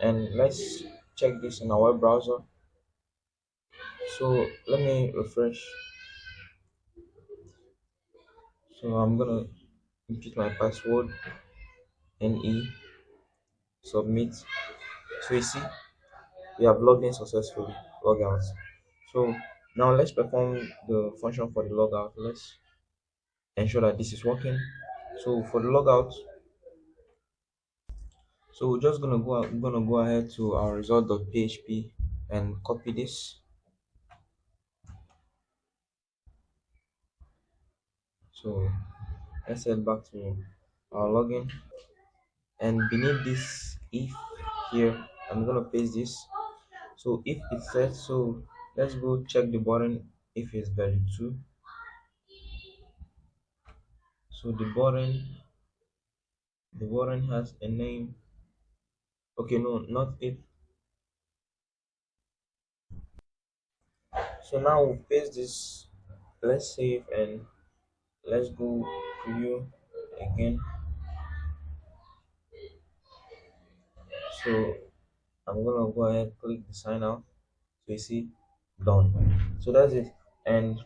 and let's check this in our web browser. So let me refresh. So I'm gonna input my password, NE, submit. So you see, we have logged in successfully. Log out. So now let's perform the function for the logout. Let's ensure that this is working. So for the logout, so we're just gonna go ahead to our result.php and copy this. So let's head back to our login, and beneath this if here I'm gonna paste this. So if it says so, let's go check the button if it's valid true. So the button has a name. Okay, no, not if. So now we paste this. Let's save and let's go preview again. So I'm gonna go ahead click the sign out. So you see, done. So that's it. And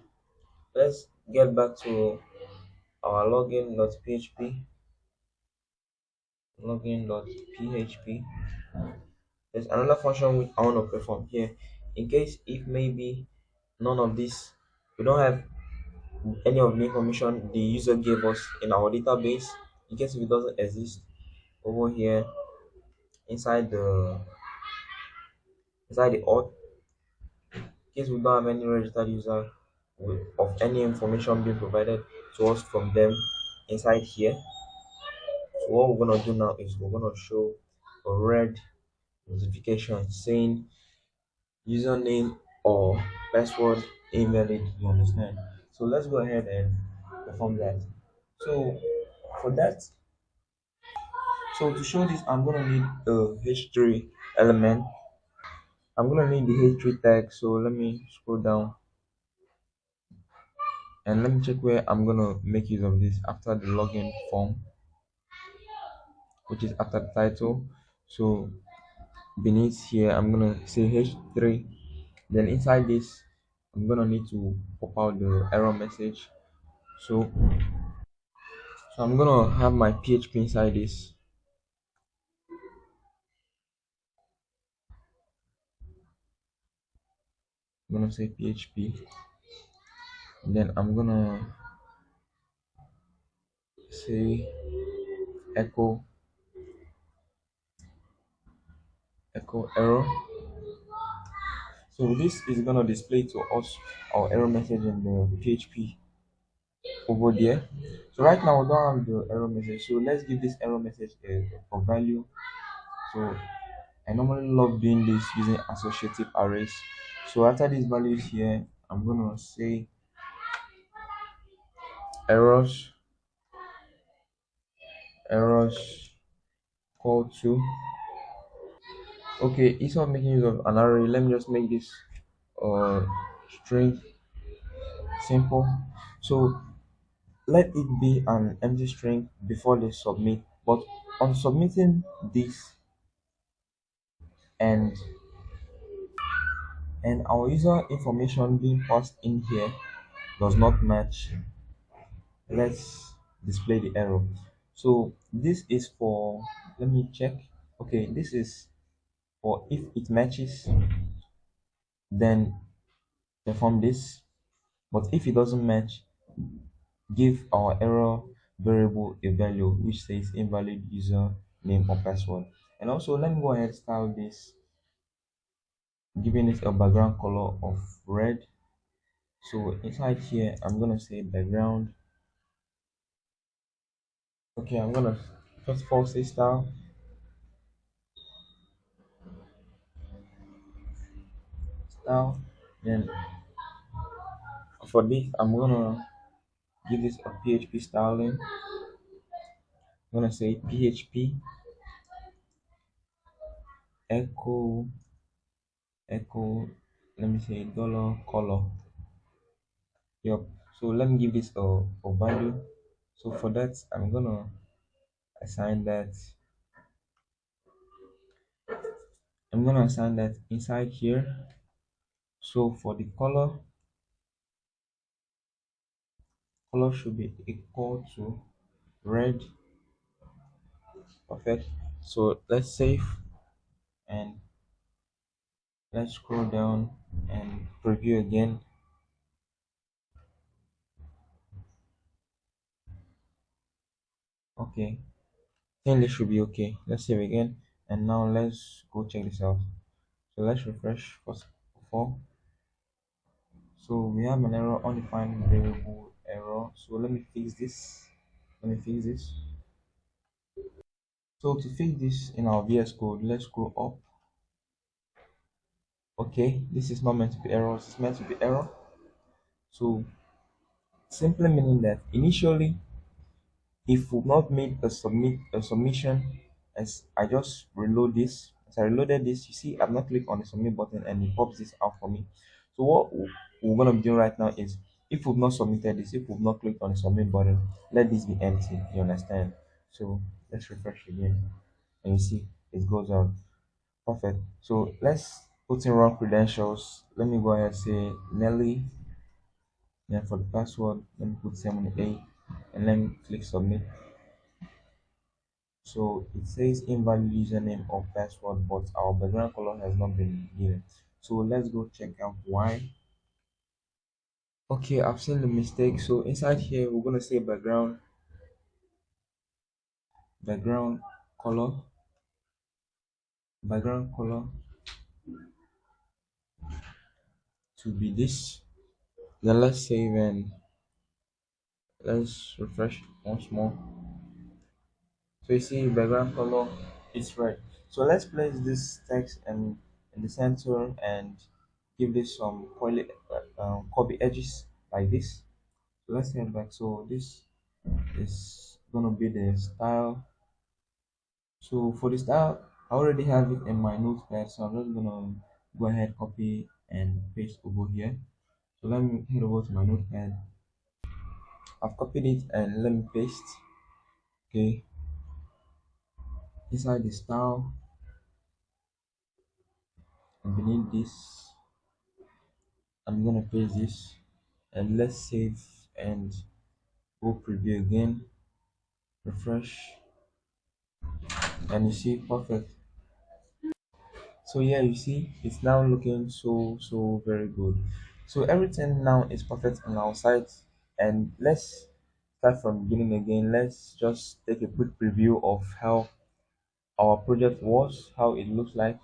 let's get back to our login.php. Login.php. There's another function which I want to perform here. In case if maybe none of this, we don't have any of the information the user gave us in our database. In case if it doesn't exist over here inside the auth, in case we don't have any registered user of any information being provided to us from them inside here. So what we're gonna do now is we're gonna show a red notification saying username or password invalid. You understand? So let's go ahead and perform that. So for that, so to show this, I'm gonna need a h3 element. I'm gonna need the h3 tag. So let me scroll down and let me check where I'm gonna make use of this after the login form, which is after the title. So beneath here, I'm gonna say h3. Then inside this, I'm gonna need to pop out the error message. So I'm gonna have my PHP inside this. I'm gonna say PHP. And then I'm gonna say echo error. So this is gonna display to us our error message in the PHP over there. So right now we don't have the error message. So let's give this error message a value. So I normally love doing this using associative arrays. So after these values here, I'm gonna say errors errors call to. Okay, instead of making use of an array, let me just make this uh string simple. So let it be an empty string before they submit. But on submitting this and our user information being passed in here does not match, let's display the error. So this is for, let me check. Okay, this is for if it matches, then perform this. But if it doesn't match, give our error variable a value which says invalid user name or password. And also let me go ahead and style this, giving it a background color of red. So inside here I'm gonna say background. Okay, I'm gonna first of all say style. Then for this I'm gonna give this a PHP styling. I'm gonna say PHP echo echo, let me say dollar color. Yep. So let me give this a value. So for that, I'm gonna assign that. I'm gonna assign that inside here. So for the color should be equal to red. Perfect. So let's save and let's scroll down and preview again. Okay, I think this should be okay. Let's save again, and now let's go check this out. So let's refresh first of all. So we have an error, undefined variable error. So let me fix this. Let me fix this. So to fix this in our VS Code, let's scroll up. Okay, this is not meant to be error. It's meant to be error. So simply meaning that initially, if we've not made a submission, as I just reload this, as I reloaded this, you see I've not clicked on the submit button and it pops this out for me. So what we're gonna be doing right now is, if we've not submitted this, if we've not clicked on the submit button, let this be empty. You understand? So let's refresh again, and you see it goes on. Perfect. So let's put in wrong credentials. Let me go ahead and say Nelly. Then for the password, let me put 78 and let me click submit. So it says invalid username or password, but our background color has not been given. So let's go check out why. Okay, I've seen the mistake. So inside here, we're gonna say background color, background color to be this. Then let's save and let's refresh once more. So you see background color is red. So let's place this text in the center and give this some curvy edges like this. So let's head back. So this is gonna be the style. So for the style, I already have it in my notepad, so I'm just gonna go ahead, copy and paste over here. So let me head over to my notepad. I've copied it and let me paste. Okay, inside the style and beneath this, I'm gonna paste this and let's save and go preview again, refresh, and you see perfect. So yeah, you see it's now looking so very good. So everything now is perfect on our site, and let's start from beginning again. Let's just take a quick preview of how our project was, how it looks like.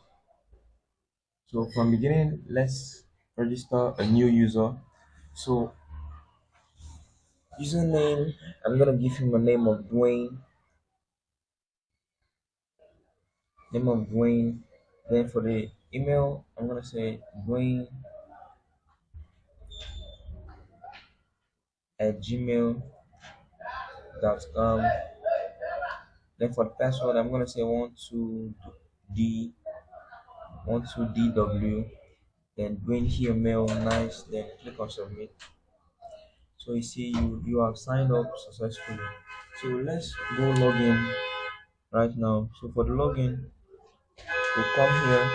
So from beginning, let's register a new user. So username, I'm gonna give him a name of Dwayne, name of Dwayne. Then for the email, I'm gonna say Dwayne@gmail.com. Then for the password, I'm gonna say 12D then Dwayne here mail nice, then click on submit. So you see you have signed up successfully. So let's go log in right now. So for the login, we'll come here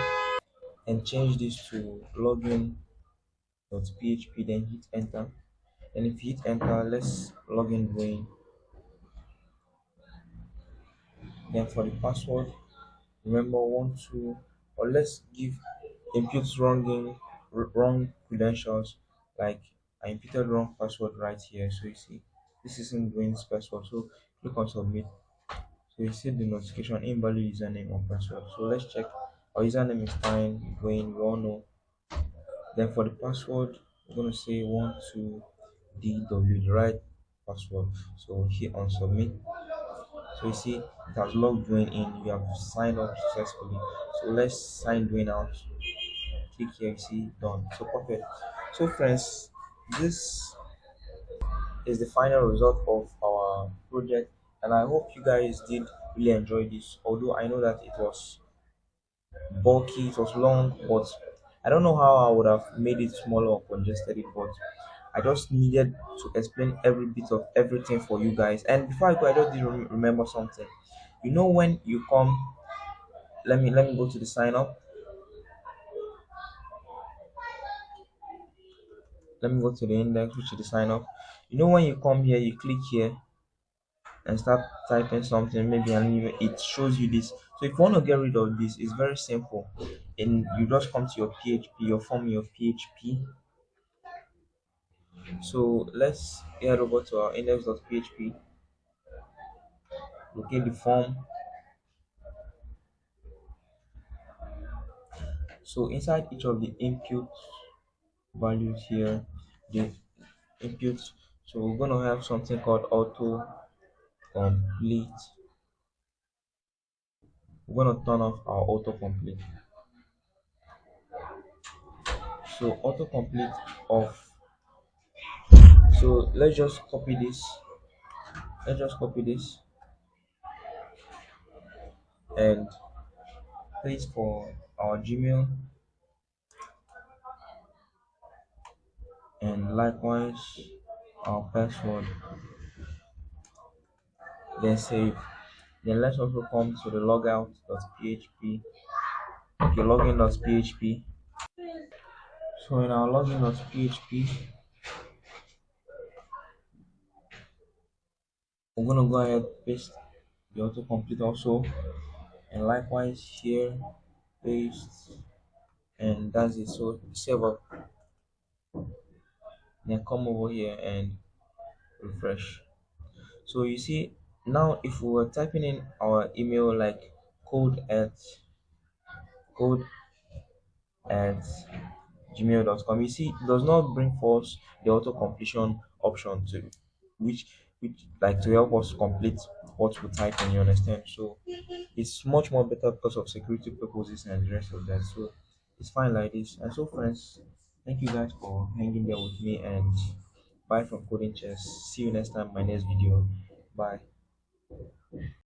and change this to login.php, then hit enter. And if you hit enter, let's log in Dwayne. Then for the password, remember one two, or let's give input wrong credentials, like I inputted wrong password right here. So you see this isn't Dwayne's password, so click on submit. So you see the notification invalid username or password. So let's check. Our username is fine, Dwayne, we all know. Then for the password, we're gonna say 12DW, the right password. So hit on submit. So you see it has logged Dwayne in. You have signed up successfully. So let's sign Dwayne out. Click here, you see done. So perfect. So friends, this is the final result of our project, and I hope you guys did really enjoy this. Although I know that it was bulky, it was long, but I don't know how I would have made it smaller or congested it, but I just needed to explain every bit of everything for you guys. And before I go, I just did remember something. You know, when you come, let me go to the sign up. Let me go to the index, which is the sign up. You know, when you come here, you click here and start typing something, maybe an email, it shows you this. So if you want to get rid of this, it's very simple. And you just come to your PHP, your form, your PHP. So let's head over to our index.php, locate the form. So inside each of the input values here, the inputs, so we're gonna have something called auto complete. We're gonna turn off our autocomplete. So autocomplete off. So let's just copy this. Let's just copy this and paste for our Gmail, and likewise our password. Then save. Then let's also come to the logout.php. Okay, login.php. So in our login.php, we're gonna go ahead paste the autocomplete also, and likewise here paste, and that's it. So save up, then come over here and refresh. So you see now, if we were typing in our email like code at gmail.com, you see it does not bring forth the auto completion option to which like to help us complete what we type in, you understand? So it's much more better because of security purposes and the rest of that. So it's fine like this. And so friends, thank you guys for hanging there with me, and bye from Coding Chess. See you next time, my next video. Bye.